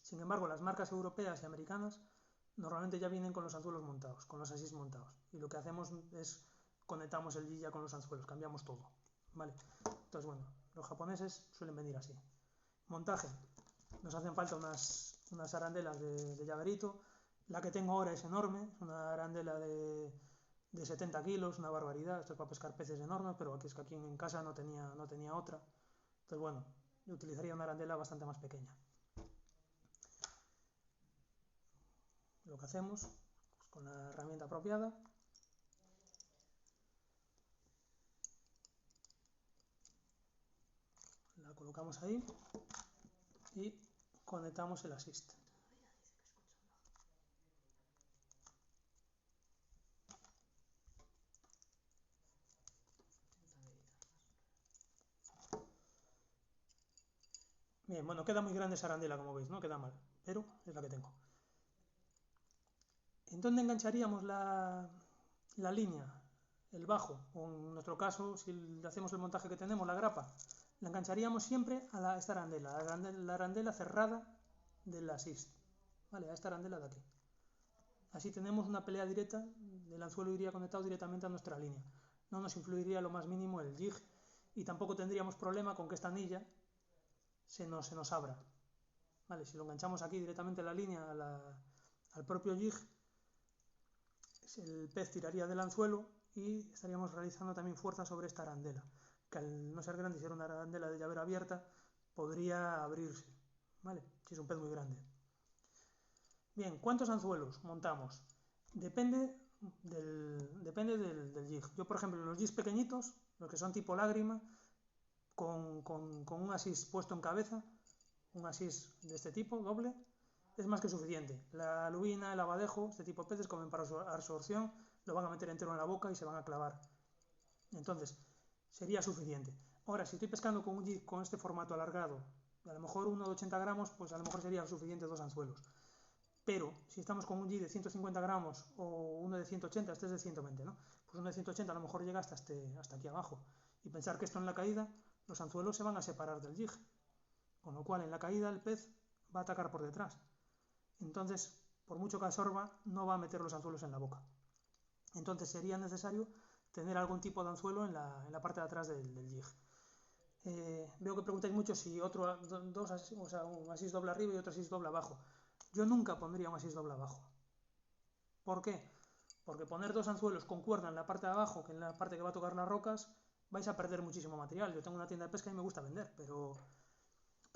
Sin embargo, las marcas europeas y americanas normalmente ya vienen con los anzuelos montados, con los assist montados, y lo que hacemos es conectamos el jig ya con los anzuelos, cambiamos todo, ¿vale? Entonces, bueno, los japoneses suelen venir así. Montaje, nos hacen falta unas arandelas de llaverito. La que tengo ahora es enorme, es una arandela de 70 kilos, una barbaridad. Esto es para pescar peces enormes, pero aquí es que aquí en casa no tenía otra. Entonces, bueno, yo utilizaría una arandela bastante más pequeña. Lo que hacemos pues, con la herramienta apropiada, la colocamos ahí y conectamos el assist. Bien, bueno, queda muy grande esa arandela, como veis, no queda mal, pero es la que tengo. ¿En dónde engancharíamos la línea? El bajo, o en nuestro caso, si hacemos el montaje que tenemos, la grapa, la engancharíamos siempre a esta arandela, la arandela cerrada del assist, ¿vale? A esta arandela de aquí. Así tenemos una pelea directa, el anzuelo iría conectado directamente a nuestra línea. No nos influiría lo más mínimo el jig y tampoco tendríamos problema con que esta anilla se nos abra. ¿Vale? Si lo enganchamos aquí directamente a la línea, al propio jig, el pez tiraría del anzuelo y estaríamos realizando también fuerza sobre esta arandela, que al no ser grande, si era una arandela de llavero abierta, podría abrirse, ¿vale? Si es un pez muy grande. Bien, ¿cuántos anzuelos montamos? Depende del jig. Yo, por ejemplo, los jigs pequeñitos, los que son tipo lágrima, con un asís puesto en cabeza, un asís de este tipo, doble, es más que suficiente. La lubina, el abadejo, este tipo de peces comen para su absorción, lo van a meter entero en la boca y se van a clavar. Entonces, sería suficiente. Ahora, si estoy pescando con un jig con este formato alargado, a lo mejor uno de 80 gramos, pues a lo mejor sería suficiente 2 anzuelos. Pero si estamos con un jig de 150 gramos o uno de 180, este es de 120, ¿no? Pues uno de 180 a lo mejor llega hasta aquí abajo. Y pensar que esto en la caída, los anzuelos se van a separar del jig. Con lo cual en la caída el pez va a atacar por detrás. Entonces, por mucho que absorba, no va a meter los anzuelos en la boca. Entonces sería necesario tener algún tipo de anzuelo en la parte de atrás del jig. Veo que preguntáis mucho si un asís doble arriba y otro asís doble abajo. Yo nunca pondría un asís doble abajo. ¿Por qué? Porque poner dos anzuelos con cuerda en la parte de abajo, que en la parte que va a tocar las rocas, vais a perder muchísimo material. Yo tengo una tienda de pesca y me gusta vender, pero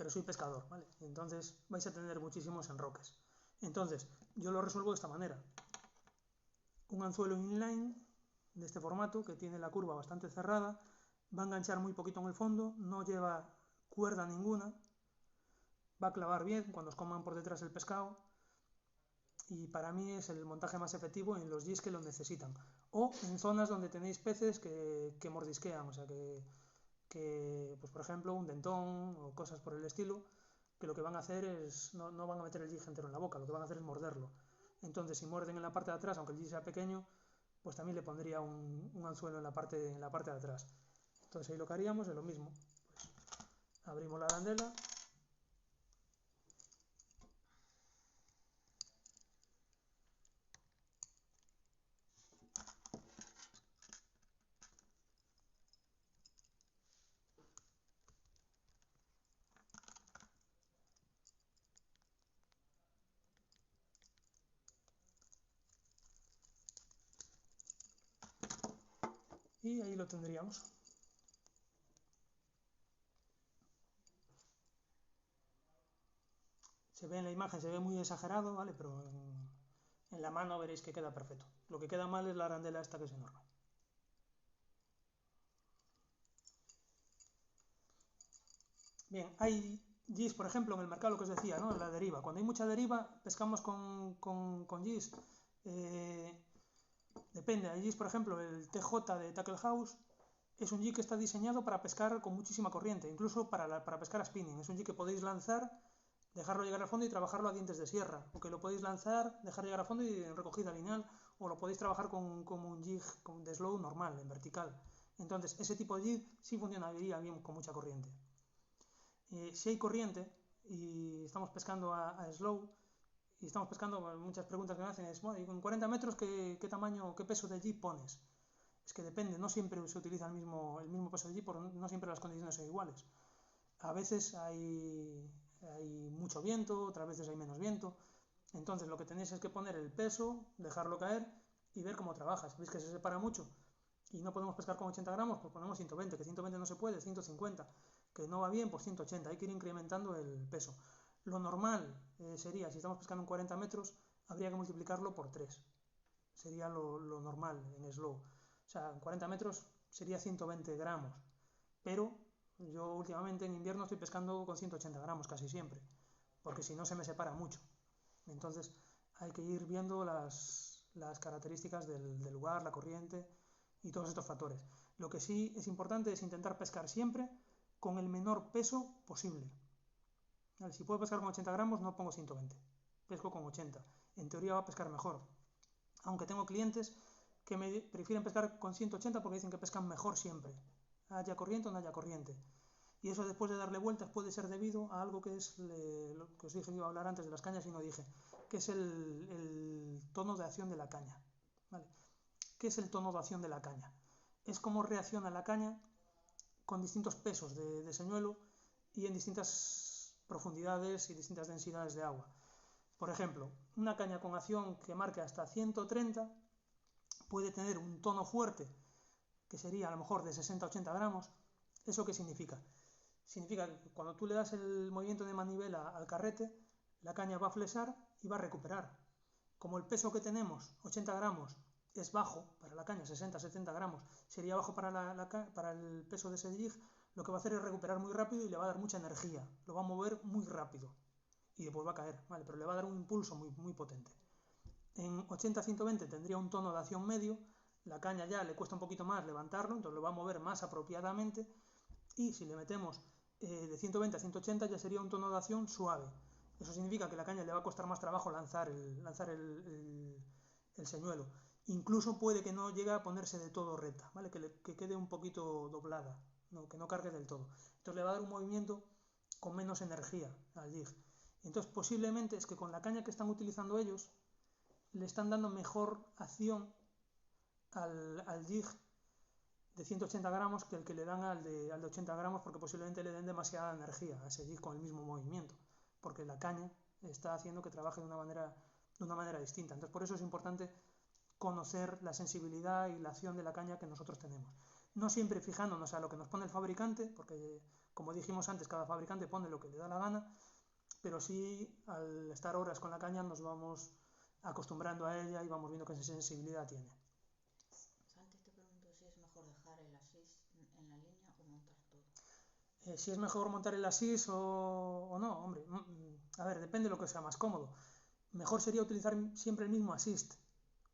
soy pescador, ¿vale? Entonces vais a tener muchísimos enroques. Entonces, yo lo resuelvo de esta manera. Un anzuelo inline de este formato, que tiene la curva bastante cerrada, va a enganchar muy poquito en el fondo, no lleva cuerda ninguna, va a clavar bien cuando os coman por detrás el pescado, y para mí es el montaje más efectivo en los jigs que lo necesitan, o en zonas donde tenéis peces que mordisquean, o sea pues por ejemplo un dentón o cosas por el estilo, que lo que van a hacer es, no van a meter el jig entero en la boca, lo que van a hacer es morderlo. Entonces si muerden en la parte de atrás, aunque el jig sea pequeño, pues también le pondría un anzuelo en la parte de atrás. Entonces ahí lo que haríamos es lo mismo, pues abrimos la arandela, y ahí lo tendríamos. Se ve en la imagen, se ve muy exagerado, ¿vale? Pero en la mano veréis que queda perfecto. Lo que queda mal es la arandela esta, que es enorme. Bien, hay jigs, por ejemplo, en el mercado, lo que os decía, ¿no? La deriva. Cuando hay mucha deriva, pescamos con jigs. Depende, hay jigs, por ejemplo, el TJ de Tackle House es un jig que está diseñado para pescar con muchísima corriente, incluso para pescar a spinning. Es un jig que podéis lanzar, dejarlo llegar al fondo y trabajarlo a dientes de sierra, o que lo podéis lanzar, dejar llegar al fondo y en recogida lineal, o lo podéis trabajar con un jig de slow normal, en vertical. Entonces, ese tipo de jig sí funcionaría bien con mucha corriente. Si hay corriente y estamos pescando a slow, y estamos pescando, muchas preguntas que me hacen es, bueno, ¿y con 40 metros qué tamaño, qué peso de jig pones? Es que depende, no siempre se utiliza el mismo peso de jig, porque no siempre las condiciones son iguales. A veces hay mucho viento, otras veces hay menos viento. Entonces lo que tenéis es que poner el peso, dejarlo caer y ver cómo trabajas. ¿Veis que se separa mucho? Y no podemos pescar con 80 gramos, pues ponemos 120, que 120 no se puede, 150, que no va bien, pues 180, hay que ir incrementando el peso. Lo normal sería, si estamos pescando en 40 metros, habría que multiplicarlo por 3. Sería lo normal en slow. O sea, en 40 metros sería 120 gramos. Pero yo últimamente en invierno estoy pescando con 180 gramos casi siempre, porque si no se me separa mucho. Entonces hay que ir viendo las características del lugar, la corriente y todos estos factores. Lo que sí es importante es intentar pescar siempre con el menor peso posible. ¿Vale? Si puedo pescar con 80 gramos, no pongo 120, pesco con 80. En teoría va a pescar mejor. Aunque tengo clientes que me prefieren pescar con 180 porque dicen que pescan mejor siempre, haya corriente o no haya corriente. Y eso, después de darle vueltas, puede ser debido a algo que es lo que os dije que iba a hablar antes de las cañas y no dije, que es el tono de acción de la caña. ¿Vale? ¿Qué es el tono de acción de la caña? Es cómo reacciona la caña con distintos pesos de señuelo y en distintas profundidades y distintas densidades de agua. Por ejemplo, una caña con acción que marque hasta 130 puede tener un tono fuerte, que sería a lo mejor de 60-80 gramos. ¿Eso qué significa? Significa que cuando tú le das el movimiento de manivela al carrete, la caña va a flexar y va a recuperar. Como el peso que tenemos, 80 gramos, es bajo para la caña, 60-70 gramos, sería bajo para el peso de ese jig, lo que va a hacer es recuperar muy rápido y le va a dar mucha energía, lo va a mover muy rápido y después va a caer, ¿vale? Pero le va a dar un impulso muy, muy potente. En 80-120 tendría un tono de acción medio, la caña ya le cuesta un poquito más levantarlo, entonces lo va a mover más apropiadamente, y si le metemos de 120 a 180 ya sería un tono de acción suave. Eso significa que la caña le va a costar más trabajo lanzar el señuelo. Incluso puede que no llegue a ponerse de todo recta, ¿vale? Que quede un poquito doblada, ¿no? Que no cargue del todo. Entonces le va a dar un movimiento con menos energía al jig. Entonces posiblemente es que con la caña que están utilizando ellos le están dando mejor acción al jig de 180 gramos que el que le dan al de 80 gramos, porque posiblemente le den demasiada energía a ese jig con el mismo movimiento, porque la caña está haciendo que trabaje de una manera de una manera distinta. Entonces por eso es importante conocer la sensibilidad y la acción de la caña que nosotros tenemos. No siempre fijándonos a lo que nos pone el fabricante, porque como dijimos antes, cada fabricante pone lo que le da la gana, pero sí al estar horas con la caña nos vamos acostumbrando a ella y vamos viendo qué sensibilidad tiene.
Antes te pregunto si es mejor dejar el assist en la línea o montar todo.
Si es mejor montar el assist o no, hombre, a ver, depende de lo que sea más cómodo. Mejor sería utilizar siempre el mismo assist,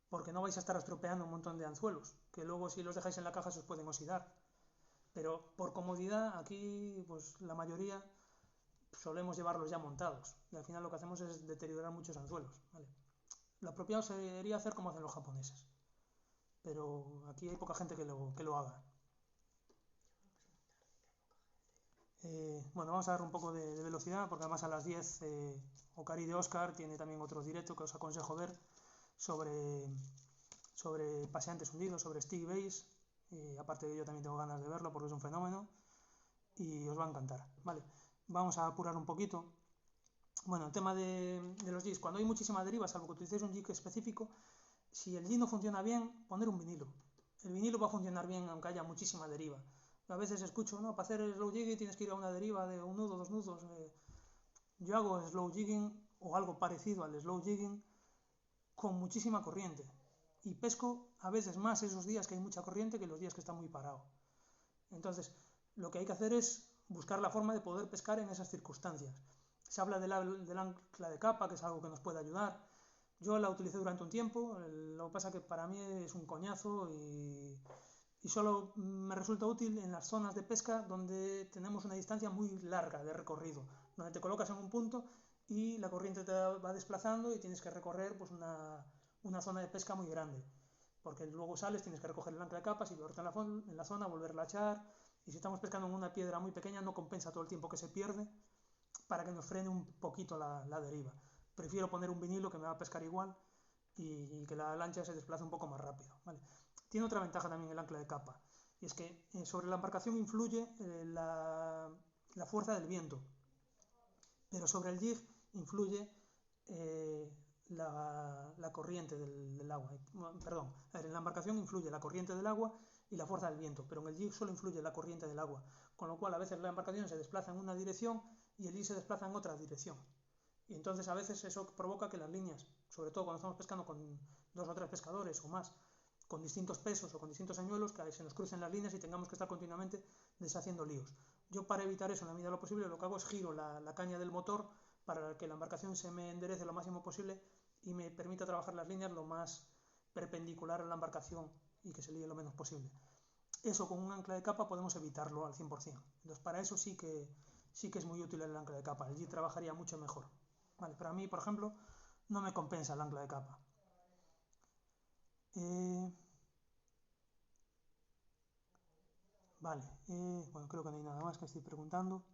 porque no vais a estar estropeando un montón de anzuelos, que luego si los dejáis en la caja se os pueden oxidar. Pero por comodidad, aquí pues la mayoría solemos llevarlos ya montados, y al final lo que hacemos es deteriorar muchos anzuelos, ¿vale? Lo apropiado sería hacer como hacen los japoneses, pero aquí hay poca gente que lo haga. Bueno, vamos a dar un poco de velocidad, porque además a las 10 Okari de Oscar tiene también otro directo que os aconsejo ver sobre paseantes hundidos, sobre Stick Base. Aparte de ello también tengo ganas de verlo porque es un fenómeno y os va a encantar. Vale, vamos a apurar un poquito. Bueno, el tema de los jigs, cuando hay muchísima deriva, salvo que utilicéis un jig específico, si el jig no funciona bien, poner un vinilo. El vinilo va a funcionar bien aunque haya muchísima deriva. A veces escucho, no, para hacer el slow jigging tienes que ir a una deriva de un nudo, 2 nudos. Yo hago slow jigging o algo parecido al slow jigging con muchísima corriente. Y pesco a veces más esos días que hay mucha corriente que los días que está muy parado. Entonces, lo que hay que hacer es buscar la forma de poder pescar en esas circunstancias. Se habla del ancla de capa, que es algo que nos puede ayudar. Yo la utilicé durante un tiempo, lo que pasa que para mí es un coñazo y solo me resulta útil en las zonas de pesca donde tenemos una distancia muy larga de recorrido, donde te colocas en un punto y la corriente te va desplazando y tienes que recorrer pues una zona de pesca muy grande, porque luego sales, tienes que recoger el ancla de capas y volverte en la zona, volverla a echar, y si estamos pescando en una piedra muy pequeña no compensa todo el tiempo que se pierde para que nos frene un poquito la deriva. Prefiero poner un vinilo que me va a pescar igual y que la lancha se desplace un poco más rápido, ¿vale? Tiene otra ventaja también el ancla de capa, y es que sobre la embarcación influye la fuerza del viento, pero sobre el jig influye la corriente del agua. Perdón, en la embarcación influye la corriente del agua y la fuerza del viento, pero en el jig solo influye la corriente del agua, con lo cual a veces la embarcación se desplaza en una dirección y el jig se desplaza en otra dirección. Y entonces a veces eso provoca que las líneas, sobre todo cuando estamos pescando con 2 o 3 pescadores o más, con distintos pesos o con distintos señuelos, que se nos crucen las líneas y tengamos que estar continuamente deshaciendo líos. Yo para evitar eso en la medida de lo posible lo que hago es giro la caña del motor para que la embarcación se me enderece lo máximo posible y me permita trabajar las líneas lo más perpendicular a la embarcación y que se líe lo menos posible. Eso con un ancla de capa podemos evitarlo al 100%. Entonces para eso sí que es muy útil el ancla de capa. Allí trabajaría mucho mejor. Vale, pero a mí, por ejemplo, no me compensa el ancla de capa. Vale, bueno, creo que no hay nada más que estoy preguntando.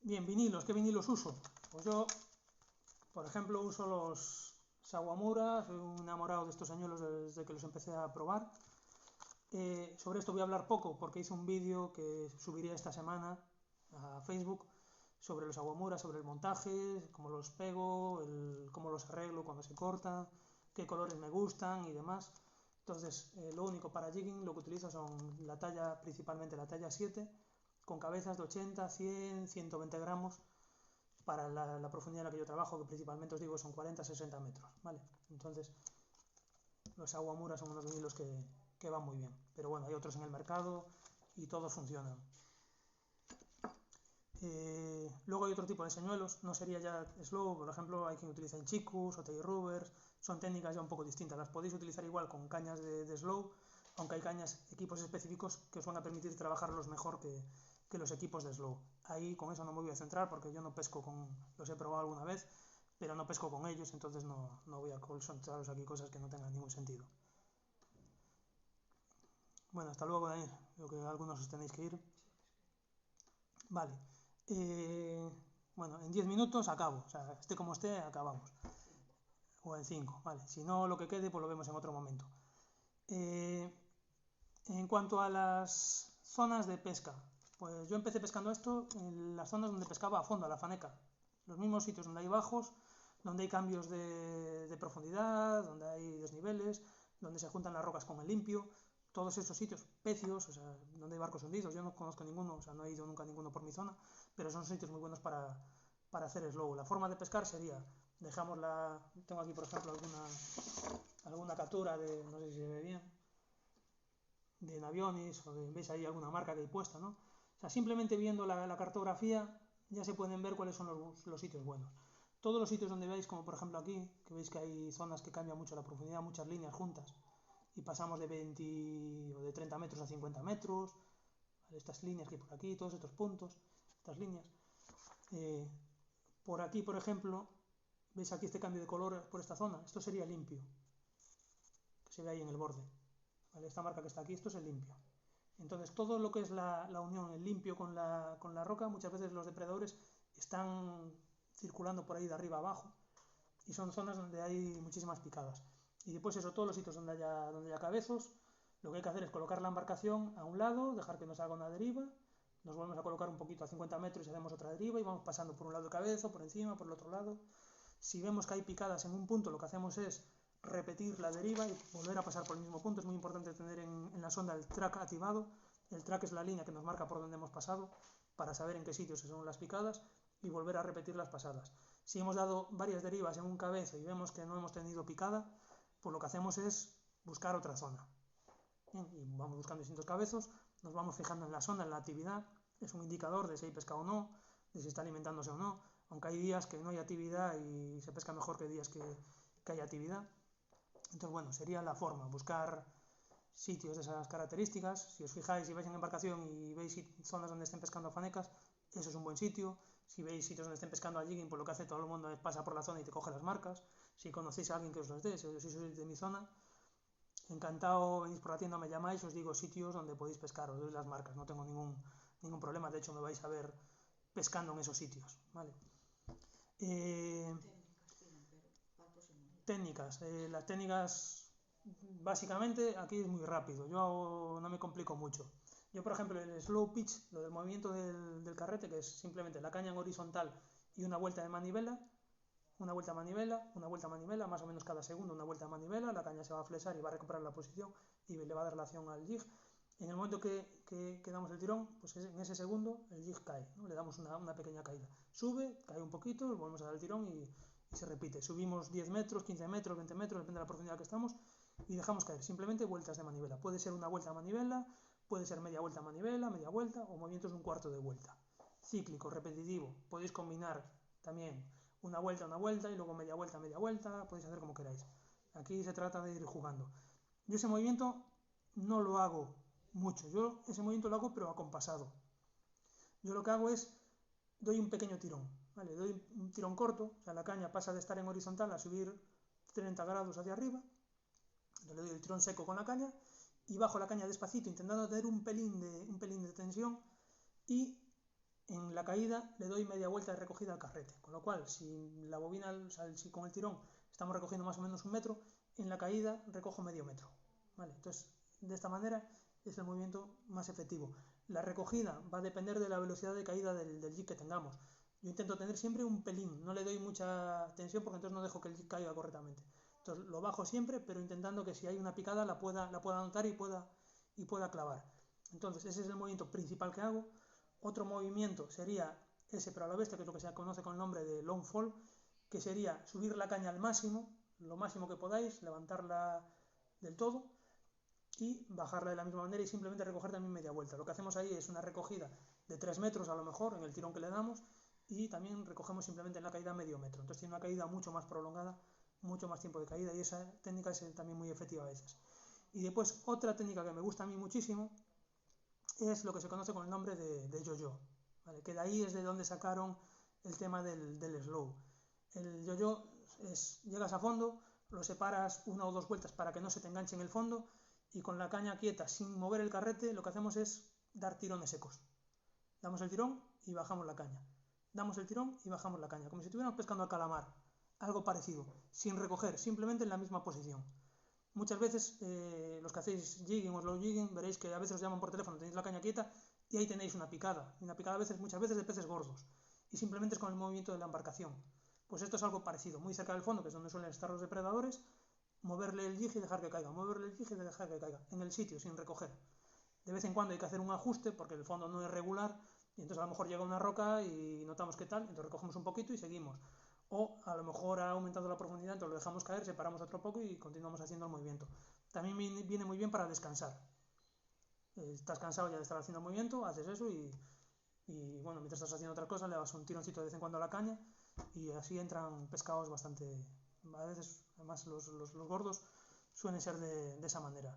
Bien, vinilos, ¿qué vinilos uso? Pues yo, por ejemplo, uso los Sawamura, soy un enamorado de estos señuelos desde que los empecé a probar. Sobre esto voy a hablar poco porque hice un vídeo que subiré esta semana a Facebook sobre los Sawamura, sobre el montaje, cómo los pego, cómo los arreglo cuando se cortan, qué colores me gustan y demás. Entonces, lo único para jigging lo que utilizo son principalmente la talla 7, con cabezas de 80, 100, 120 gramos para la profundidad en la que yo trabajo, que principalmente os digo son 40, 60 metros, ¿vale? Entonces, los Sawamura son unos vinilos que van muy bien, pero bueno, hay otros en el mercado y todos funcionan. Luego hay otro tipo de señuelos, no sería ya slow, por ejemplo, hay quien utiliza Inchikus o tail rubbers, son técnicas ya un poco distintas, las podéis utilizar igual con cañas de slow, aunque hay equipos específicos que os van a permitir trabajarlos mejor que los equipos de slow. Ahí con eso no me voy a centrar porque yo no pesco los he probado alguna vez, pero no pesco con ellos, entonces no voy a contaros aquí cosas que no tengan ningún sentido. Bueno, hasta luego, Daniel, creo que algunos os tenéis que ir. Vale. Bueno, en 10 minutos acabo, o sea, esté como esté, acabamos. O en 5, vale. Si no, lo que quede, pues lo vemos en otro momento. En cuanto a las zonas de pesca, pues yo empecé pescando esto en las zonas donde pescaba a fondo, a la faneca. Los mismos sitios donde hay bajos, donde hay cambios de profundidad, donde hay desniveles, donde se juntan las rocas con el limpio, todos esos sitios, pecios, o sea, donde hay barcos hundidos. Yo no conozco ninguno, o sea, no he ido nunca a ninguno por mi zona, pero son sitios muy buenos para hacer slow. La forma de pescar sería, tengo aquí por ejemplo alguna captura de, no sé si se ve bien, de Navionis, veis ahí alguna marca que hay puesta, ¿no? O sea, simplemente viendo la cartografía ya se pueden ver cuáles son los sitios buenos. Todos los sitios donde veis, como por ejemplo aquí, que veis que hay zonas que cambia mucho la profundidad, muchas líneas juntas, y pasamos de 20 o de 30 metros a 50 metros, ¿vale? Estas líneas que hay por aquí, todos estos puntos, estas líneas. Por aquí, por ejemplo, veis aquí este cambio de color por esta zona, esto sería limpio, que se ve ahí en el borde, ¿vale? Esta marca que está aquí, esto es el limpio. Entonces todo lo que es la unión, el limpio con la roca, muchas veces los depredadores están circulando por ahí de arriba abajo y son zonas donde hay muchísimas picadas. Y después eso, todos los sitios donde haya cabezos, lo que hay que hacer es colocar la embarcación a un lado, dejar que nos haga una deriva, nos volvemos a colocar un poquito a 50 metros y hacemos otra deriva y vamos pasando por un lado el cabezo, por encima, por el otro lado. Si vemos que hay picadas en un punto, lo que hacemos es repetir la deriva y volver a pasar por el mismo punto. Es muy importante tener en la sonda el track activado. El track es la línea que nos marca por donde hemos pasado para saber en qué sitios son las picadas y volver a repetir las pasadas. Si hemos dado varias derivas en un cabezo y vemos que no hemos tenido picada, pues lo que hacemos es buscar otra zona. Bien, y vamos buscando distintos cabezos, nos vamos fijando en la sonda, en la actividad. Es un indicador de si hay pescado o no, de si está alimentándose o no, aunque hay días que no hay actividad y se pesca mejor que días que hay actividad. Entonces, bueno, sería la forma, buscar sitios de esas características. Si os fijáis, si vais en embarcación y veis zonas donde estén pescando fanecas, eso es un buen sitio. Si veis sitios donde estén pescando a jigging, pues lo que hace todo el mundo es pasa por la zona y te coge las marcas. Si conocéis a alguien que os las dé, si sois de mi zona, encantado, venís por la tienda, me llamáis, os digo sitios donde podéis pescar, os doy las marcas, no tengo ningún problema. De hecho, me vais a ver pescando en esos sitios, ¿vale? Técnicas. Las técnicas, básicamente, aquí es muy rápido. Yo no me complico mucho. Yo, por ejemplo, el slow pitch, lo del movimiento del carrete, que es simplemente la caña en horizontal y una vuelta de manivela, una vuelta a manivela, una vuelta a manivela, más o menos cada segundo una vuelta a manivela, la caña se va a flexar y va a recuperar la posición y le va a dar relación al jig. En el momento que damos el tirón, pues en ese segundo el jig cae, ¿no? Le damos una pequeña caída. Sube, cae un poquito, volvemos a dar el tirón y se repite. Subimos 10 metros, 15 metros, 20 metros, depende de la profundidad que estamos, y dejamos caer. Simplemente vueltas de manivela. Puede ser una vuelta a manivela, puede ser media vuelta a manivela, media vuelta, o movimientos de un cuarto de vuelta. Cíclico, repetitivo. Podéis combinar también una vuelta y luego media vuelta, podéis hacer como queráis. Aquí se trata de ir jugando. Yo ese movimiento no lo hago mucho. Yo ese movimiento lo hago pero acompasado. Yo lo que hago es, doy un pequeño tirón, ¿vale? Doy un tirón corto, o sea, la caña pasa de estar en horizontal a subir 30 grados hacia arriba. Entonces le doy el tirón seco con la caña y bajo la caña despacito, intentando tener un pelín de tensión, y en la caída le doy media vuelta de recogida al carrete, con lo cual si la bobina, o sea, si con el tirón estamos recogiendo más o menos 1 metro, en la caída recojo medio metro, ¿vale? Entonces, de esta manera es el movimiento más efectivo. La recogida va a depender de la velocidad de caída del jig que tengamos. Yo intento tener siempre un pelín, no le doy mucha tensión porque entonces no dejo que el jig caiga correctamente. Entonces lo bajo siempre, pero intentando que si hay una picada la pueda notar y pueda clavar. Entonces ese es el movimiento principal que hago. Otro movimiento sería ese pero a la bestia, que es lo que se conoce con el nombre de long fall, que sería subir la caña al máximo, lo máximo que podáis, levantarla del todo y bajarla de la misma manera y simplemente recoger también media vuelta. Lo que hacemos ahí es una recogida de 3 metros a lo mejor en el tirón que le damos, y también recogemos simplemente en la caída medio metro. Entonces tiene una caída mucho más prolongada, mucho más tiempo de caída, y esa técnica es también muy efectiva a veces. Y después otra técnica que me gusta a mí muchísimo es lo que se conoce con el nombre de yo-yo, ¿vale? Que de ahí es de donde sacaron el tema del slow. El yo-yo es, llegas a fondo, lo separas 1 o 2 vueltas para que no se te enganche en el fondo, y con la caña quieta, sin mover el carrete, lo que hacemos es dar tirones secos. Damos el tirón y bajamos la caña. Damos el tirón y bajamos la caña, como si estuviéramos pescando al calamar, algo parecido, sin recoger, simplemente en la misma posición. Muchas veces los que hacéis jigging o slow jigging veréis que a veces os llaman por teléfono, tenéis la caña quieta y ahí tenéis una picada. Y una picada muchas veces de peces gordos. Y simplemente es con el movimiento de la embarcación. Pues esto es algo parecido, muy cerca del fondo, que es donde suelen estar los depredadores, moverle el jig y dejar que caiga, moverle el jig y dejar que caiga, en el sitio, sin recoger. De vez en cuando hay que hacer un ajuste porque el fondo no es regular y entonces a lo mejor llega una roca y notamos que tal, entonces recogemos un poquito y seguimos. O a lo mejor ha aumentado la profundidad, entonces lo dejamos caer, separamos otro poco y continuamos haciendo el movimiento. También viene muy bien para descansar. Estás cansado ya de estar haciendo el movimiento, haces eso y bueno, mientras estás haciendo otra cosa le das un tironcito de vez en cuando a la caña y así entran pescados bastante, a veces además los gordos suelen ser de esa manera.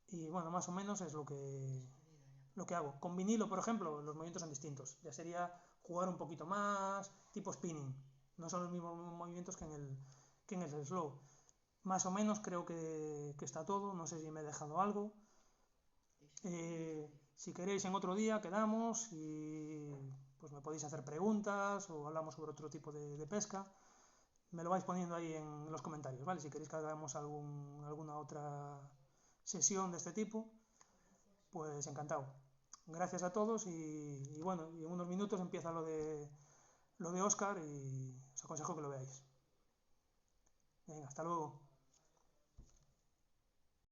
Y bueno, más o menos es lo que hago. Con vinilo, por ejemplo, los movimientos son distintos. Ya sería jugar un poquito más, tipo spinning. No son los mismos movimientos que en el slow. Más o menos creo que está todo. No sé si me he dejado algo. Si queréis en otro día quedamos y pues me podéis hacer preguntas o hablamos sobre otro tipo de pesca. Me lo vais poniendo ahí en los comentarios, ¿vale? Si queréis que hagamos alguna otra sesión de este tipo, pues encantado. Gracias a todos y bueno, y en unos minutos empieza lo de Óscar y os aconsejo que lo veáis. Venga, hasta luego.